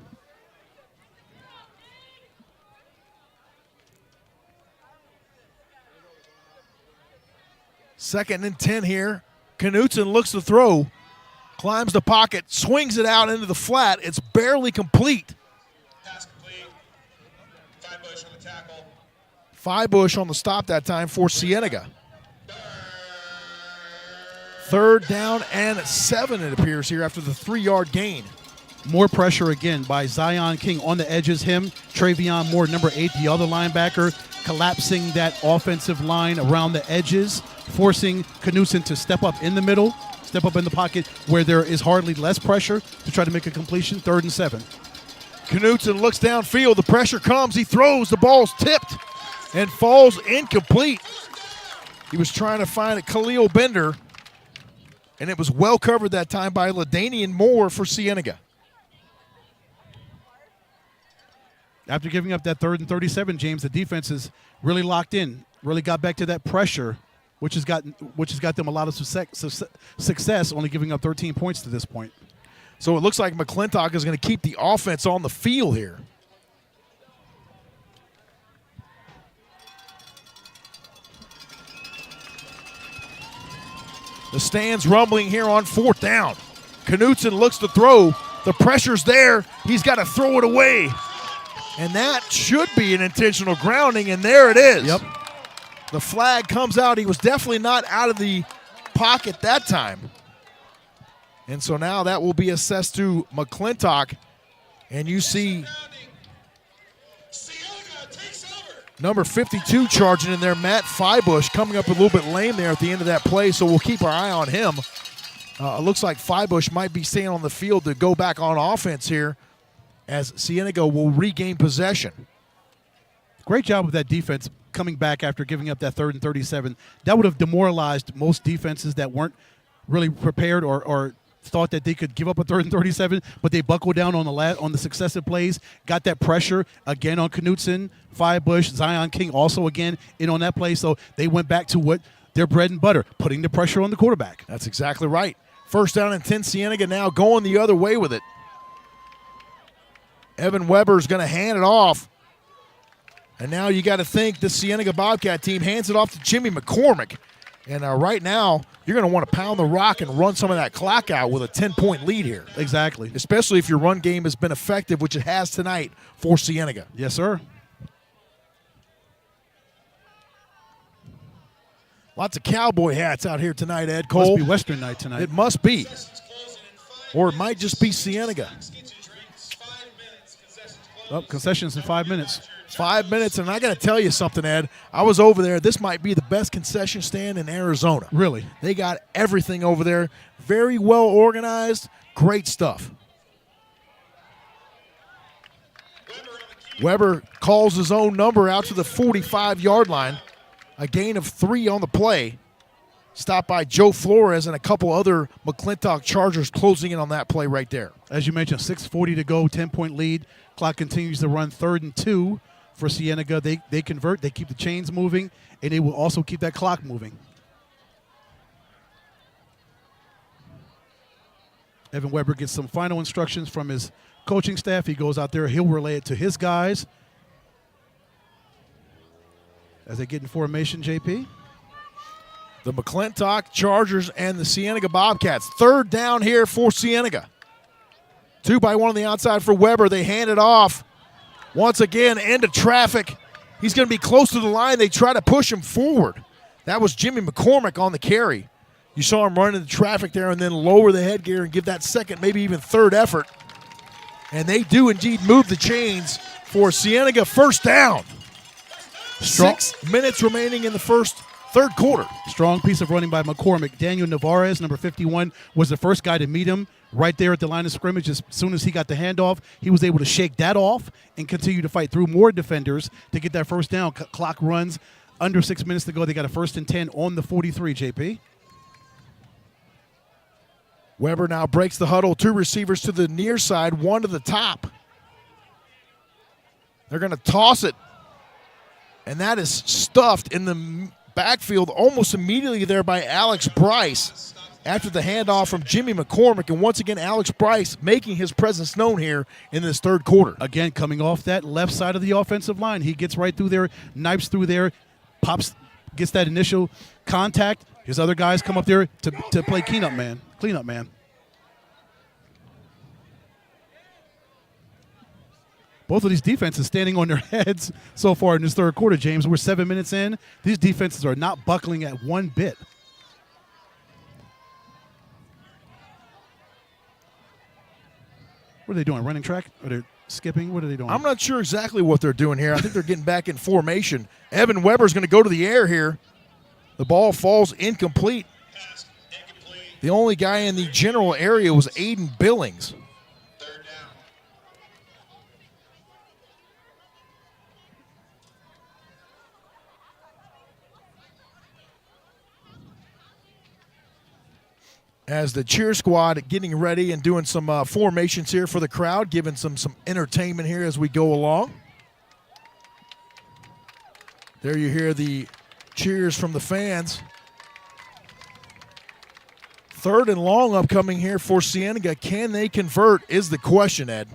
Second and 10 here. Knutson looks to throw, climbs the pocket, swings it out into the flat. It's barely complete. Pass complete. Fibush on the tackle. Fibush on the stop that time for Cienega. 3rd down and 7, it appears here, after the 3-yard gain. More pressure again by Zion King on the edges. Him, Travion Moore, number 8, the other linebacker, collapsing that offensive line around the edges, forcing Knutson to step up in the middle, step up in the pocket where there is hardly less pressure to try to make a completion. 3rd and 7. Knutson looks downfield. The pressure comes. He throws. The ball's tipped and falls incomplete. He was trying to find a Khalil Bender, and it was well covered that time by LaDainian Moore for Cienega. After giving up that 3rd and 37, James, the defense is really locked in, really got back to that pressure, which has got them a lot of success, only giving up 13 points to this point. So it looks like McClintock is going to keep the offense on the field here. The stands rumbling here on 4th down. Knutson looks to throw. The pressure's there. He's got to throw it away. And that should be an intentional grounding, and there it is. Yep. The flag comes out. He was definitely not out of the pocket that time. And so now that will be assessed to McClintock. And you see number 52 charging in there, Matt Fibush, coming up a little bit lame there at the end of that play, so we'll keep our eye on him. It looks like Fibush might be staying on the field to go back on offense here, as Cienega will regain possession. Great job with that defense coming back after giving up that 3rd and 37. That would have demoralized most defenses that weren't really prepared or thought that they could give up a 3rd and 37, but they buckled down on the successive plays, got that pressure again on Knutson, Fibush, Zion King also again in on that play, so they went back to what their bread and butter, putting the pressure on the quarterback. That's exactly right. 1st down and 10, Cienega now going the other way with it. Evan Weber's going to hand it off. And now you got to think the Cienega Bobcat team hands it off to Jimmy McCormick. And right now, you're going to want to pound the rock and run some of that clock out with a 10-point lead here. Exactly. Especially if your run game has been effective, which it has tonight for Cienega. Yes, sir. Lots of cowboy hats out here tonight, Ed Cole. Must be Western night tonight. It must be. Or it might just be Cienega. Oh, concessions in 5 minutes. 5 minutes, and I got to tell you something, Ed. I was over there. This might be the best concession stand in Arizona. Really? They got everything over there. Very well organized. Great stuff. Weber calls his own number out to the 45-yard line. A gain of 3 on the play. Stopped by Joe Flores and a couple other McClintock Chargers closing in on that play right there. As you mentioned, 6:40 to go, 10-point lead. Clock continues to run. 3rd and 2 for Cienega. They convert. They keep the chains moving, and they will also keep that clock moving. Evan Weber gets some final instructions from his coaching staff. He goes out there. He'll relay it to his guys as they get in formation, JP. The McClintock Chargers and the Cienega Bobcats. 3rd down here for Cienega. 2 by 1 on the outside for Weber. They hand it off. Once again, into traffic. He's going to be close to the line. They try to push him forward. That was Jimmy McCormick on the carry. You saw him run into traffic there and then lower the headgear and give that 2nd, maybe even 3rd effort. And they do indeed move the chains for Cienega. 1st down. 6 minutes remaining in the 3rd quarter. Strong piece of running by McCormick. Daniel Navarez, number 51, was the first guy to meet him right there at the line of scrimmage. As soon as he got the handoff, he was able to shake that off and continue to fight through more defenders to get that 1st down. Clock runs under 6 minutes to go. They got a 1st and 10 on the 43, JP. Weber now breaks the huddle. 2 receivers to the near side, 1 to the top. They're going to toss it. And that is stuffed in the backfield almost immediately there by Alex Bryce after the handoff from Jimmy McCormick. And once again, Alex Bryce making his presence known here in this third quarter. Again, coming off that left side of the offensive line. He gets right through there, knifes through there, pops, gets that initial contact. His other guys come up there to play cleanup man. Both of these defenses standing on their heads so far in this third quarter, James. We're 7 minutes in. These defenses are not buckling at one bit. What are they doing, running track? Are they skipping? What are they doing? I'm not sure exactly what they're doing here. I think they're getting back in formation. Evan Weber's going to go to the air here. The ball falls incomplete. The only guy in the general area was Aiden Billings. As the cheer squad getting ready and doing some formations here for the crowd, giving some entertainment here as we go along. There you hear the cheers from the fans. 3rd and long upcoming here for Cienega. Can they convert is the question, Ed.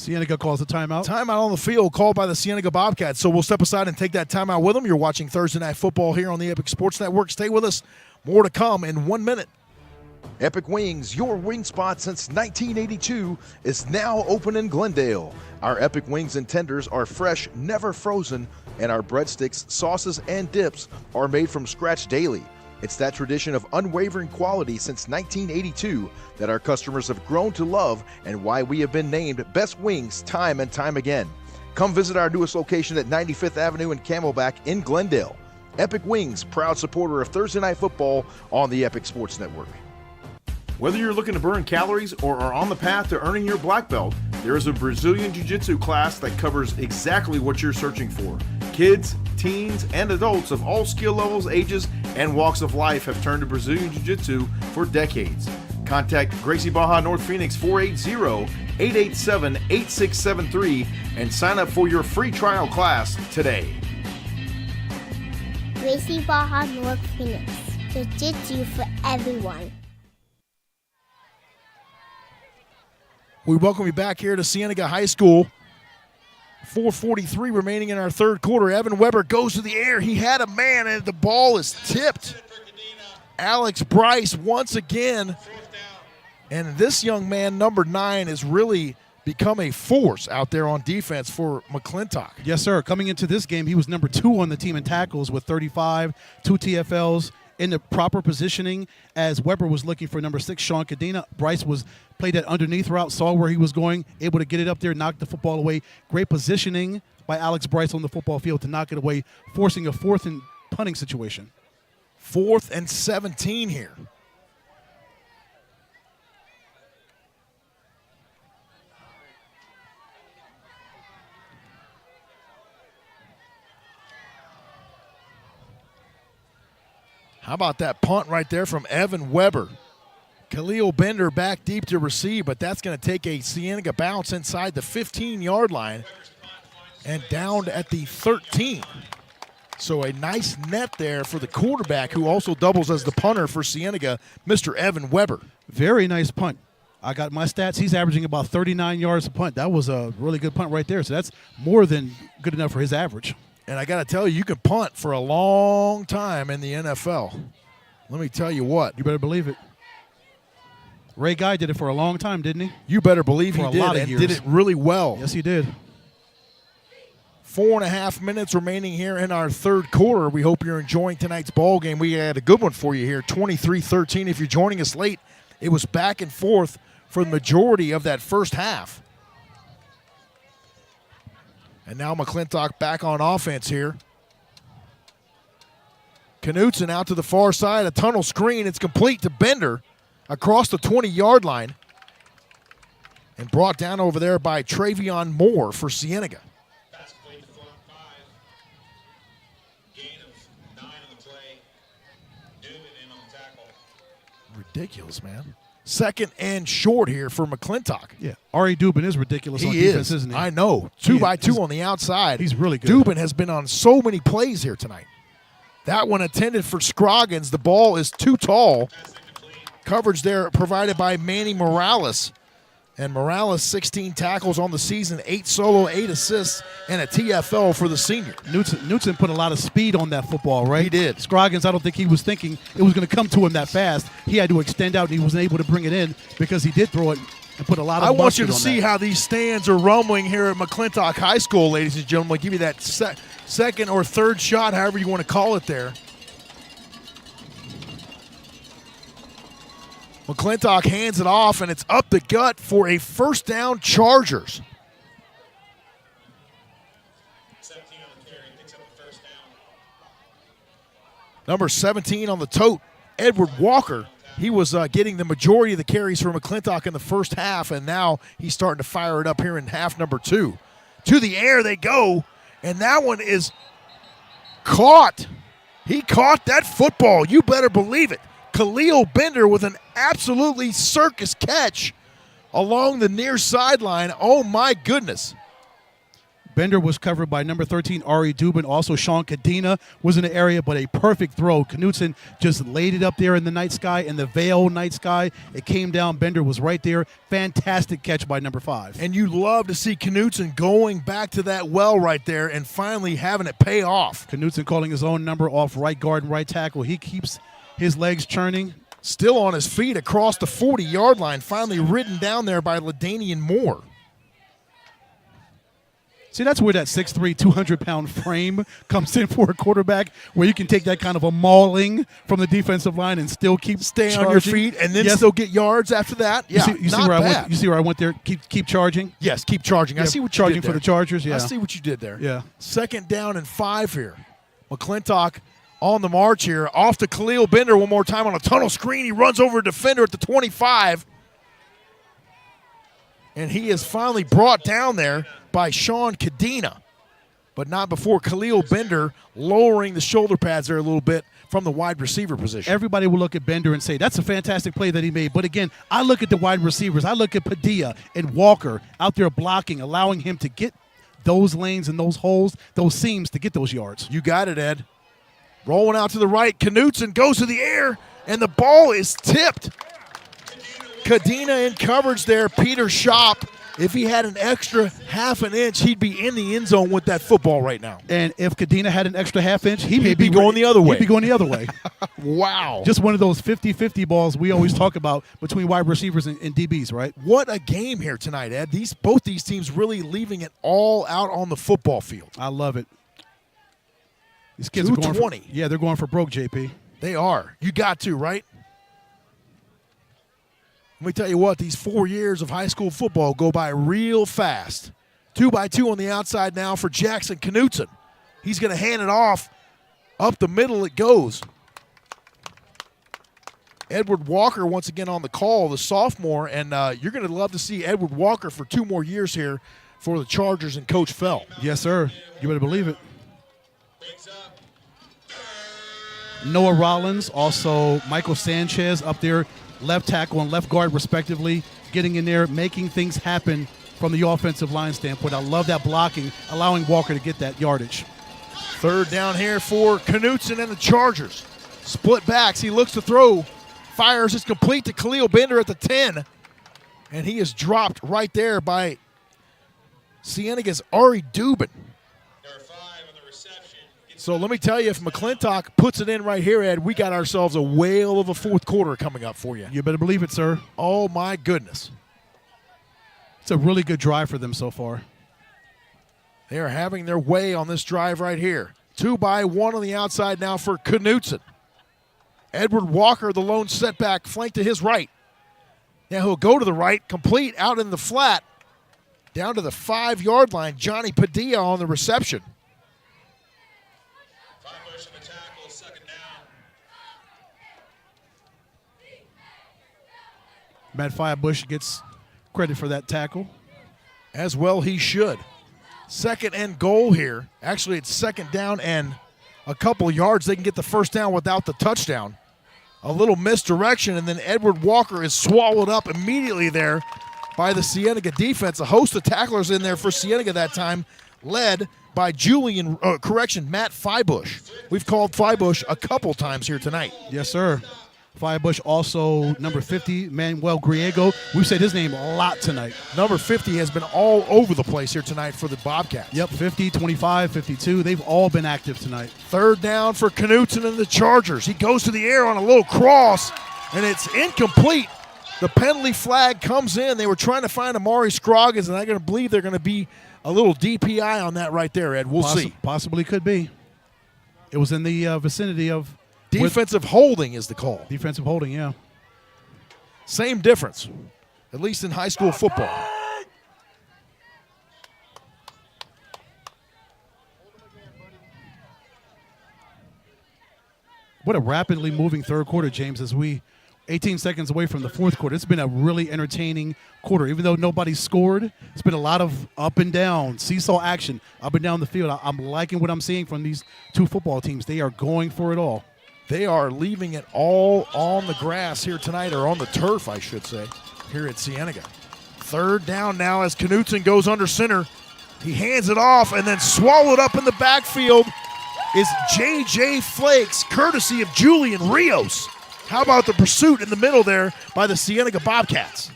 Cienega calls a timeout. Timeout on the field called by the Cienega Bobcats. So we'll step aside and take that timeout with them. You're watching Thursday Night Football here on the Epic Sports Network. Stay with us. More to come in 1 minute. Epic Wings, your wing spot since 1982, is now open in Glendale. Our Epic Wings and tenders are fresh, never frozen, and our breadsticks, sauces, and dips are made from scratch daily. It's that tradition of unwavering quality since 1982 that our customers have grown to love and why we have been named Best Wings time and time again. Come visit our newest location at 95th Avenue and Camelback in Glendale. Epic Wings, proud supporter of Thursday Night Football on the Epic Sports Network. Whether you're looking to burn calories or are on the path to earning your black belt, there is a Brazilian Jiu-Jitsu class that covers exactly what you're searching for. Kids, teens, and adults of all skill levels, ages, and walks of life have turned to Brazilian Jiu-Jitsu for decades. Contact Gracie Baja North Phoenix 480-887-8673 and sign up for your free trial class today. Gracie Baja North Phoenix. Jiu-Jitsu for everyone. We welcome you back here to Cienega High School. 4:43 remaining in our third quarter. Evan Weber goes to the air. He had a man, and the ball is tipped. Alex Bryce once again. And this young man, number 9, has really become a force out there on defense for McClintock. Yes, sir. Coming into this game, he was number 2 on the team in tackles with 35, 2 TFLs. In the proper positioning as Weber was looking for number 6, Sean Cadena. Bryce played that underneath route, saw where he was going, able to get it up there, knock the football away. Great positioning by Alex Bryce on the football field to knock it away, forcing a 4th and punting situation. 4th and 17 here. How about that punt right there from Evan Weber? Khalil Bender back deep to receive, but that's going to take a Cienega bounce inside the 15-yard line and down at the 13. So a nice net there for the quarterback, who also doubles as the punter for Cienega, Mr. Evan Weber. Very nice punt. I got my stats. He's averaging about 39 yards a punt. That was a really good punt right there. So that's more than good enough for his average. And I got to tell you, you can punt for a long time in the NFL. Let me tell you what. You better believe it. Ray Guy did it for a long time, didn't he? You better believe he did, and did it really well. Yes, he did. 4.5 minutes remaining here in our third quarter. We hope you're enjoying tonight's ball game. We had a good one for you here, 23-13. If you're joining us late, it was back and forth for the majority of that first half. And now McClintock back on offense here. Knutson out to the far side, a tunnel screen. It's complete to Bender across the 20-yard line and brought down over there by Travion Moore for Cienega. ridiculous, man. Second and short here for McClintock. Yeah, Ari Dubin is ridiculous on defense, isn't he? I know. 2x2 on the outside. He's really good. Dubin has been on so many plays here tonight. That one intended for Scroggins. The ball is too tall. Coverage there provided by Manny Morales. And Morales, 16 tackles on the season, 8 solo, 8 assists, and a TFL for the senior. Knutson put a lot of speed on that football, right? He did. Scroggins, I don't think he was thinking it was going to come to him that fast. He had to extend out, and he wasn't able to bring it in because he did throw it and put a lot of I want you to on see that. how these stands are rumbling here at McClintock High School, ladies and gentlemen. I'll give you that second or third shot, however you want to call it there. McClintock hands it off, and it's up the gut for a first down, Chargers. 17 on the carry, picks up the first down. Number 17 on the tote, Edward Walker. He was getting the majority of the carries for McClintock in the first half, and now he's starting to fire it up here in half number 2. To the air they go, and that one is caught. He caught that football. You better believe it. Khalil Bender with an absolutely circus catch along the near sideline. Oh, my goodness. Bender was covered by number 13, Ari Dubin. Also, Sean Cadena was in the area, but a perfect throw. Knutson just laid it up there in the night sky, in the Vail night sky. It came down. Bender was right there. Fantastic catch by number 5. And you love to see Knutson going back to that well right there and finally having it pay off. Knutson calling his own number off right guard and right tackle. He keeps his legs churning. Still on his feet across the 40-yard line, finally ridden down there by LaDanian Moore. See, that's where that 6'3", 200-pound frame comes in for a quarterback, where you can take that kind of a mauling from the defensive line and still stay on your feet and then still get yards after that. Yeah, you see where I went? You see where I went there? Keep charging. Yes, keep charging. Yeah, I see what you charging did there. for the Chargers. Yeah, I see what you did there. Yeah. Second down and 5 here. McClintock on the march here, off to Khalil Bender one more time on a tunnel screen. He runs over a defender at the 25. And he is finally brought down there by Sean Cadena, but not before Khalil Bender lowering the shoulder pads there a little bit from the wide receiver position. Everybody will look at Bender and say, that's a fantastic play that he made. But again, I look at the wide receivers. I look at Padilla and Walker out there blocking, allowing him to get those lanes and those holes, those seams to get those yards. You got it, Ed. Rolling out to the right, Knutson goes to the air, and the ball is tipped. Cadena in coverage there, Peter Schopp. If he had an extra half an inch, he'd be in the end zone with that football right now. And if Cadena had an extra half inch, he'd be going the other way. He'd be going the other way. Wow. Just one of those 50-50 balls we always talk about between wide receivers and DBs, right? What a game here tonight, Ed. Both these teams really leaving it all out on the football field. I love it. These kids are going for, they're going for broke, JP. They are. You got to, right? Let me tell you what, these 4 years of high school football go by real fast. 2x2 on the outside now for Jackson Knutson. He's going to hand it off. Up the middle it goes. Edward Walker once again on the call, the sophomore, and you're going to love to see Edward Walker for 2 more years here for the Chargers and Coach Fell. Yes, sir. You better believe it. Noah Rollins, also Michael Sanchez up there, left tackle and left guard respectively, getting in there, making things happen from the offensive line standpoint. I love that blocking, allowing Walker to get that yardage. Third down here for Knutson and the Chargers. Split backs. He looks to throw. Fires is complete to Khalil Bender at the 10. And he is dropped right there by Cienega's Ari Dubin. So let me tell you, if McClintock puts it in right here, Ed, we got ourselves a whale of a fourth quarter coming up for you. You better believe it, sir. Oh, my goodness. It's a really good drive for them so far. They are having their way on this drive right here. 2x1 on the outside now for Knutson. Edward Walker, the lone setback, flanked to his right. Now he'll go to the right, complete out in the flat, down to the 5-yard line. Johnny Padilla on the reception. Matt Firebush gets credit for that tackle. As well he should. Second and goal here. Actually, it's second down and a couple yards. They can get the first down without the touchdown. A little misdirection, and then Edward Walker is swallowed up immediately there by the Cienega defense. A host of tacklers in there for Cienega that time, led by Matt Feibush. We've called Feibush a couple times here tonight. Yes, sir. Feibush, also number 50, Manuel Griego. We've said his name a lot tonight. Number 50 has been all over the place here tonight for the Bobcats. Yep, 50, 25, 52. They've all been active tonight. Third down for Knutson and the Chargers. He goes to the air on a little cross, and it's incomplete. The penalty flag comes in. They were trying to find Amari Scroggins, and I'm going to believe they're going to be a little DPI on that right there, Ed. We'll see. Possibly could be. It was in the vicinity of... Defensive holding is the call. Defensive holding, yeah. Same difference, at least in high school football. What a rapidly moving third quarter, James, as we 18 seconds away from the fourth quarter. It's been a really entertaining quarter. Even though nobody scored, it's been a lot of up and down, seesaw action, up and down the field. I'm liking what I'm seeing from these two football teams. They are going for it all. They are leaving it all on the grass here tonight, or on the turf, I should say, here at Cienega. Third down now as Knutson goes under center. He hands it off, and then swallowed up in the backfield is J.J. Flakes, courtesy of Julian Rios. How about the pursuit in the middle there by the Cienega Bobcats?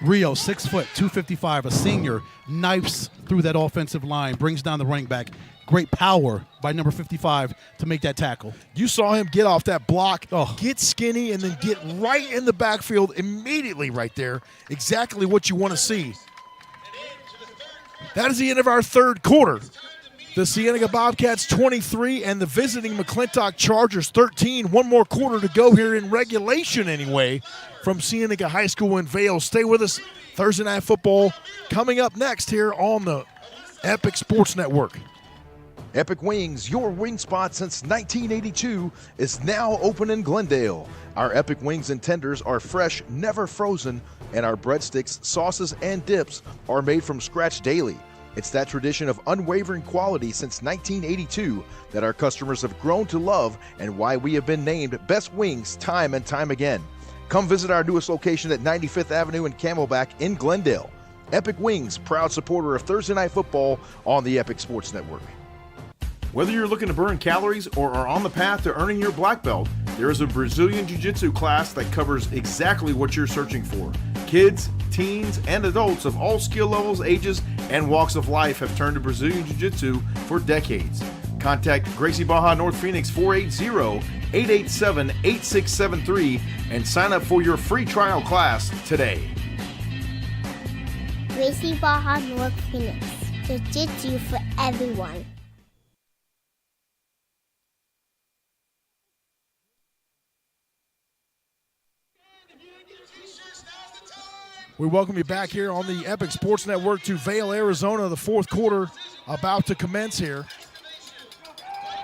Rios, 6 foot, 255, a senior, knifes through that offensive line, brings down the running back. Great power by number 55 to make that tackle. You saw him get off that block, get skinny, and then get right in the backfield immediately right there. Exactly what you want to see. That is the end of our third quarter. The Cienega Bobcats 23 and the visiting McClintock Chargers 13. One more quarter to go here in regulation anyway from Cienega High School in Vail. Stay with us. Thursday Night Football coming up next here on the Epic Sports Network. Epic Wings, your wing spot since 1982, is now open in Glendale. Our Epic Wings and tenders are fresh, never frozen, and our breadsticks, sauces, and dips are made from scratch daily. It's that tradition of unwavering quality since 1982 that our customers have grown to love, and why we have been named Best Wings time and time again. Come visit our newest location at 95th Avenue and Camelback in Glendale. Epic Wings, proud supporter of Thursday Night Football on the Epic Sports Network. Whether you're looking to burn calories or are on the path to earning your black belt, there is a Brazilian Jiu-Jitsu class that covers exactly what you're searching for. Kids, teens, and adults of all skill levels, ages, and walks of life have turned to Brazilian Jiu-Jitsu for decades. Contact Gracie Baja North Phoenix 480-887-8673 and sign up for your free trial class today. Gracie Baja North Phoenix. Jiu-Jitsu for everyone. We welcome you back here on the Epic Sports Network to Vail, Arizona. The fourth quarter about to commence here.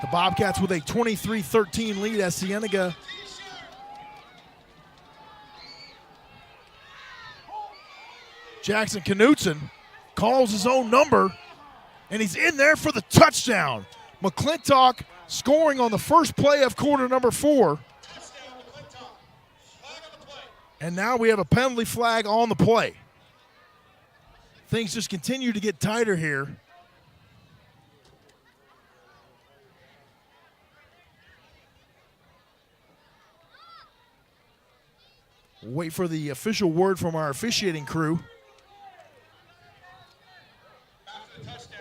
The Bobcats with a 23-13 lead as Cienega Jackson Knutson calls his own number, and he's in there for the touchdown. McClintock scoring on the first play of quarter number 4. And now we have a penalty flag on the play. Things just continue to get tighter here. We'll wait for the official word from our officiating crew. After the touchdown,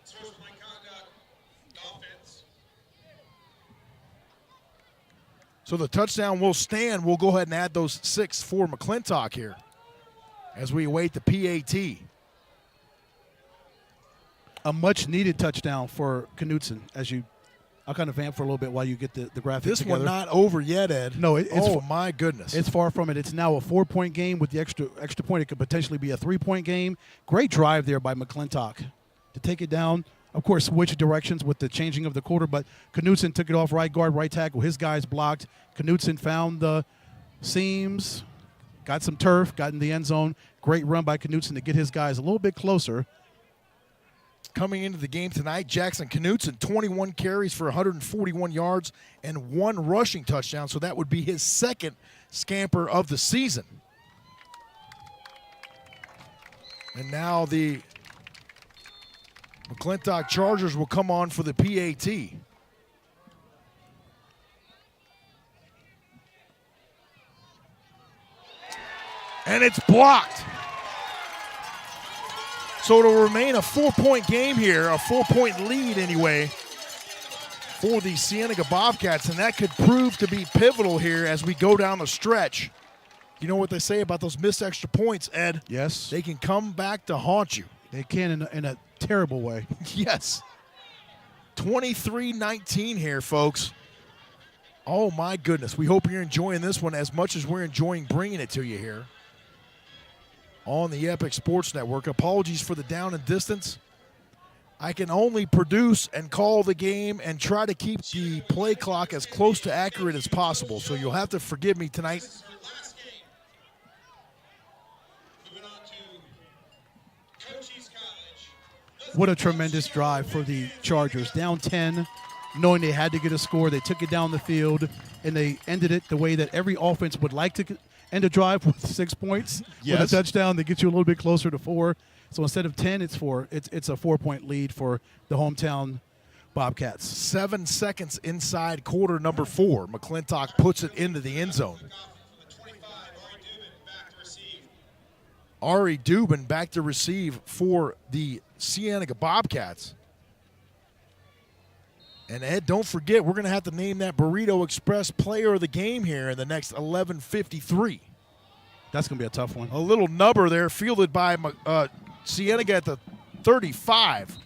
sportsmanlike conduct, offense. So the touchdown will stand. We'll go ahead and add those 6 for McClintock here as we await the PAT. A much-needed touchdown for Knutson. I'll kind of vamp for a little bit while you get the graphics This together. one not over yet, Ed. No, it's my goodness. It's far from it. It's now a 4-point game with the extra point. It could potentially be a 3-point game. Great drive there by McClintock to take it down. Of course, switch directions with the changing of the quarter, but Knutson took it off right guard, right tackle. His guys blocked. Knutson found the seams, got some turf, got in the end zone. Great run by Knutson to get his guys a little bit closer. coming into the game tonight. Jackson Knutson, 21 carries for 141 yards and 1 rushing touchdown, so that would be his second scamper of the season. And now the McClintock Chargers will come on for the PAT. And it's blocked. So it'll remain a 4-point game here, a 4-point lead anyway for the Cienega Bobcats, and that could prove to be pivotal here as we go down the stretch. You know what they say about those missed extra points, Ed? Yes. They can come back to haunt you. They can in a terrible way. Yes. 23-19 here, folks. Oh, my goodness. We hope you're enjoying this one as much as we're enjoying bringing it to you here on the Epic Sports Network. Apologies for the down and distance. I can only produce and call the game and try to keep the play clock as close to accurate as possible, so you'll have to forgive me tonight. What a tremendous drive for the Chargers. Down 10, knowing they had to get a score. They took it down the field, and they ended it the way that every offense would like to end a drive, with 6 points. Yes. With a touchdown, they get you a little bit closer to 4. So instead of 10, it's 4. It's a 4-point lead for the hometown Bobcats. 7 seconds inside quarter number 4. McClintock puts it into the end zone. Ari Dubin back to receive for the Cienega Bobcats. And Ed, don't forget, we're going to have to name that Burrito Express player of the game here in the next 11:53. That's going to be a tough one. A little nubber there fielded by Cienega at the 35.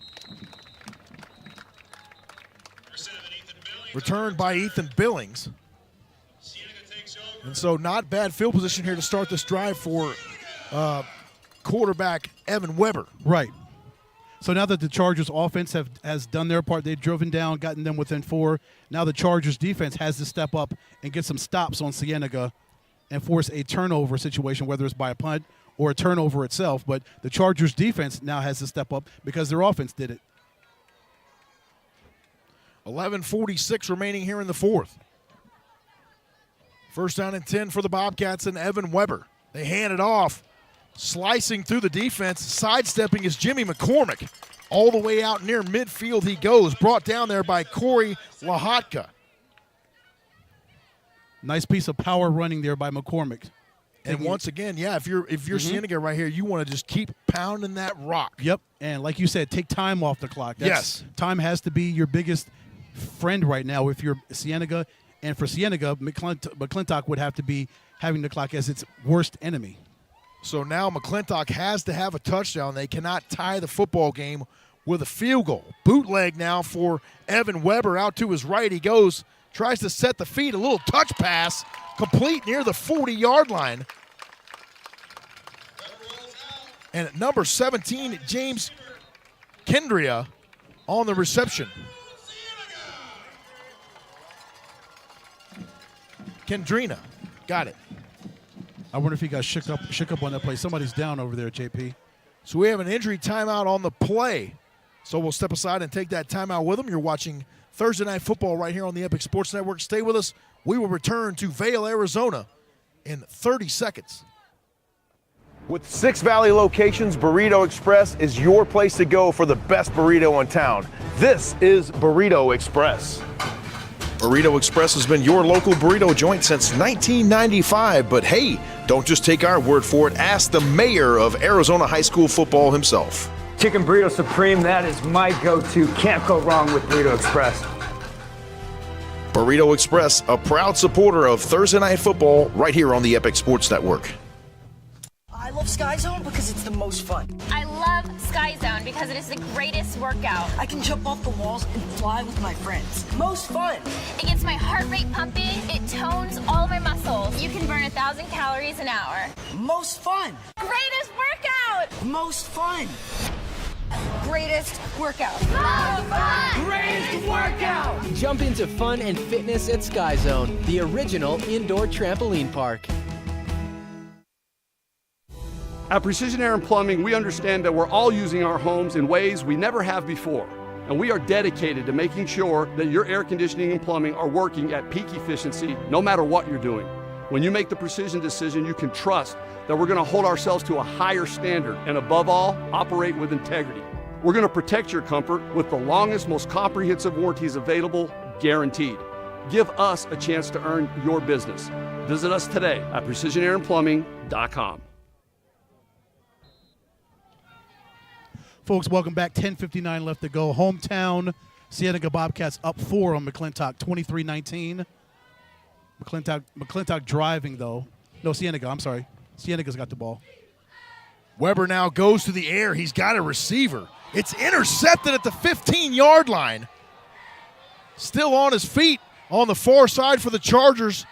Returned by Ethan Billings. And so not bad field position here to start this drive for quarterback Evan Weber. Right. So now that the Chargers offense has done their part, they've driven down, gotten them within 4. Now the Chargers defense has to step up and get some stops on Cienega and force a turnover situation, whether it's by a punt or a turnover itself. But the Chargers defense now has to step up because their offense did it. 11:46 remaining here in the fourth. First down and 10 for the Bobcats and Evan Weber. They hand it off. Slicing through the defense, sidestepping is Jimmy McCormick. All the way out near midfield he goes, brought down there by Corey Lahotka. Nice piece of power running there by McCormick. And once again, yeah, if you're Cienega right here, you want to just keep pounding that rock. Yep, and like you said, take time off the clock. Yes. Time has to be your biggest friend right now if you're Cienega. And for Cienega, McClintock would have to be having the clock as its worst enemy. So now McClintock has to have a touchdown. They cannot tie the football game with a field goal. Bootleg now for Evan Weber. Out to his right he goes. Tries to set the feet. A little touch pass. Complete near the 40-yard line. And at number 17, James Kendria on the reception. Kendrina. Got it. I wonder if he got shook up on that play. Somebody's down over there, JP. So we have an injury timeout on the play. So we'll step aside and take that timeout with them. You're watching Thursday Night Football right here on the Epic Sports Network. Stay with us. We will return to Vail, Arizona in 30 seconds. With 6 Valley locations, Burrito Express is your place to go for the best burrito in town. This is Burrito Express. Burrito Express has been your local burrito joint since 1995, but hey, don't just take our word for it. Ask the mayor of Arizona high school football himself. Chicken Burrito Supreme, that is my go-to. Can't go wrong with Burrito Express. Burrito Express, a proud supporter of Thursday Night Football right here on the Epic Sports Network. I love Sky Zone because it's the most fun. I love Sky Zone because it is the greatest workout. I can jump off the walls and fly with my friends. Most fun. It gets my heart rate pumping. It tones all my muscles. You can burn 1,000 calories an hour. Most fun. Greatest workout. Most fun. Greatest workout. Most fun. Greatest workout. Jump into fun and fitness at Sky Zone, the original indoor trampoline park. At Precision Air and Plumbing, we understand that we're all using our homes in ways we never have before. And we are dedicated to making sure that your air conditioning and plumbing are working at peak efficiency no matter what you're doing. When you make the precision decision, you can trust that we're going to hold ourselves to a higher standard and above all, operate with integrity. We're going to protect your comfort with the longest, most comprehensive warranties available, guaranteed. Give us a chance to earn your business. Visit us today at precisionairandplumbing.com. Folks, welcome back. 10:59 left to go. Hometown Cienega Bobcats up 4 on McClintock, 23-19. McClintock driving, though. No, Cienega, I'm sorry. Cienega's got the ball. Weber now goes to the air. He's got a receiver. It's intercepted at the 15-yard line. Still on his feet on the far side for the Chargers.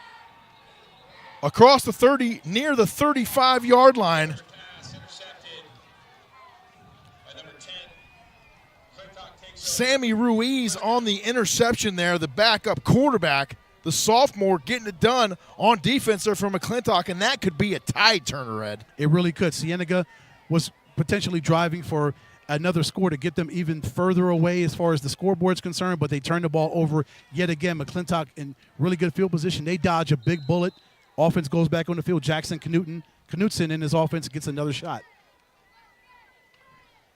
Across the 30, near the 35-yard line. Sammy Ruiz on the interception there, the backup quarterback, the sophomore getting it done on defense there from McClintock, and that could be a tide turner, Ed. It really could. Cienega was potentially driving for another score to get them even further away as far as the scoreboard's concerned, but they turned the ball over yet again. McClintock in really good field position. They dodge a big bullet. Offense goes back on the field. Jackson Knutson in his offense gets another shot.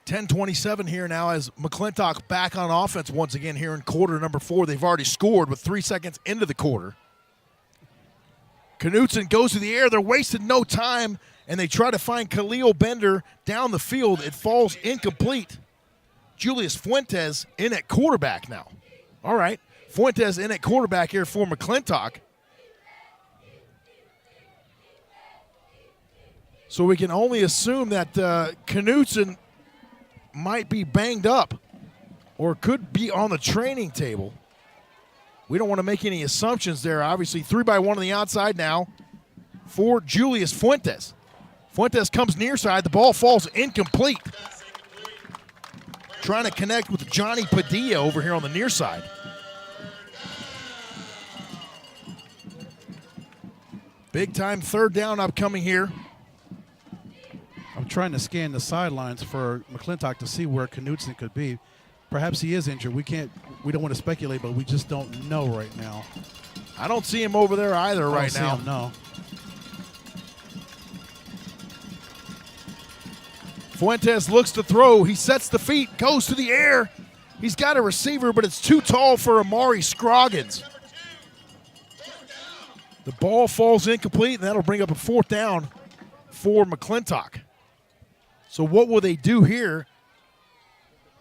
10:27 here now as McClintock back on offense once again here in quarter number 4. They've already scored with 3 seconds into the quarter. Knutson goes to the air. They're wasting no time, and they try to find Khalil Bender down the field. It falls incomplete. Julius Fuentes in at quarterback now. All right, Fuentes in at quarterback here for McClintock. So we can only assume that Knutson might be banged up or could be on the training table. We don't want to make any assumptions there. Obviously, 3-by-1 on the outside now for Julius Fuentes. Fuentes comes near side. The ball falls incomplete. Trying to connect with Johnny Padilla over here on the near side. Big time third down upcoming here. I'm trying to scan the sidelines for McClintock to see where Knutson could be. Perhaps he is injured. We don't want to speculate, but we just don't know right now. I don't see him over there either right now. Him, no. Fuentes looks to throw. He sets the feet, goes to the air. He's got a receiver, but it's too tall for Amari Scroggins. The ball falls incomplete, and that'll bring up a 4th down for McClintock. So what will they do here?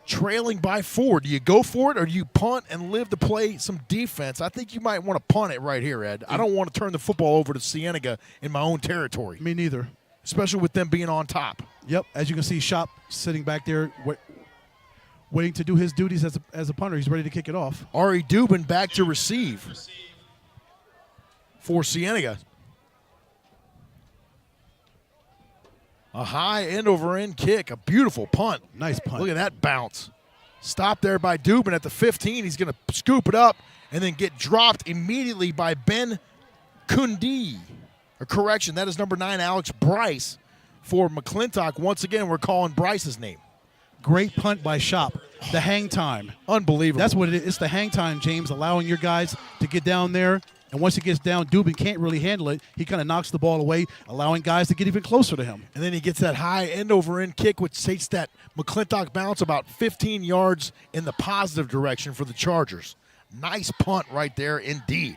Trailing by 4. Do you go for it or do you punt and live to play some defense? I think you might want to punt it right here, Ed. I don't want to turn the football over to Cienega in my own territory. Me neither. Especially with them being on top. Yep. As you can see, Shop sitting back there waiting to do his duties as a punter. He's ready to kick it off. Ari Dubin back to receive for Cienega. A high end-over-end kick, a beautiful punt. Nice punt. Look at that bounce. Stopped there by Dubin at the 15. He's going to scoop it up and then get dropped immediately by Ben Kundi. Or correction, that is number 9, Alex Bryce for McClintock. Once again, we're calling Bryce's name. Great punt by Shop. The hang time. Unbelievable. That's what it is. It's the hang time, James, allowing your guys to get down there. And once it gets down, Dubin can't really handle it. He kind of knocks the ball away, allowing guys to get even closer to him. And then he gets that high end-over-end kick, which takes that McClintock bounce about 15 yards in the positive direction for the Chargers. Nice punt right there indeed.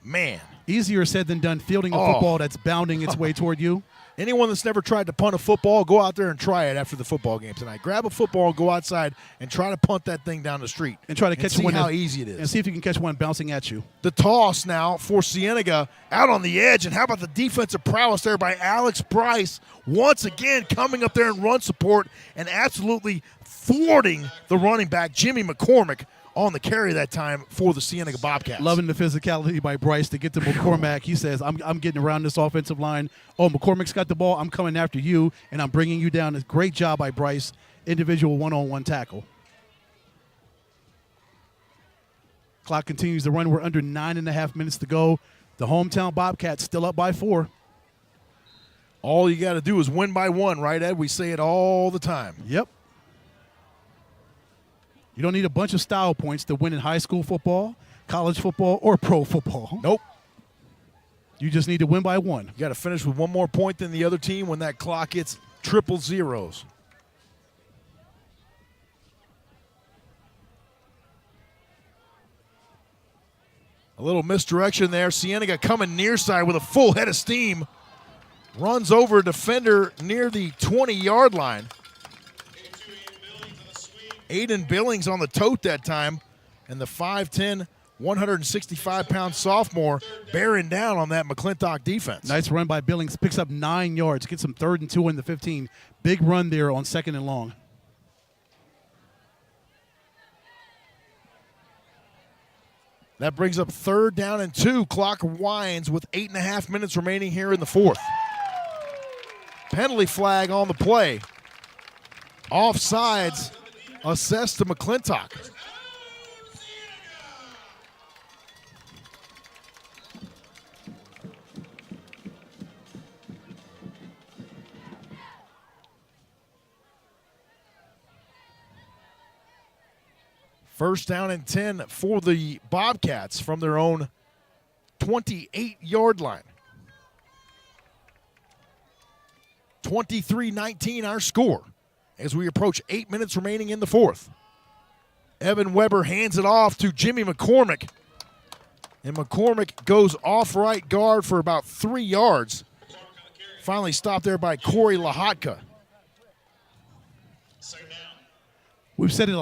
Man. Easier said than done, fielding a football that's bounding its way toward you. Anyone that's never tried to punt a football, go out there and try it after the football game tonight. Grab a football and go outside and try to punt that thing down the street. And try to catch see one. how easy it is. And see if you can catch one bouncing at you. The toss now for Cienega out on the edge. And how about the defensive prowess there by Alex Bryce? Once again coming up there in run support and absolutely thwarting the running back, Jimmy McCormick, on the carry that time for the Cienega Bobcats. Loving the physicality by Bryce to get to McCormack. He says, I'm getting around this offensive line. Oh, McCormick's got the ball. I'm coming after you, and I'm bringing you down. It's a great job by Bryce. Individual one-on-one tackle. Clock continues to run. We're under 9.5 minutes to go. The hometown Bobcats still up by 4. All you got to do is win by one, right, Ed? We say it all the time. Yep. You don't need a bunch of style points to win in high school football, college football, or pro football. Nope. You just need to win by one. You got to finish with one more point than the other team when that clock hits triple zeros. A little misdirection there. Cienega coming near side with a full head of steam. Runs over a defender near the 20-yard line. Aiden Billings on the tote that time. And the 5'10", 165-pound sophomore bearing down on that McClintock defense. Nice run by Billings. Picks up 9 yards. Gets some 3rd and 2 in the 15. Big run there on 2nd and long. That brings up 3rd down and 2. Clock winds with 8.5 minutes remaining here in the 4th. Penalty flag on the play. Offsides assessed to McClintock. First down and 10 for the Bobcats from their own 28-yard line. 23-19 our score as we approach 8 minutes remaining in the 4th. Evan Weber hands it off to Jimmy McCormick. And McCormick goes off right guard for about 3 yards. Finally stopped there by Corey Lahotka. We've said it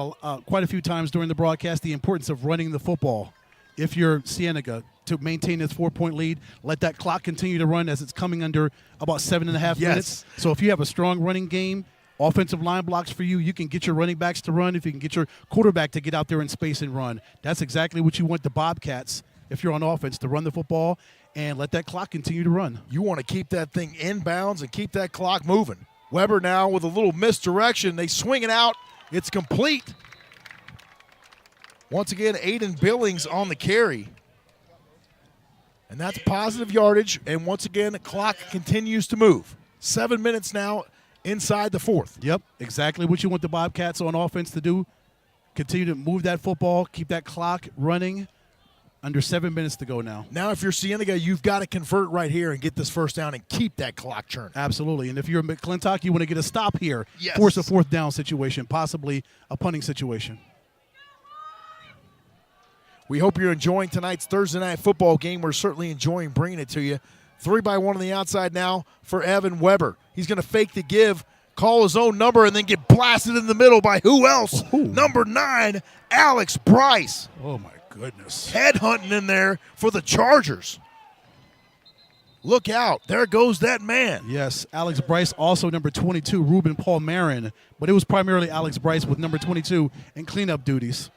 quite a few times during the broadcast, the importance of running the football. If you're Cienega, to maintain this 4-point lead, let that clock continue to run as it's coming under about 7.5 minutes. So if you have a strong running game, offensive line blocks for you, you can get your running backs to run. If you can get your quarterback to get out there in space and run, that's exactly what you want the Bobcats, if you're on offense, to run the football and let that clock continue to run. You want to keep that thing inbounds and keep that clock moving. Weber now with a little misdirection. They swing it out. It's complete. Once again, Aiden Billings on the carry. And that's positive yardage. And once again, the clock continues to move. 7 minutes now inside the 4th. Yep, exactly what you want the Bobcats on offense to do. Continue to move that football, keep that clock running. Under 7 minutes to go now. Now, if you're Cienega, you've got to convert right here and get this first down and keep that clock churning. Absolutely. And if you're McClintock, you want to get a stop here. Yes. Force a 4th down situation, possibly a punting situation. We hope you're enjoying tonight's Thursday night football game. We're certainly enjoying bringing it to you. 3-by-1 on the outside now for Evan Weber. He's going to fake the give, call his own number, and then get blasted in the middle by who else? Ooh. Number 9, Alex Bryce. Oh, my goodness. Headhunting in there for the Chargers. Look out. There goes that man. Yes, Alex Bryce, also number 22, Ruben Paul Marin. But it was primarily Alex Bryce with number 22 in cleanup duties.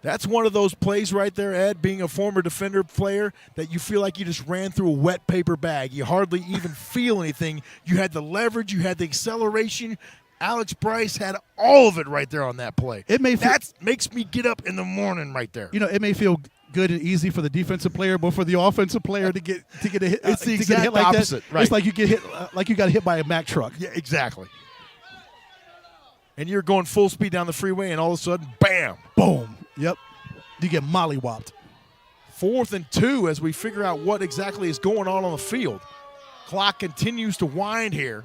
That's one of those plays right there, Ed, being a former Defender player, that you feel like you just ran through a wet paper bag. You hardly even feel anything. You had the leverage. You had the acceleration. Alex Bryce had all of it right there on that play. That makes me get up in the morning right there. You know, it may feel good and easy for the defensive player, but for the offensive player to get a hit, it's the exact hit like opposite. That, right. It's like you get hit, like you got hit by a Mack truck. Yeah, exactly. And you're going full speed down the freeway, and all of a sudden, bam, boom. Yep, you get mollywopped. 4th and 2 as we figure out what exactly is going on the field. Clock continues to wind here.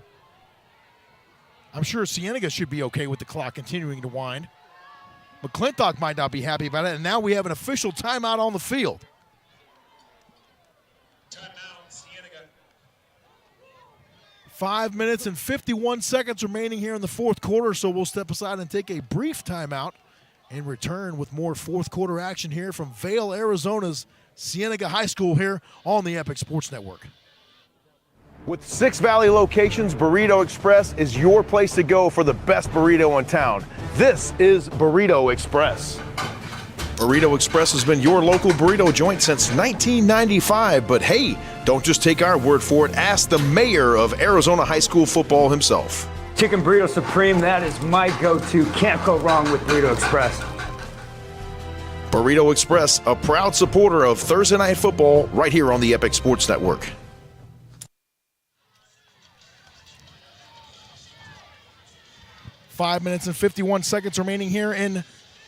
I'm sure Cienega should be okay with the clock continuing to wind. McClintock might not be happy about it, and now we have an official timeout on the field. Timeout, Cienega. 5 minutes and 51 seconds remaining here in the 4th quarter, so we'll step aside and take a brief timeout and return with more 4th quarter action here from Vail, Arizona's Cienega High School here on the Epic Sports Network. With 6 Valley locations, Burrito Express is your place to go for the best burrito in town. This is Burrito Express. Burrito Express has been your local burrito joint since 1995, but hey, don't just take our word for it. Ask the mayor of Arizona High School football himself. Chicken Burrito Supreme, that is my go-to. Can't go wrong with Burrito Express. Burrito Express, a proud supporter of Thursday Night Football right here on the Epic Sports Network. 5 minutes and 51 seconds remaining here in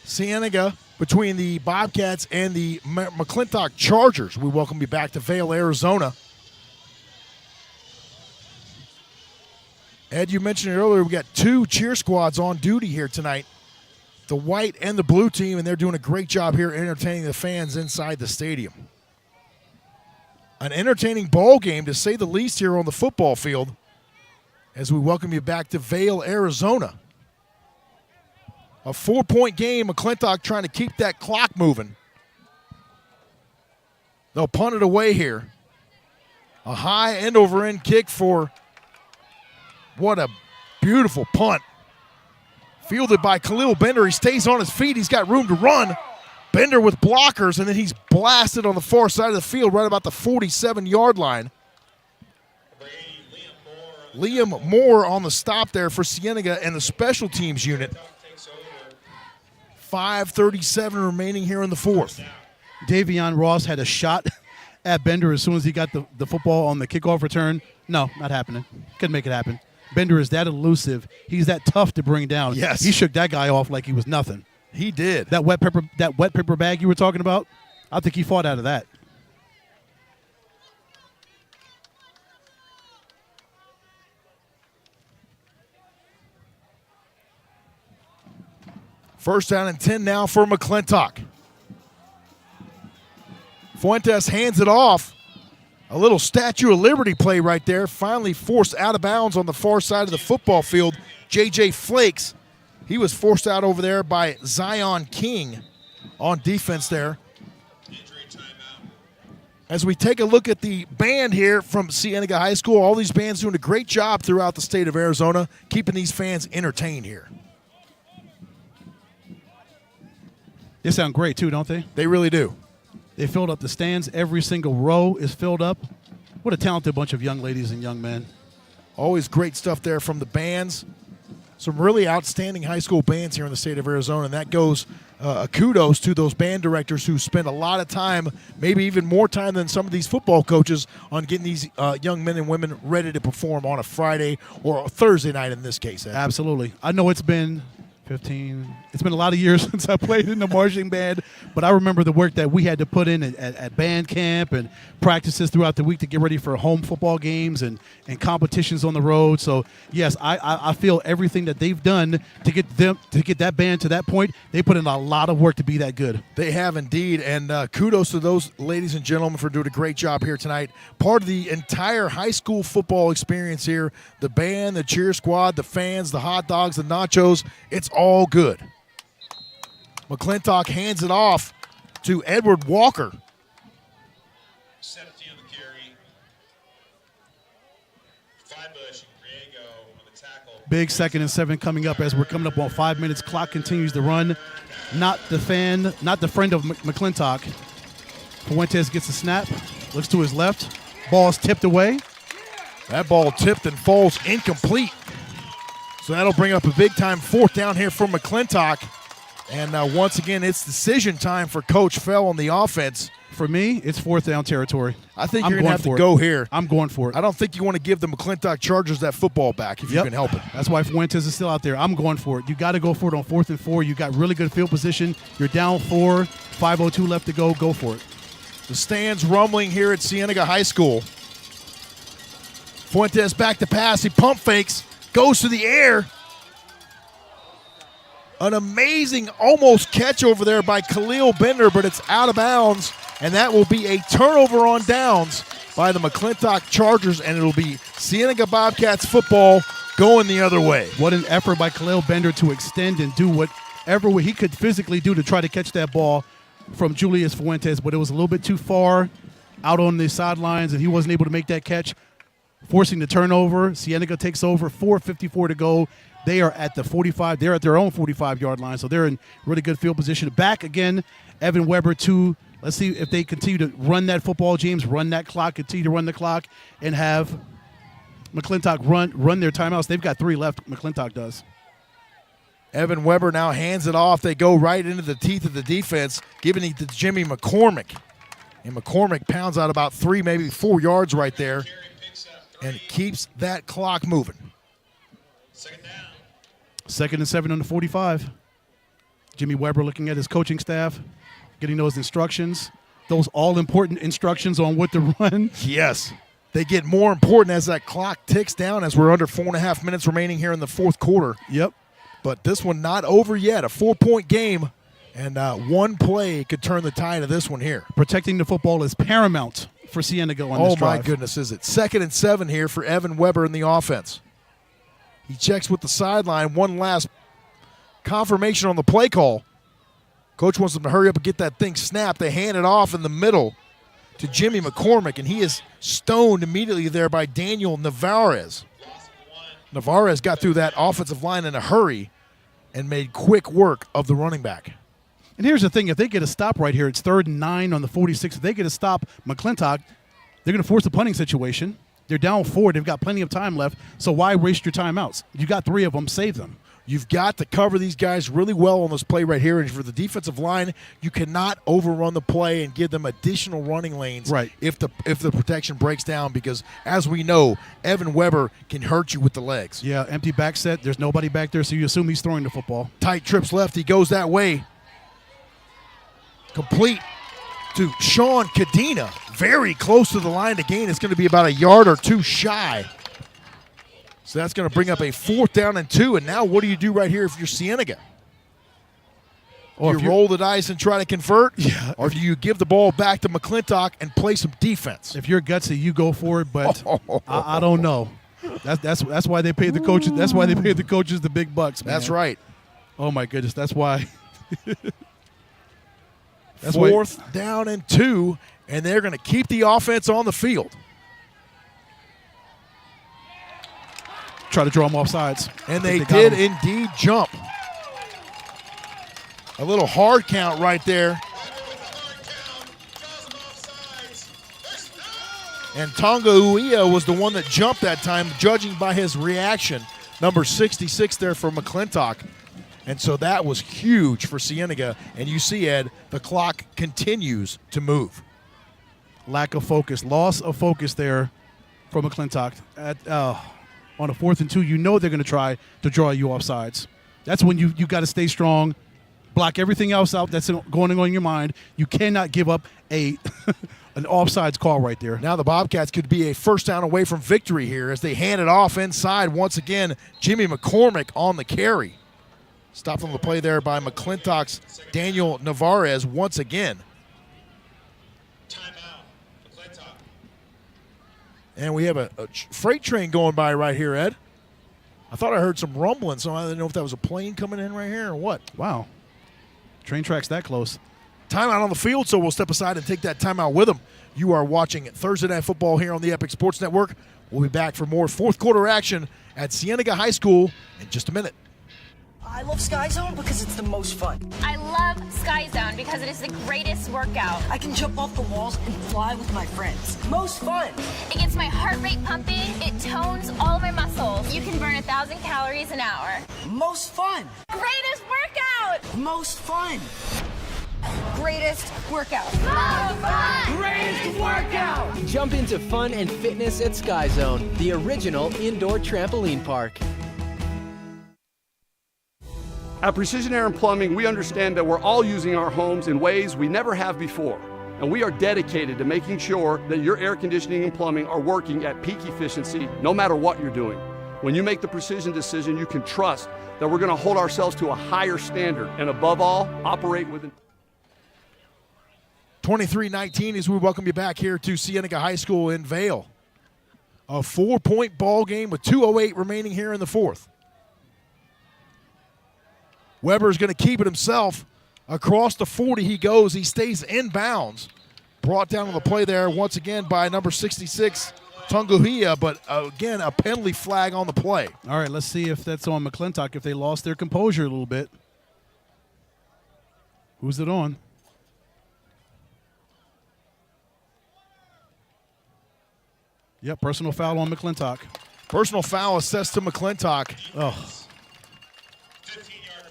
Cienega between the Bobcats and the McClintock Chargers. We welcome you back to Vail, Arizona. Ed, you mentioned it earlier, we got 2 cheer squads on duty here tonight, the white and the blue team, and they're doing a great job here entertaining the fans inside the stadium. An entertaining ball game, to say the least, here on the football field as we welcome you back to Vail, Arizona. A 4-point game, McClintock trying to keep that clock moving. They'll punt it away here. A high end-over-end kick for what a beautiful punt. Fielded by Khalil Bender. He stays on his feet. He's got room to run. Bender with blockers, and then he's blasted on the far side of the field right about the 47-yard line. Liam Moore on the stop there for Cienega and the special teams unit. 5:37 remaining here in the fourth. Davion Ross had a shot at Bender as soon as he got the football on the kickoff return. No, not happening. Couldn't make it happen. Bender is that elusive. He's that tough to bring down. Yes. He shook that guy off like he was nothing. He did. That wet paper bag you were talking about, I think he fought out of that. First down and 10 now for McClintock. Fuentes hands it off. A little Statue of Liberty play right there. Finally forced out of bounds on the far side of the football field. J.J. Flakes. He was forced out over there by Zion King on defense there. As we take a look at the band here from Cienega High School, all these bands doing a great job throughout the state of Arizona, keeping these fans entertained here. They sound great too, don't they? They really do. They filled up the stands. Every single row is filled up. What a talented bunch of young ladies and young men. Always great stuff there from the bands. Some really outstanding high school bands here in the state of Arizona, and that goes kudos to those band directors who spend a lot of time, maybe even more time than some of these football coaches, on getting these young men and women ready to perform on a Friday or a Thursday night in this case. Ed. Absolutely. I know it's been 15. It's been a lot of years since I played in the marching band, but I remember the work that we had to put in at band camp and practices throughout the week to get ready for home football games and competitions on the road. So yes, I feel everything that they've done to get that band to that point. They put in a lot of work to be that good. They have indeed, and kudos to those ladies and gentlemen for doing a great job here tonight. Part of the entire high school football experience here, the band, the cheer squad, the fans, the hot dogs, the nachos, it's all good. McClintock hands it off to Edward Walker. 17 on the carry. Flybush and Griego on the tackle. Big 2nd and 7 coming up as we're coming up on 5 minutes. Clock continues to run. Not the friend of McClintock. Fuentes gets a snap, looks to his left. Ball's tipped away. That ball tipped and falls incomplete. So that'll bring up a big-time 4th down here for McClintock. And once again, it's decision time for Coach Fell on the offense. For me, it's 4th down territory. I think you're going to have to go here. I'm going for it. I don't think you want to give the McClintock Chargers that football back if you can help it. That's why Fuentes is still out there. I'm going for it. You got to go for it on 4th and 4. You got really good field position. You're down 4, 5:02 left to go. Go for it. The stands rumbling here at Cienega High School. Fuentes back to pass. He pump fakes, goes to the air. An amazing almost catch over there by Khalil Bender, but it's out of bounds, and that will be a turnover on downs by the McClintock Chargers, and it'll be Cienega Bobcats football going the other way. What an effort by Khalil Bender to extend and do whatever he could physically do to try to catch that ball from Julius Fuentes, but it was a little bit too far out on the sidelines, and he wasn't able to make that catch, forcing the turnover. Cienega takes over, 4:54 to go. They are at the 45. They're at their own 45-yard line, so they're in really good field position. Back again, Evan Weber to, let's see if they continue to run that football, James, run that clock, continue to run the clock, and have McClintock run their timeouts. They've got 3 left, McClintock does. Evan Weber now hands it off. They go right into the teeth of the defense, giving it to Jimmy McCormick. And McCormick pounds out about 3, maybe 4 yards right there and keeps that clock moving. 2nd and 7 on the 45. Jimmy Weber looking at his coaching staff, getting those instructions, those all-important instructions on what to run. Yes. They get more important as that clock ticks down as we're under 4.5 minutes remaining here in the fourth quarter. Yep. But this one not over yet. A 4-point game, and one play could turn the tide of this one here. Protecting the football is paramount for Cienega on this drive. Oh, my goodness, is it. 2nd and 7 here for Evan Weber in the offense. He checks with the sideline. One last confirmation on the play call. Coach wants them to hurry up and get that thing snapped. They hand it off in the middle to Jimmy McCormick, and he is stoned immediately there by Daniel Navarez. Navarez got through that offensive line in a hurry and made quick work of the running back. And here's the thing. If they get a stop right here, it's 3rd and 9 on the 46. If they get a stop, McClintock, they're going to force a punting situation. They're down 4. They've got plenty of time left, so why waste your timeouts? You got 3 of them. Save them. You've got to cover these guys really well on this play right here. And for the defensive line, you cannot overrun the play and give them additional running lanes if the protection breaks down, because, as we know, Evan Weber can hurt you with the legs. Yeah, empty back set. There's nobody back there, so you assume he's throwing the football. Tight trips left. He goes that way. Complete to Sean Cadena. Very close to the line to gain. It's going to be about a yard or 2 shy. So that's going to bring up a 4th down and 2. And now what do you do right here if you're Cienega? Or you roll the dice and try to convert? Yeah. Or do you give the ball back to McClintock and play some defense? If you're gutsy, you go for it, but I don't know. That's why they paid the coaches. That's why they paid the coaches the big bucks, man. That's right. Oh, my goodness. That's why. That's 4th down and 2, and they're going to keep the offense on the field. – Try to draw them off sides. And they did indeed jump. A little hard count right there. And Tonga Uia was the one that jumped that time, judging by his reaction. Number 66 there for McClintock. And so that was huge for Cienega. And you see, Ed, the clock continues to move. Lack of focus, loss of focus there for McClintock. On a 4th and 2, you know they're going to try to draw you off sides. That's when you got to stay strong, block everything else out that's going on in your mind. You cannot give up an offsides call right there. Now the Bobcats could be a 1st down away from victory here as they hand it off inside. Once again, Jimmy McCormick on the carry. Stopped on the play there by McClintock's Daniel Navarez once again. And we have a freight train going by right here, Ed. I thought I heard some rumbling, so I didn't know if that was a plane coming in right here or what. Wow. Train track's that close. Timeout on the field, so we'll step aside and take that timeout with them. You are watching Thursday Night Football here on the Epic Sports Network. We'll be back for more 4th quarter action at Cienega High School in just a minute. I love Sky Zone because it's the most fun. I love Sky Zone because it is the greatest workout. I can jump off the walls and fly with my friends. Most fun. It gets my heart rate pumping. It tones all of my muscles. You can burn 1,000 calories an hour. Most fun. Greatest workout. Most fun. Greatest workout. Most fun. Greatest workout. Jump into fun and fitness at Sky Zone, the original indoor trampoline park. At Precision Air and Plumbing, we understand that we're all using our homes in ways we never have before. And we are dedicated to making sure that your air conditioning and plumbing are working at peak efficiency no matter what you're doing. When you make the precision decision, you can trust that we're going to hold ourselves to a higher standard and, above all, operate with 23-19 as we welcome you back here to Cienega High School in Vail. A 4-point ball game with 2:08 remaining here in the 4th. Weber's going to keep it himself. Across the 40 he goes. He stays in bounds. Brought down on the play there once again by number 66, Tunguhia, but again, a penalty flag on the play. All right, let's see if that's on McClintock, if they lost their composure a little bit. Who's it on? Yep, personal foul on McClintock. Personal foul assessed to McClintock. Oh.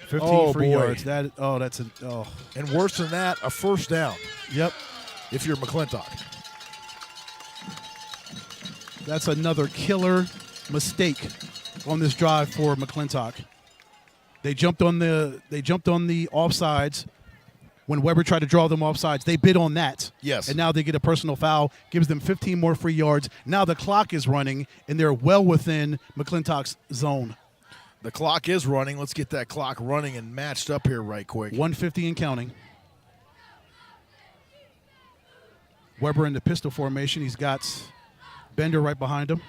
15 free yards. And worse than that, a 1st down. Yep. If you're McClintock. That's another killer mistake on this drive for McClintock. They jumped on the offsides when Weber tried to draw them offsides. They bid on that. Yes. And now they get a personal foul, gives them 15 more free yards. Now the clock is running, and they're well within McClintock's zone. The clock is running. Let's get that clock running and matched up here right quick. 1:50 and counting. Weber in the pistol formation. He's got Bender right behind him.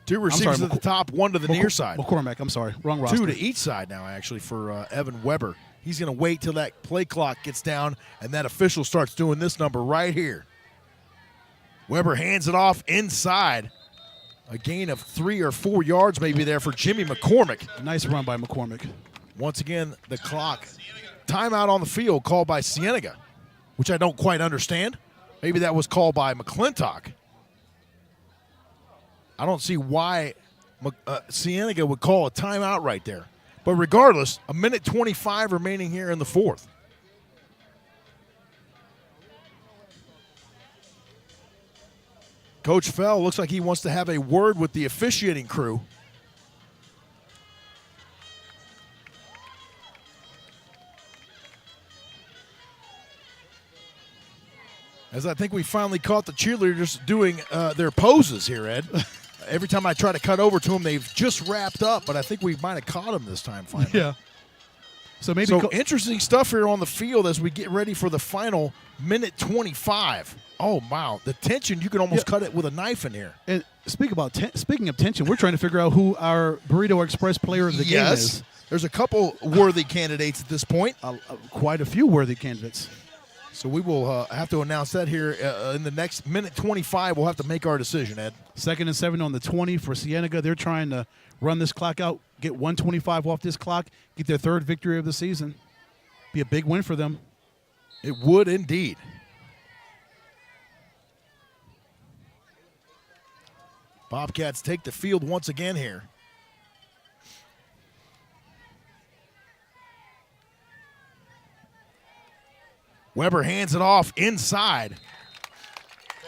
Two receivers at the top, one to the near side. McCormack, I'm sorry. Wrong roster. Two to each side now, actually, for Evan Weber. He's going to wait till that play clock gets down, and that official starts doing this number right here. Weber hands it off inside. A gain of 3 or 4 yards maybe there for Jimmy McCormick. Nice run by McCormick. Once again, the clock. Timeout on the field called by Cienega, which I don't quite understand. Maybe that was called by McClintock. I don't see why Cienega would call a timeout right there. But regardless, 1:25 remaining here in the fourth. Coach Fell looks like he wants to have a word with the officiating crew. As I think we finally caught the cheerleaders doing their poses here, Ed. Every time I try to cut over to them, they've just wrapped up, but I think we might have caught them this time finally. Yeah. So maybe interesting stuff here on the field as we get ready for the final 1:25. Oh, wow. The tension, you can almost cut it with a knife in here. And speaking of tension, we're trying to figure out who our Burrito Express player of the game is. There's a couple worthy candidates at this point. Quite a few worthy candidates. So we will have to announce that here in the next 1:25. We'll have to make our decision, Ed. 2nd and 7 on the 20 for Cienega. They're trying to run this clock out, get 1:25 off this clock, get their 3rd victory of the season. Be a big win for them. It would indeed. Bobcats take the field once again here. Weber hands it off inside.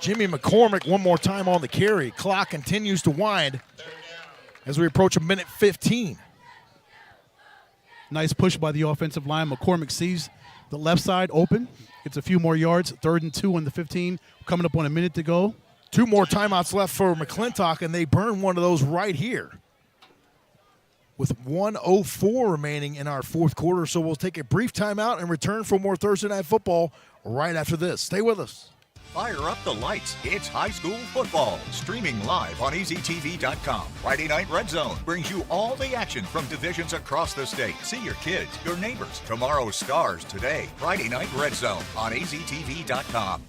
Jimmy McCormick one more time on the carry. Clock continues to wind as we approach 1:15. Nice push by the offensive line. McCormick sees the left side open. Gets a few more yards. 3rd and 2 on the 15. Coming up on a minute to go. 2 more timeouts left for McClintock, and they burn one of those right here. With 1:04 remaining in our fourth quarter, so we'll take a brief timeout and return for more Thursday Night Football right after this. Stay with us. Fire up the lights. It's high school football. Streaming live on EasyTV.com. Friday Night Red Zone brings you all the action from divisions across the state. See your kids, your neighbors. Tomorrow's stars today. Friday Night Red Zone on EasyTV.com.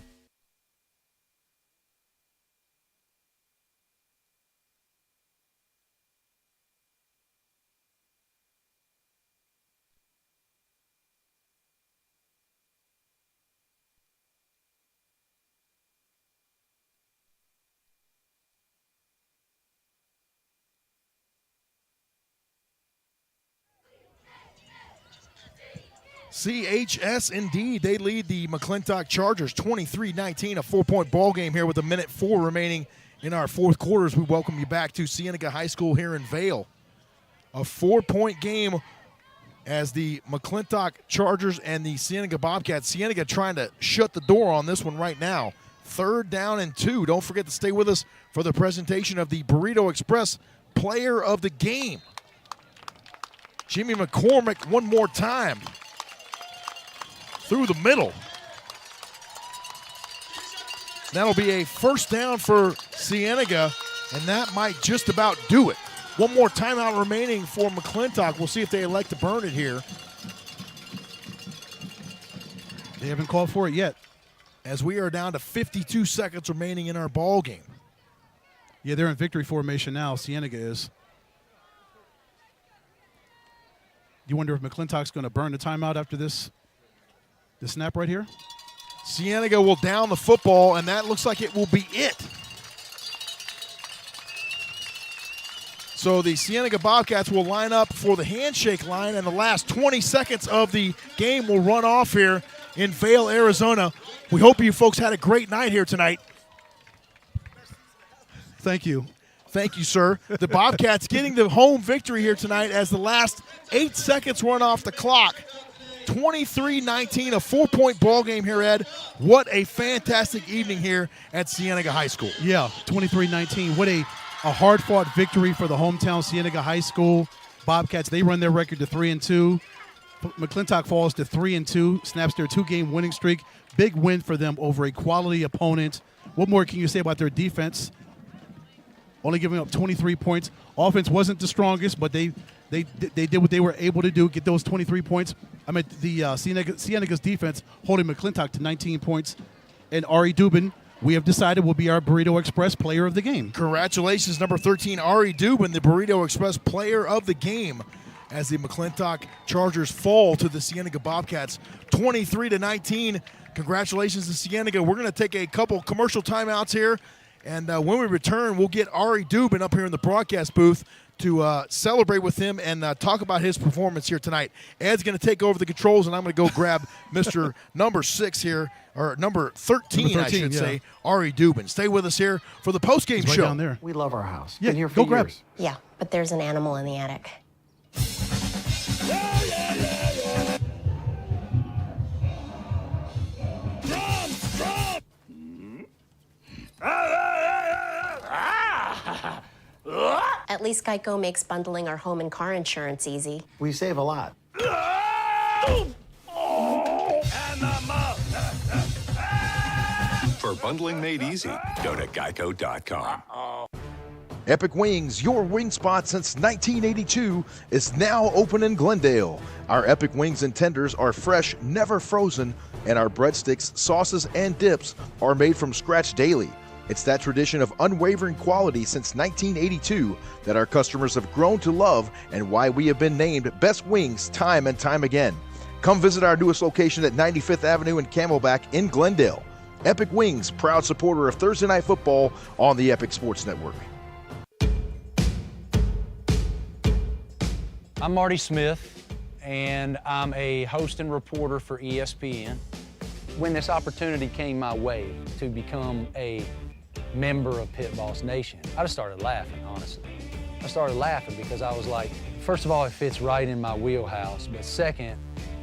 CHS, indeed. They lead the McClintock Chargers 23-19, a 4-point ball game here with 1:04 remaining in our fourth quarter as we welcome you back to Cienega High School here in Vail. A 4-point game as the McClintock Chargers and the Cienega Bobcats. Cienega trying to shut the door on this one right now. 3rd down and 2. Don't forget to stay with us for the presentation of the Burrito Express Player of the Game. Jimmy McCormick one more time. Through the middle. That'll be a 1st down for Cienega, and that might just about do it. One more timeout remaining for McClintock. We'll see if they elect to burn it here. They haven't called for it yet. As we are down to 52 seconds remaining in our ball game. Yeah, they're in victory formation now. Cienega is. You wonder if McClintock's going to burn the timeout after this snap right here? Cienega will down the football, and that looks like it will be it. So the Cienega Bobcats will line up for the handshake line, and the last 20 seconds of the game will run off here in Vail, Arizona. We hope you folks had a great night here tonight. Thank you. Thank you, sir. The Bobcats getting the home victory here tonight as the last 8 seconds run off the clock. 23-19, a 4-point ball game here, Ed. What a fantastic evening here at Cienega High School. Yeah, 23-19. What a hard-fought victory for the hometown Cienega High School Bobcats. They run their record to 3-2. McClintock falls to 3-2, snaps their 2-game winning streak. Big win for them over a quality opponent. What more can you say about their defense? Only giving up 23 points. Offense wasn't the strongest, but they did what they were able to do, get those 23 points. I mean, the Cienega's defense holding McClintock to 19 points. And Ari Dubin, we have decided, will be our Burrito Express player of the game. Congratulations, number 13, Ari Dubin, the Burrito Express player of the game, as the McClintock Chargers fall to the Cienega Bobcats 23-19. Congratulations to Cienega. We're going to take a couple commercial timeouts here. And when we return, we'll get Ari Dubin up here in the broadcast booth to celebrate with him and talk about his performance here tonight. Ed's going to take over the controls, and I'm going to go grab Mr. number 6 here, or number 13, I should say, Ari Dubin. Stay with us here for the postgame show. Down there. We love our house. Yeah, been here for years. Yeah, but there's an animal in the attic. At least GEICO makes bundling our home and car insurance easy. We save a lot. For bundling made easy, go to geico.com. Epic Wings, your wing spot since 1982, is now open in Glendale. Our Epic Wings and tenders are fresh, never frozen, and our breadsticks, sauces, and dips are made from scratch daily. It's that tradition of unwavering quality since 1982 that our customers have grown to love, and why we have been named Best Wings time and time again. Come visit our newest location at 95th Avenue and Camelback in Glendale. Epic Wings, proud supporter of Thursday Night Football on the Epic Sports Network. I'm Marty Smith, and I'm a host and reporter for ESPN. When this opportunity came my way to become a member of Pit Boss Nation, I just started laughing, honestly. I started laughing because I was like, first of all, it fits right in my wheelhouse, but second,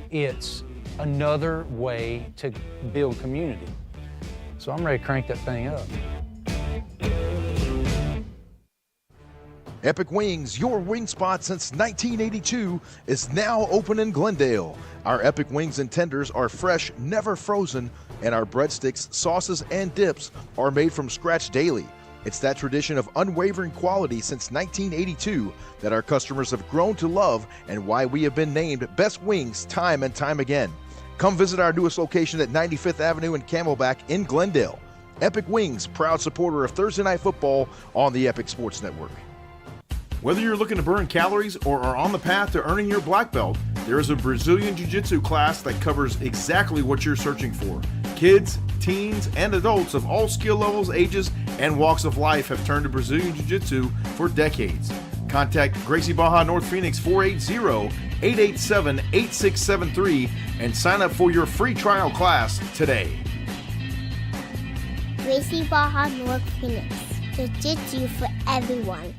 it's another way to build community. So I'm ready to crank that thing up. Epic Wings, your wing spot since 1982, is now open in Glendale. Our Epic Wings and tenders are fresh, never frozen, and our breadsticks, sauces, and dips are made from scratch daily. It's that tradition of unwavering quality since 1982 that our customers have grown to love, and why we have been named Best Wings time and time again. Come visit our newest location at 95th Avenue and Camelback in Glendale. Epic Wings, proud supporter of Thursday Night Football on the Epic Sports Network. Whether you're looking to burn calories or are on the path to earning your black belt, there is a Brazilian Jiu-Jitsu class that covers exactly what you're searching for. Kids, teens, and adults of all skill levels, ages, and walks of life have turned to Brazilian Jiu-Jitsu for decades. Contact Gracie Baja North Phoenix 480-887-8673 and sign up for your free trial class today. Gracie Baja North Phoenix. Jiu-Jitsu for everyone.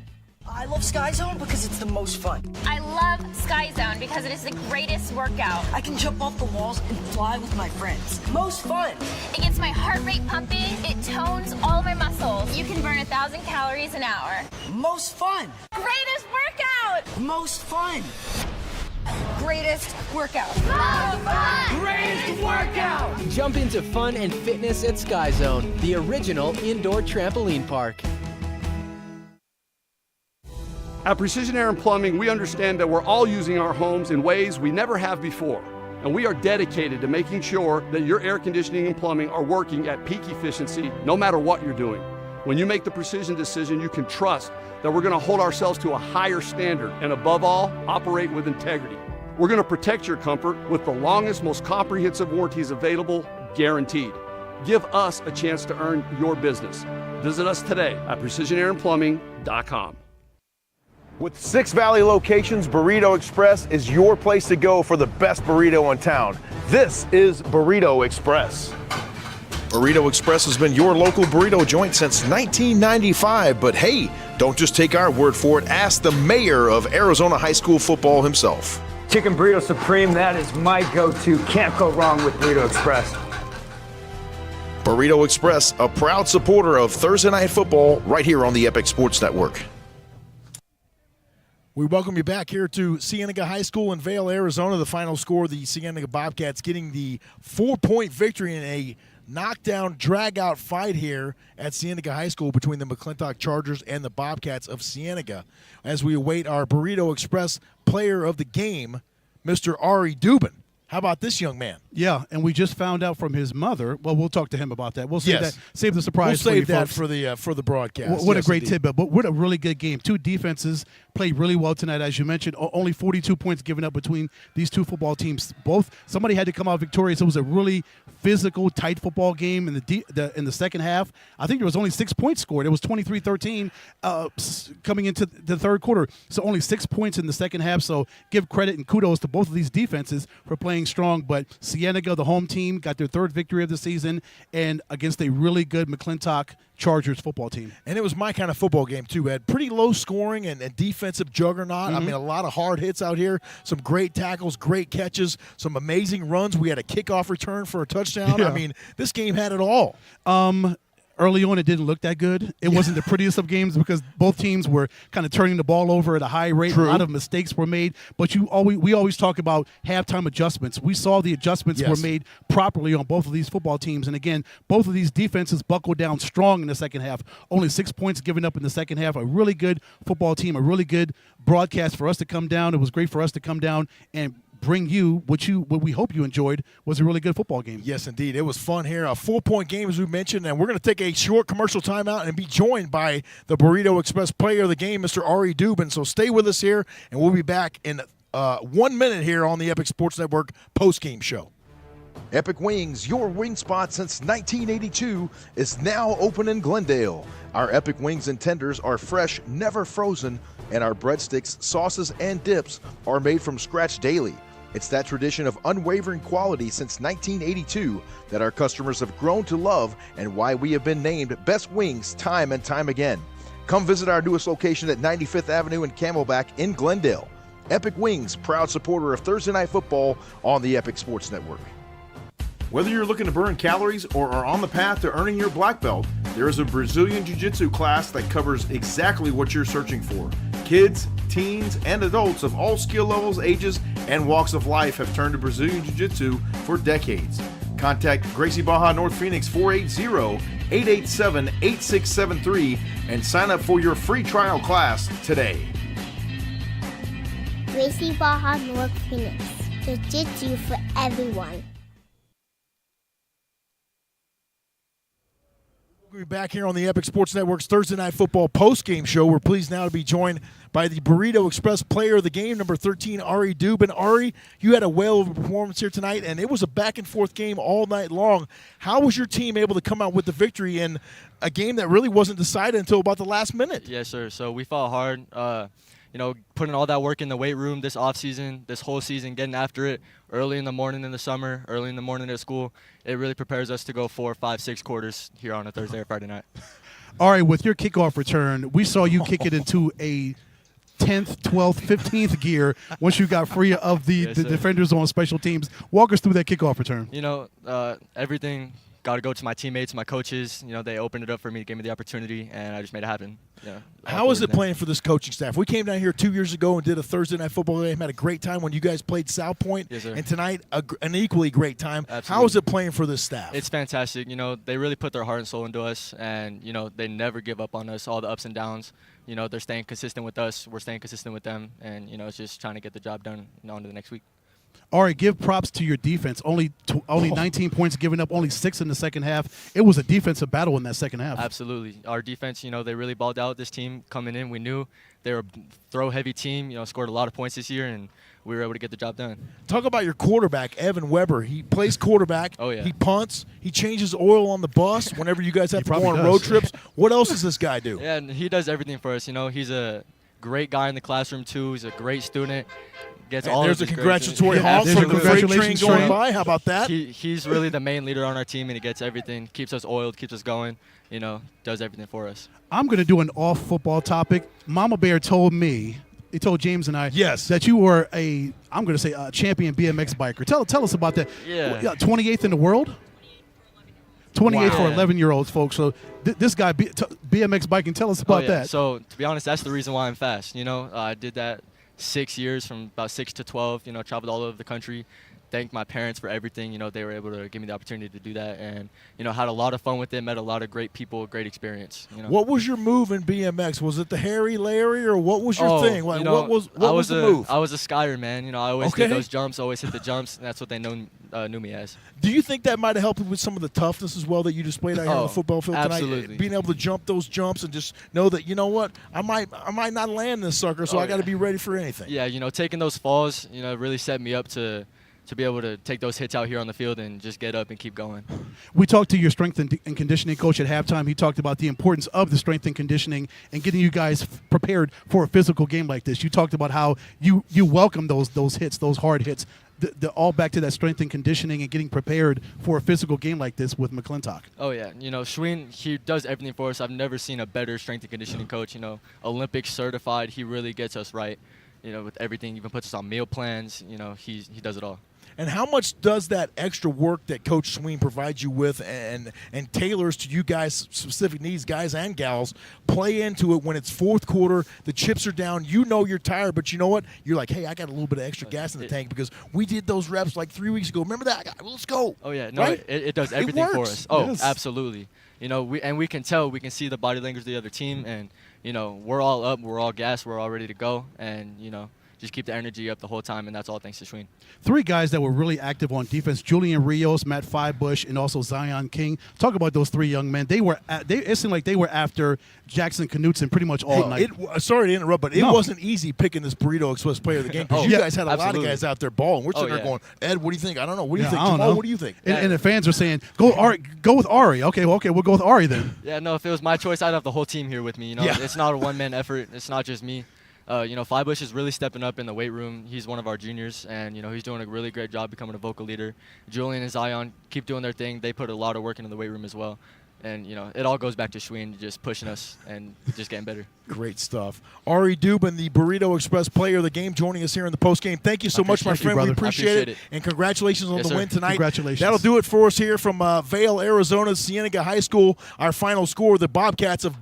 I love Sky Zone because it's the most fun. I love Sky Zone because it is the greatest workout. I can jump off the walls and fly with my friends. Most fun. It gets my heart rate pumping. It tones all my muscles. You can burn 1,000 calories an hour. Most fun. Greatest workout. Most fun. Greatest workout. Most fun. Greatest workout. Jump into fun and fitness at Sky Zone, the original indoor trampoline park. At Precision Air and Plumbing, we understand that we're all using our homes in ways we never have before. And we are dedicated to making sure that your air conditioning and plumbing are working at peak efficiency no matter what you're doing. When you make the precision decision, you can trust that we're going to hold ourselves to a higher standard and above all, operate with integrity. We're going to protect your comfort with the longest, most comprehensive warranties available, guaranteed. Give us a chance to earn your business. Visit us today at precisionairandplumbing.com. With 6 Valley locations, Burrito Express is your place to go for the best burrito in town. This is Burrito Express. Burrito Express has been your local burrito joint since 1995, but hey, don't just take our word for it. Ask the mayor of Arizona high school football himself. Chicken Burrito Supreme, that is my go-to. Can't go wrong with Burrito Express. Burrito Express, a proud supporter of Thursday Night Football right here on the Epic Sports Network. We welcome you back here to Cienega High School in Vail, Arizona. The final score, the Cienega Bobcats getting the 4-point victory in a knockdown, drag-out fight here at Cienega High School between the McClintock Chargers and the Bobcats of Cienega. As we await our Burrito Express player of the game, Mr. Ari Dubin. How about this young man? Yeah, and we just found out from his mother. Well, we'll talk to him about that. We'll save Yes. that. Save the surprise. We'll save for you that folks. for the broadcast. What Yes, a great indeed. tidbit. But what a really good game. Two defenses played really well tonight, as you mentioned. Only 42 points given up between these two football teams. Somebody had to come out victorious. It was a really physical, tight football game in the second half. I think there was only 6 points scored. It was 23-13 coming into the third quarter. So only 6 points in the second half. So give credit and kudos to both of these defenses for playing strong. But Cienega, the home team, got their third victory of the season and against a really good McClintock Chargers football team. And it was my kind of football game, too, Ed. Pretty low scoring and defensive juggernaut. I mean, a lot of hard hits out here. Some great tackles, great catches, some amazing runs. We had a kickoff return for a touchdown. Yeah. I mean, this game had it all. Early on, it didn't look that good. It wasn't the prettiest of games because both teams were kind of turning the ball over at a high rate. True. A lot of mistakes were made. But we always talk about halftime adjustments. We saw the adjustments were made properly on both of these football teams. And again, both of these defenses buckled down strong in the second half. Only 6 points given up in the second half. A really good football team, a really good broadcast for us to come down. It was great for us to come down and bring you what we hope you enjoyed was a really good football game. Yes, indeed. It was fun here. A 4-point game, as we mentioned, and we're going to take a short commercial timeout and be joined by the Burrito Express player of the game, Mr. Ari Dubin. So stay with us here, and we'll be back in 1 minute here on the Epic Sports Network post-game show. Epic Wings, your wing spot since 1982, is now open in Glendale. Our Epic Wings and tenders are fresh, never frozen, and our breadsticks, sauces, and dips are made from scratch daily. It's that tradition of unwavering quality since 1982 that our customers have grown to love and why we have been named Best Wings time and time again. Come visit our newest location at 95th Avenue and Camelback in Glendale. Epic Wings, proud supporter of Thursday Night Football on the Epic Sports Network. Whether you're looking to burn calories or are on the path to earning your black belt, there is a Brazilian Jiu-Jitsu class that covers exactly what you're searching for. Kids, teens, and adults of all skill levels, ages, and walks of life have turned to Brazilian Jiu-Jitsu for decades. Contact Gracie Baja North Phoenix 480-887-8673 and sign up for your free trial class today. Gracie Baja North Phoenix. Jiu-Jitsu for everyone. We'll be back here on the Epic Sports Network's Thursday Night Football post-game show. We're pleased now to be joined by the Burrito Express player of the game, number 13, Ari Dubin. Ari, you had a whale of a performance here tonight, and it was a back-and-forth game all night long. How was your team able to come out with the victory in a game that really wasn't decided until about the last minute? Yes, sir. So we fought hard. Putting all that work in the weight room this offseason, this whole season, getting after it early in the morning in the summer, early in the morning at school. It really prepares us to go 4, 5, 6 quarters here on a Thursday or Friday night. All right, with your kickoff return, we saw you kick it into a 10th, 12th, 15th gear once you got free of the defenders on special teams. Walk us through that kickoff return. Everything got to go to my teammates, my coaches. They opened it up for me, gave me the opportunity, and I just made it happen. How is it playing for this coaching staff? We came down here 2 years ago and did a Thursday Night Football game. Had a great time when you guys played South Point. Yes, sir. And tonight, an equally great time. Absolutely. How is it playing for this staff? It's fantastic. They really put their heart and soul into us, and, they never give up on us, all the ups and downs. They're staying consistent with us. We're staying consistent with them, and, it's just trying to get the job done on to the next week. All right, give props to your defense. Only 19 points given up, only 6 in the second half. It was a defensive battle in that second half. Absolutely. Our defense, they really balled out. This team coming in, we knew they were a throw-heavy team, scored a lot of points this year, and we were able to get the job done. Talk about your quarterback, Evan Weber. He plays quarterback. Oh, yeah. He punts. He changes oil on the bus whenever you guys have to go on road trips. What else does this guy do? Yeah, and he does everything for us. He's a great guy in the classroom, too. He's a great student. gets And all there's of a his congratulatory grades. honk There's from a the freight train congratulations going train. by. How about that? He's really the main leader on our team, and he gets everything, keeps us oiled, keeps us going, does everything for us. I'm going to do an off football topic. Mama Bear told me, he told James and I, that you were a champion BMX biker. Tell us about that. Yeah. 28th in the world? 28th for 11-year-olds, folks. So this guy, BMX biking, tell us about that. So to be honest, that's the reason why I'm fast. I did that 6 years, from about 6 to 12, traveled all over the country. Thank my parents for everything. They were able to give me the opportunity to do that, and had a lot of fun with it. Met a lot of great people, great experience. What was your move in BMX? Was it the Harry Larry, or what was your thing? Like, what was the move? I was a skyer, man. I always did those jumps, always hit the jumps, and that's what they knew me as. Do you think that might have helped with some of the toughness as well that you displayed out here on the football field tonight? Absolutely. Being able to jump those jumps and just know that, you know what, I might not land this sucker, so I got to be ready for anything. Yeah, taking those falls, really set me up to be able to take those hits out here on the field and just get up and keep going. We talked to your strength and conditioning coach at halftime. He talked about the importance of the strength and conditioning and getting you guys prepared for a physical game like this. You talked about how you welcome those hits, those hard hits, all back to that strength and conditioning and getting prepared for a physical game like this with McClintock. Oh, yeah. Schwinn, he does everything for us. I've never seen a better strength and conditioning coach. Olympics certified. He really gets us right, with everything. Even puts us on meal plans. He does it all. And how much does that extra work that Coach Sween provides you with and tailors to you guys' specific needs, guys and gals, play into it when it's fourth quarter, the chips are down, you're tired, but you know what? You're like, hey, I got a little bit of extra gas in the tank because we did those reps like 3 weeks ago. Remember that? Let's go. Oh, yeah. No, right? it does everything for us. Oh, yes. Absolutely. We can tell, we can see the body language of the other team, and, we're all up, we're all gassed, we're all ready to go, and, just keep the energy up the whole time, and that's all thanks to Schween. 3 guys that were really active on defense: Julian Rios, Matt Fibush, and also Zion King. Talk about those 3 young men. It seemed like they were after Jackson Knutson pretty much all night. Sorry to interrupt, but it wasn't easy picking this Burrito Express player of the game because you guys had a lot of guys out there balling. We're sitting there going, Ed, what do you think? I don't know. What do you think? Jamal, what do you think? And the fans are saying, go with Ari. Okay, we'll go with Ari then. Yeah, no, if it was my choice, I'd have the whole team here with me. It's not a one-man effort. It's not just me. Fibush is really stepping up in the weight room. He's one of our juniors, and, he's doing a really great job becoming a vocal leader. Julian and Zion keep doing their thing. They put a lot of work into the weight room as well. And, it all goes back to Schween just pushing us and just getting better. Great stuff. Ari Dubin, the Burrito Express player of the game, joining us here in the postgame. Thank you so much, my friend. We appreciate it. And congratulations on the win tonight. Congratulations. That'll do it for us here from Vail, Arizona, Cienega High School. Our final score, the Bobcats of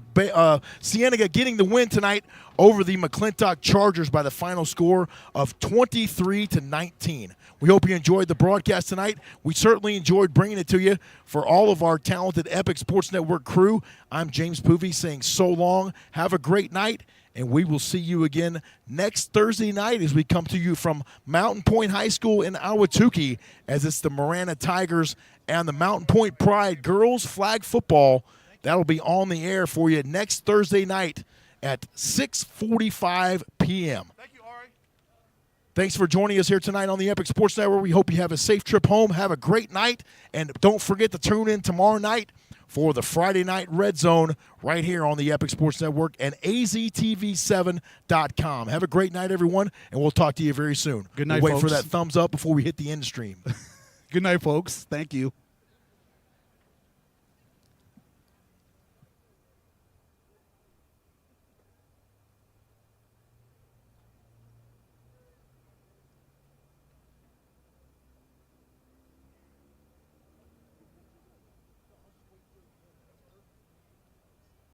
Cienega getting the win tonight over the McClintock Chargers by the final score of 23-19. We hope you enjoyed the broadcast tonight. We certainly enjoyed bringing it to you. For all of our talented Epic Sports Network crew, I'm James Poovey saying so long. Have a great night, and we will see you again next Thursday night as we come to you from Mountain Point High School in Ahwatukee, as it's the Marana Tigers and the Mountain Point Pride girls flag football. That'll be on the air for you next Thursday night at 6:45 p.m. Thank you, Ari. Thanks for joining us here tonight on the Epic Sports Network. We hope you have a safe trip home. Have a great night. And don't forget to tune in tomorrow night for the Friday Night Red Zone right here on the Epic Sports Network and aztv7.com. Have a great night, everyone, and we'll talk to you very soon. Good night, Wait folks. for that thumbs up before we hit the end stream. Good night, folks. Thank you.